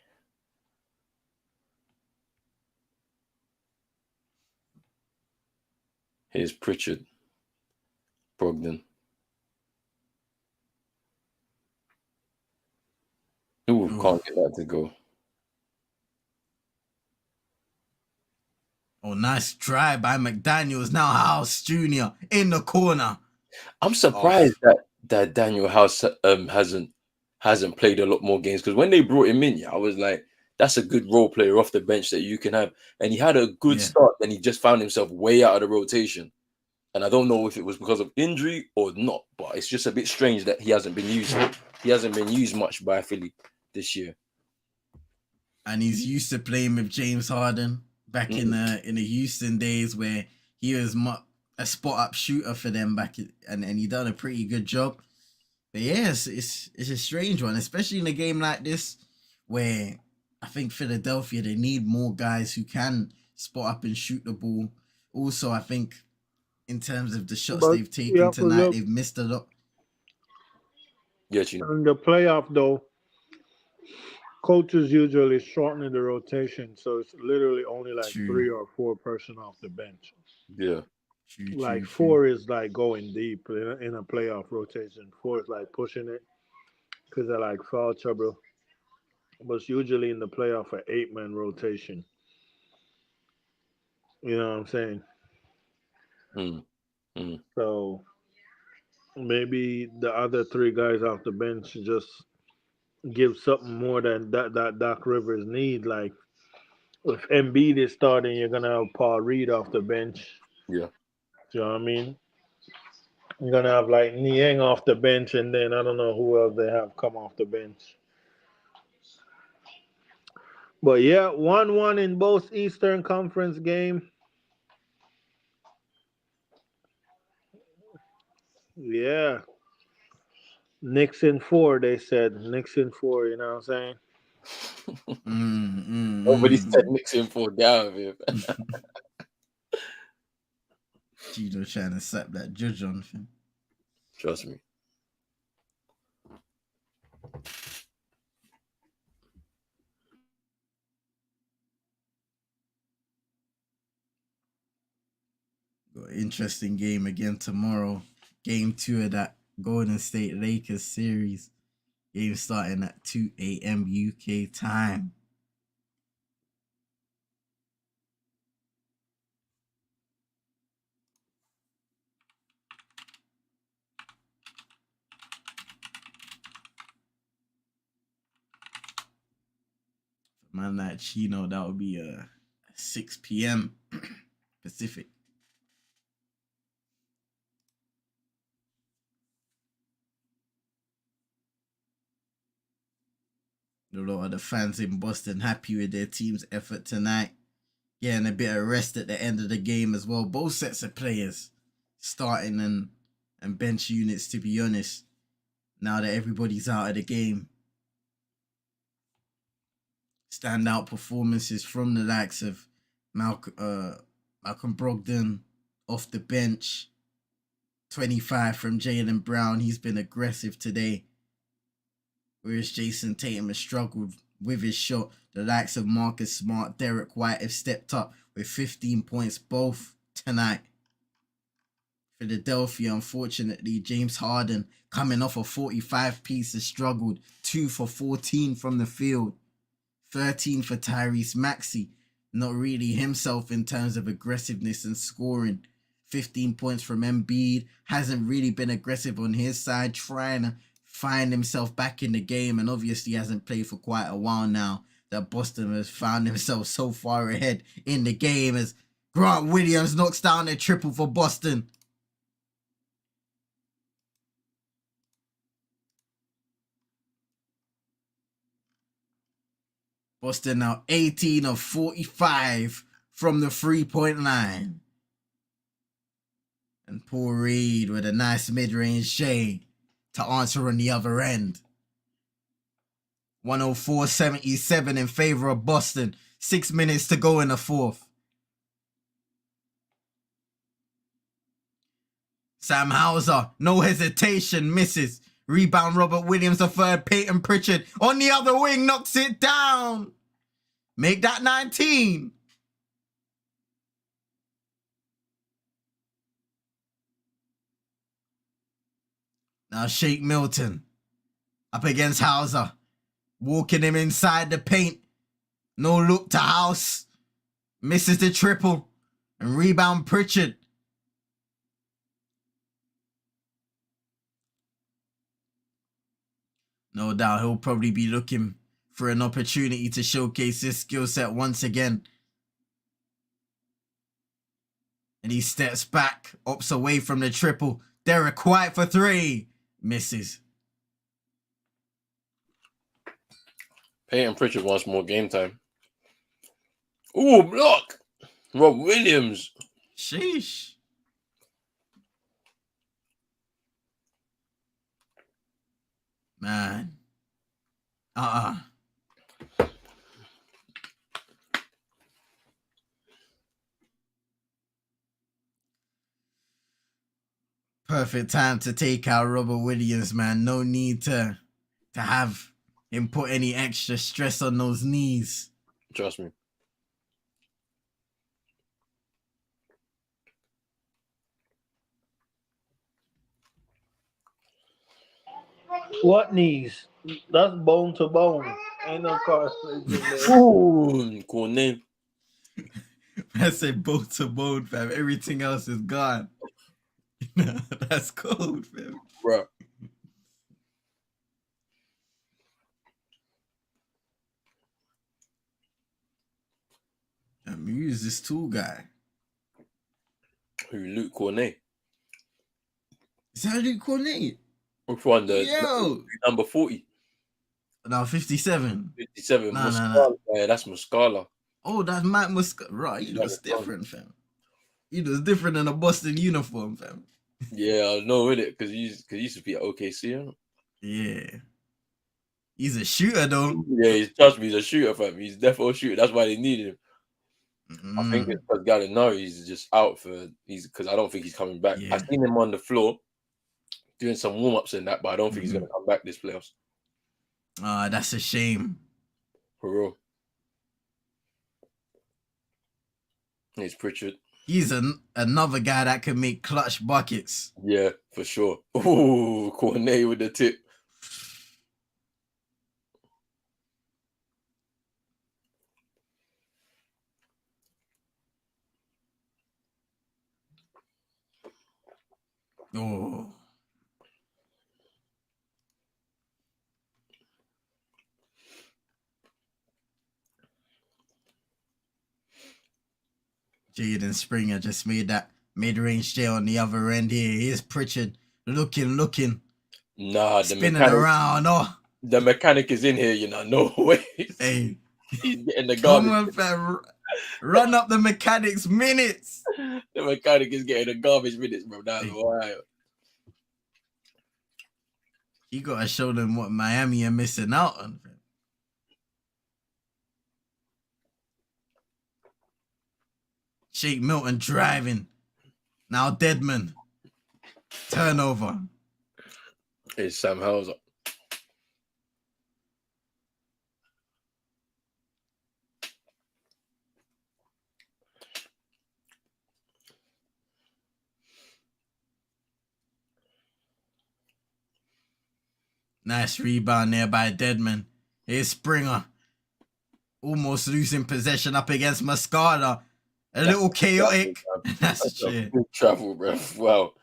Here's Pritchard. Brogdon. Ooh, can't get that to go. Oh, nice drive by McDaniels. Now House Jr. in the corner. I'm surprised that Daniel House hasn't played a lot more games, because when they brought him in, I was like, that's a good role player off the bench that you can have. And he had a good start, then he just found himself way out of the rotation. And I don't know if it was because of injury or not, but it's just a bit strange that he hasn't been used. He hasn't been used much by Philly this year. And he's used to playing with James Harden back in the Houston days, where he was a spot up shooter for them back, and he done a pretty good job. But yes, it's a strange one, especially in a game like this, where I think Philadelphia, they need more guys who can spot up and shoot the ball. Also, I think in terms of the shots they've taken tonight, they've missed a lot. Yeah, in the playoff though, coaches usually shorten the rotation, so it's literally only like 3 or 4 person off the bench. Yeah. Like 4 is like going deep in a playoff rotation. 4 is like pushing it because they're like foul trouble. But it's usually in the playoff an 8-man rotation. You know what I'm saying? So maybe the other 3 guys off the bench just give something more than that Doc Rivers need. Like if Embiid is starting, you're gonna have Paul Reed off the bench. Yeah. Do you know what I mean? You're gonna have like Niang off the bench, and then I don't know who else they have come off the bench. But yeah, 1-1 in both Eastern Conference game. Yeah. Knicks in 4, they said. Knicks in 4, you know what I'm saying? Nobody said Knicks in 4 down here. Gino trying to slap that judge on him. Trust me. Got an interesting game again tomorrow. Game 2 of that Golden State Lakers series. Game starting at 2 a.m. UK time. Man, that Chino, that would be 6 p.m. Pacific. A lot of the fans in Boston happy with their team's effort tonight. Getting a bit of rest at the end of the game as well. Both sets of players, starting and bench units, to be honest, now that everybody's out of the game. Standout performances from the likes of Malcolm Brogdon off the bench. 25 from Jaylen Brown. He's been aggressive today. Whereas Jason Tatum has struggled with his shot. The likes of Marcus Smart, Derek White have stepped up with 15 points both tonight. Philadelphia, unfortunately, James Harden, coming off a 45-piece, has struggled. 2 for 14 from the field. 13 for Tyrese Maxey. Not really himself in terms of aggressiveness and scoring. 15 points from Embiid. Hasn't really been aggressive on his side, trying to find himself back in the game, and obviously hasn't played for quite a while now that Boston has found himself so far ahead in the game as Grant Williams knocks down a triple for Boston. Boston now 18 of 45 from the 3-point line. And Paul Reed with a nice mid-range shade to answer on the other end. 104-77 in favor of Boston. 6 minutes to go in the fourth. Sam Hauser, no hesitation, misses. Rebound Robert Williams, the third. Peyton Pritchard on the other wing, knocks it down. Make that 19. Now Shake Milton up against Hauser. Walking him inside the paint. No look to House. Misses the triple. And rebound Pritchard. No doubt he'll probably be looking for an opportunity to showcase his skill set once again. And he steps back, opts away from the triple. Derek White for 3. Misses. Peyton Pritchard wants more game time. Ooh, block! Rob Williams. Sheesh. Man. Perfect time to take out Robert Williams, man. No need to have him put any extra stress on those knees. Trust me. What knees? That's bone to bone. Ain't no car. Ooh, cool name. I said bone to bone, fam. Everything else is gone. That's cold, fam. Bro. I mean, who's this tool guy? Who? Luke Cornet. Is that Luke Cornet? Which one? The number 40. No, 57. 57. No. Yeah, that's Muscala. Oh, that's Mike Muscala. Right, he looks different, fam. He looks different in a Boston uniform, fam. Yeah, I know with it because he used to be at OKC. Huh? Yeah. He's a shooter, though. Yeah, trust me, he's a shooter, fam. He's definitely a shooter. That's why they needed him. I think it's because Gallinari's just out because I don't think he's coming back. Yeah. I've seen him on the floor doing some warm-ups and that, but I don't think he's going to come back this playoffs. That's a shame. For real. It's Pritchard. He's another guy that can make clutch buckets. Yeah, for sure. Ooh, Cornet with the tip. Oh. Jaden Springer just made that mid-range J on the other end here. Here's Pritchard looking. Nah, spinning around. Oh. The mechanic is in here, you know. No way. Hey, he's getting the come garbage. on, fam. Run up the mechanic's minutes. The mechanic is getting the garbage minutes, bro. That's wild. You gotta show them what Miami are missing out on. Shake Milton driving. Now Deadman. Turnover. It's Sam Hauser. Nice rebound there by Deadman. Here's Springer. Almost losing possession up against Mascada. A little chaotic. That's shit. Good travel, bro. Wow.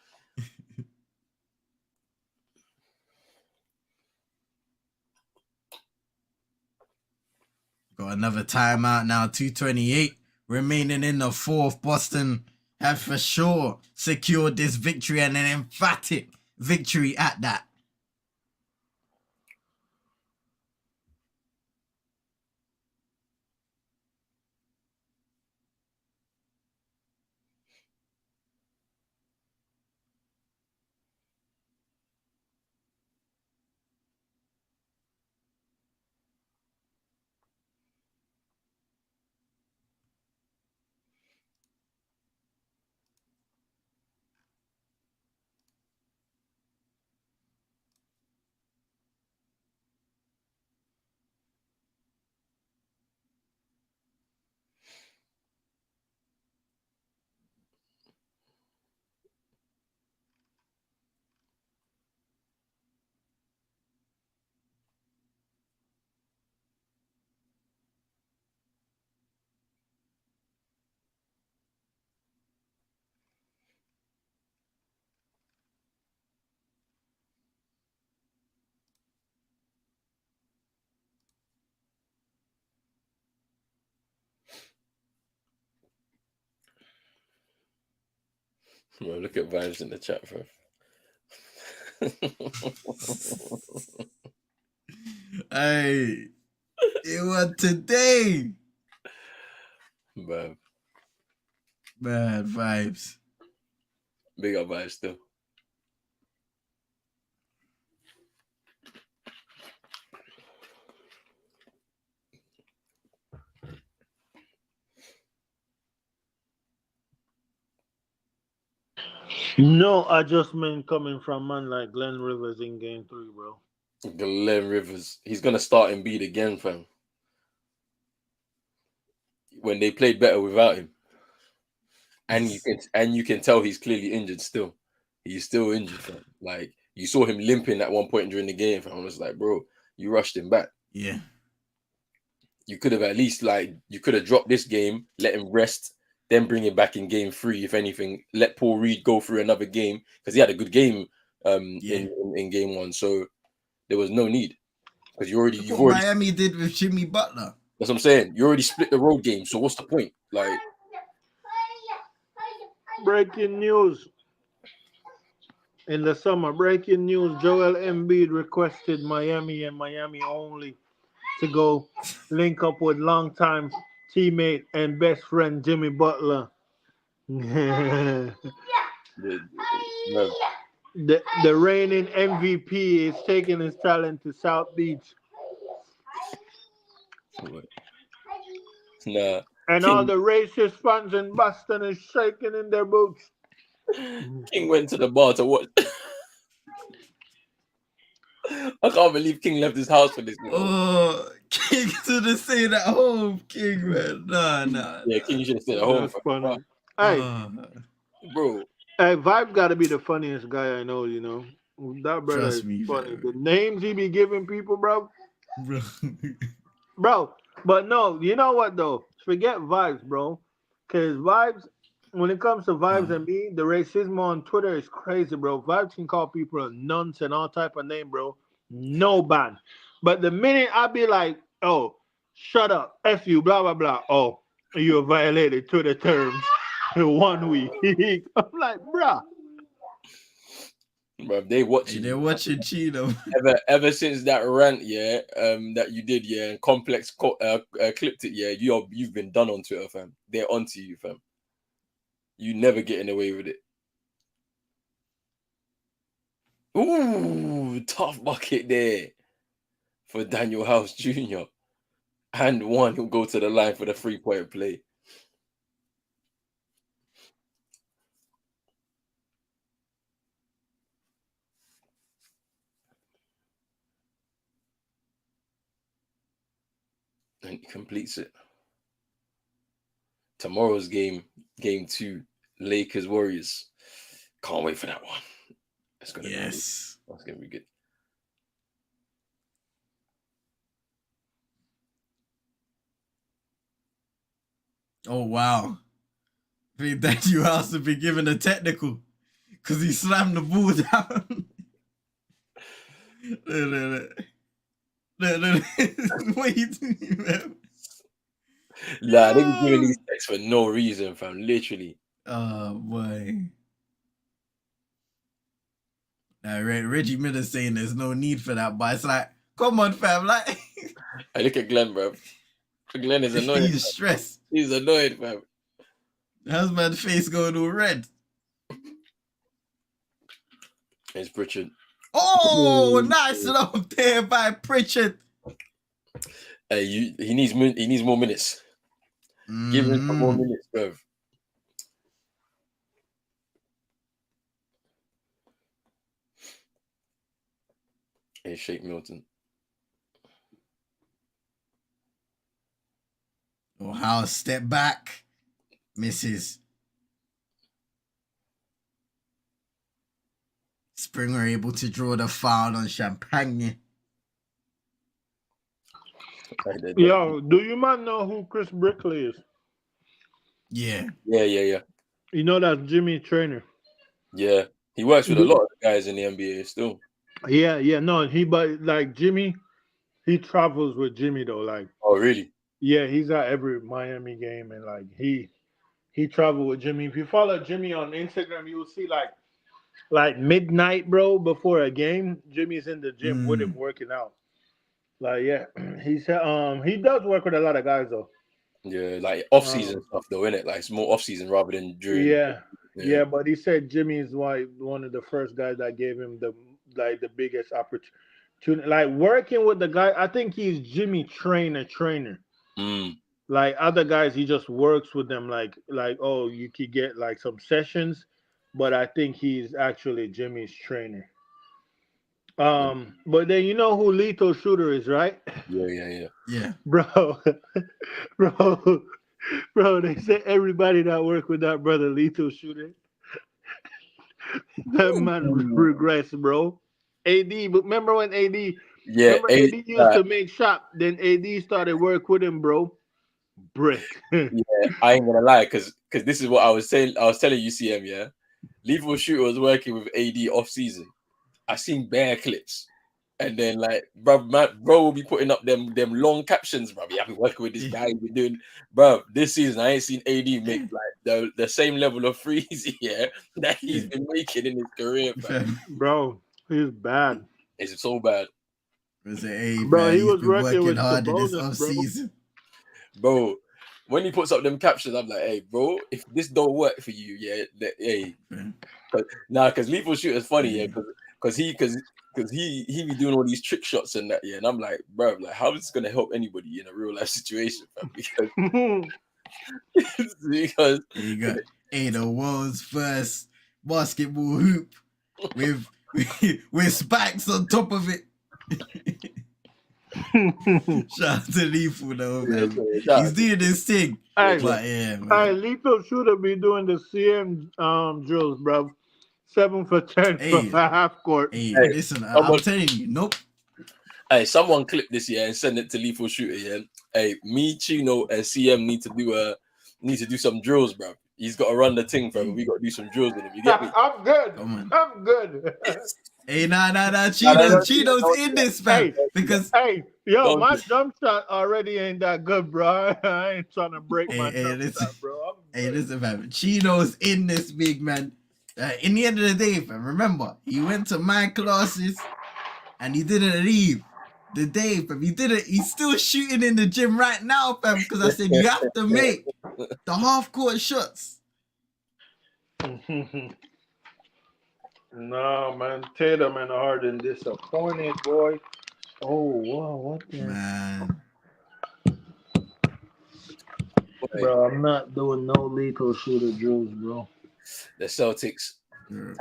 Got another timeout now. 2:28 remaining in the fourth. Boston have for sure secured this victory, and an emphatic victory at that. Bro, look at vibes in the chat, bro. Hey, it was today. Bad vibes. Big up vibes still. No adjustment coming from man like Glenn Rivers in game 3, bro. Glenn Rivers. He's gonna start Embiid again, fam. When they played better without him. And you can tell he's clearly injured still. He's still injured, fam. Like you saw him limping at one point during the game, fam. I was like, bro, you rushed him back. Yeah. You could have at least you could have dropped this game, let him rest, then bring him back in game 3. If anything, let Paul Reed go through another game because he had a good game in game 1. So there was no need because you've already Miami did with Jimmy Butler. That's what I'm saying. You already split the road game. So what's the point? Like breaking news. In the summer, breaking news: Joel Embiid requested Miami and Miami only to go link up with longtime teammate and best friend Jimmy Butler. The reigning MVP is taking his talent to South Beach. Nah. And King, all the racist fans in Boston is shaking in their boots. King went to the bar to watch. I can't believe King left his house for this. Oh, King should have stayed at home, King, man. Nah. Yeah, King should have stayed at home. That's funny. Hey, bro. Hey, Vibe got to be the funniest guy I know, you know. That brother is funny. The names he be giving people, bro. Bro, but no, you know what, though? Forget Vibes, bro. Because Vibes, when it comes to Vibes and me, the racism on Twitter is crazy, bro. Vibes can call people nunts and all type of name, bro. No ban. But the minute I be like, oh, shut up, F you, blah, blah, blah. Oh, you violated Twitter terms 1 week. I'm like, bruh. Bruv, they watching. They're watching Chino. Ever since that rant, yeah, that you did, yeah, and Complex clipped it, yeah, you've been done on Twitter, fam. They're onto you, fam. You never getting away with it. Ooh, tough bucket there for Daniel House Jr. And one who'll go to the line for the 3-point play. And he completes it. Tomorrow's game 2, Lakers Warriors. Can't wait for that one. It's gonna be good. That's gonna be good. Oh wow. I think Daniel House have been given a technical because he slammed the ball down. No. What are you doing, man? Nah, they be giving these texts for no reason, fam. Literally. Oh boy. Reggie Miller saying there's no need for that, but it's like, come on, fam. Like, I look at Glenn, bro. Glenn is annoyed. He's stressed. He's annoyed, fam. How's my face going all red? It's Pritchard. Oh, nice enough there by Pritchard. Hey, he needs more minutes. Give him some more minutes, bro. Hey, Shake Milton. Oh, House step back. Misses. Springer able to draw the foul on Champagne. Yo, do you man know who Chris Brickley is? Yeah. You know that's Jimmy's trainer. Yeah. He works with a lot of guys in the NBA still. Yeah. No, but like Jimmy, he travels with Jimmy though. Like, oh really? Yeah, he's at every Miami game, and like he traveled with Jimmy. If you follow Jimmy on Instagram, you will see like midnight, bro, before a game, Jimmy's in the gym with him working out. Like, yeah, he does work with a lot of guys though. Yeah, like off season stuff though, innit? Like it's more off season rather than during. Yeah, but he said Jimmy is one of the first guys that gave him the biggest opportunity. Like working with the guy, I think he's Jimmy trainer. Like other guys, he just works with them. Like oh, you could get like some sessions, but I think he's actually Jimmy's trainer. But then you know who Lethal Shooter is, right? Yeah. Bro, they say everybody that work with that brother Lethal Shooter, that man regrets, bro. AD, but remember when AD? Yeah, AD used to make shot. Then AD started work with him, bro. Brick. Yeah, I ain't gonna lie, because this is what I was saying. I was telling you, CM, yeah. Lethal Shooter was working with AD off season. I seen bare clips, and then like, bro will be putting up them long captions, bro. Yeah, I've been working with this guy. We're doing, bro. This season, I ain't seen AD make like the same level of threes, yeah, that he's been making in his career, bro. He's bad. It's so bad. Bro, he was working hard in this off season. Bro, when he puts up them captions, I'm like, hey, bro, if this don't work for you, yeah, hey, because Lethal Shooter is funny, yeah, because he be doing all these trick shots and that, yeah, and I'm like, bro, like, how is this gonna help anybody in a real life situation, fam? Because you got the world's first basketball hoop with spikes on top of it. Shout out to Lethal though, man. He's doing this thing. Lethal Shooter be doing the CM drills, bro. 7 for 10 from the half court. Listen, I'm telling you, nope. Hey, someone clip this and send it to Lethal Shooter. Yeah, hey, me, Chino, and CM need to do some drills, bro. He's got to run the thing, bro. We got to do some drills with him. You get me? I'm good. I'm good. Hey, nah. Chino's in this, fam. Because my jump shot already ain't that good, bro. I ain't trying to break my jump shot, bro. Listen, fam. Chino's in this, big man. In the end of the day, fam, remember, he went to my classes and he didn't leave. The day, fam, he's still shooting in the gym right now, fam, because I said you have to make the half-court shots. No, man. Tatum and Harden disappointed, boy. Oh, wow, what the... Man. Bro, I'm not doing no lethal shooter drills, bro. The Celtics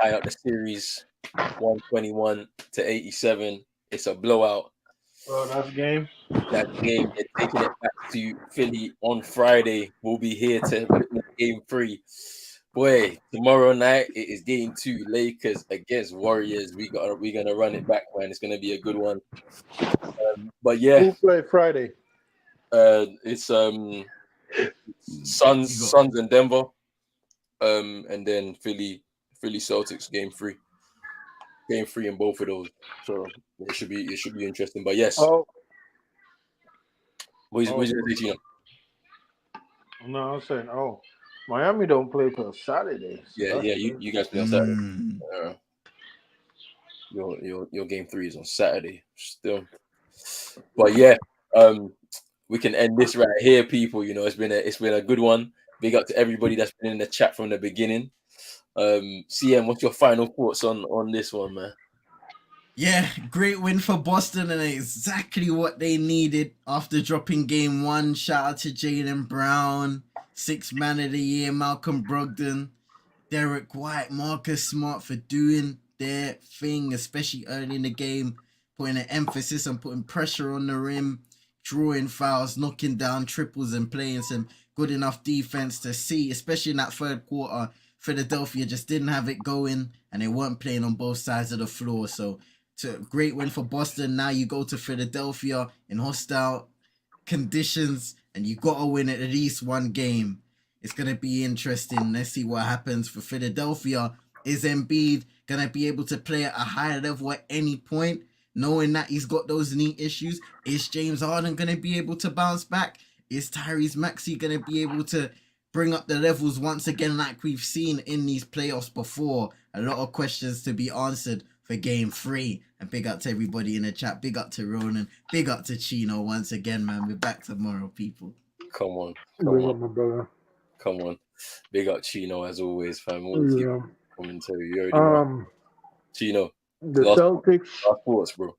tie up the series 121-87. It's a blowout. Bro, that's game. That game, they're taking it back to Philly on Friday. We'll be here to witness game 3. Boy, tomorrow night it is game 2, Lakers against Warriors. We're gonna run it back, man. It's gonna be a good one. But yeah, who play Friday? It's Suns and Denver, and then Philly Celtics game 3 in both of those. So it should be interesting. But yes, what is it? No, I'm saying, Miami don't play till Saturday. So yeah, you guys play on Saturday. Your game 3 is on Saturday still. But yeah, we can end this right here, people. You know, it's been a good one. Big up to everybody that's been in the chat from the beginning. CM, what's your final thoughts on this one, man? Yeah, great win for Boston and exactly what they needed after dropping game 1. Shout out to Jaylen Brown, 6th man of the year, Malcolm Brogdon, Derek White, Marcus Smart for doing their thing, especially early in the game, putting an emphasis on putting pressure on the rim, drawing fouls, knocking down triples and playing some good enough defense to see, especially in that third quarter, Philadelphia just didn't have it going and they weren't playing on both sides of the floor. So great win for Boston. Now you go to Philadelphia in hostile conditions and you got to win at least one game. It's going to be interesting. Let's see what happens for Philadelphia. Is Embiid going to be able to play at a higher level at any point, knowing that he's got those knee issues? Is James Harden going to be able to bounce back? Is Tyrese Maxey going to be able to bring up the levels once again like we've seen in these playoffs before? A lot of questions to be answered for game 3. And big up to everybody in the chat. Big up to Ronan. Big up to Chino once again, man. We're back tomorrow, people. Come on. My brother. Come on. Big up Chino as always, fam. Always give commentary. You already know. Chino. The Celtics. Last thoughts, bro.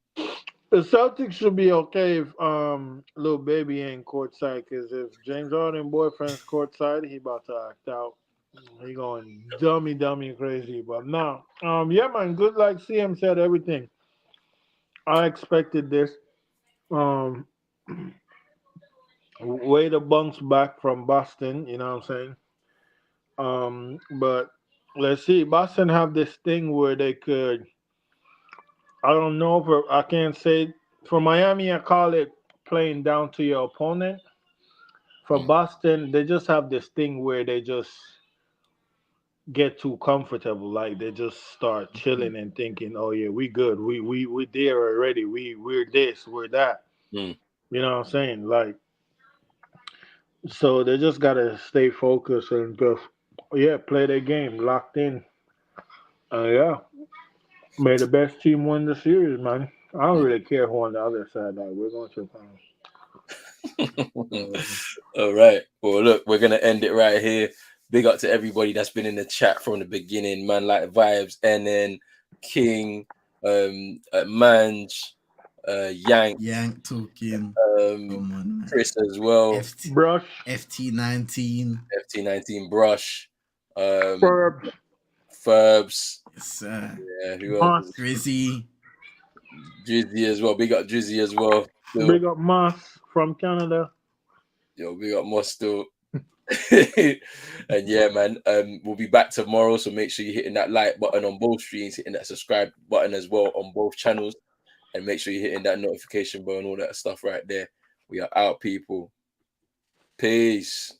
The Celtics should be okay if little baby ain't courtside, because if James Harden boyfriend's courtside, he about to act out. He going dummy crazy. But no. Yeah, man, good, like CM said, everything. I expected this. Way to bounce back from Boston, you know what I'm saying? But let's see. Boston have this thing where they could, I don't know, I can't say, for Miami, I call it playing down to your opponent. For Boston, they just have this thing where they just get too comfortable. Like they just start chilling and thinking, oh yeah, we good. We there already. We're this, we're that. You know what I'm saying? Like, so they just gotta stay focused and just play their game, locked in. May the best team win the series, man. I don't really care who on the other side. Like, we're going to All right. Well, look, we're gonna end it right here. Big up to everybody that's been in the chat from the beginning, man. Like Vibes, NN, King, Manj, Yank talking, Chris as well, Brush, FT19, Brush, Ferbs, yes sir. Yeah, who else? Drizzy as well. Big up Drizzy as well. Still. Big up Moss from Canada. Yo, big up Moss still. And yeah, man, we'll be back tomorrow, so make sure you're hitting that like button on both streams, hitting that subscribe button as well on both channels, and make sure you're hitting that notification bell and all that stuff right there. We are out, people. Peace.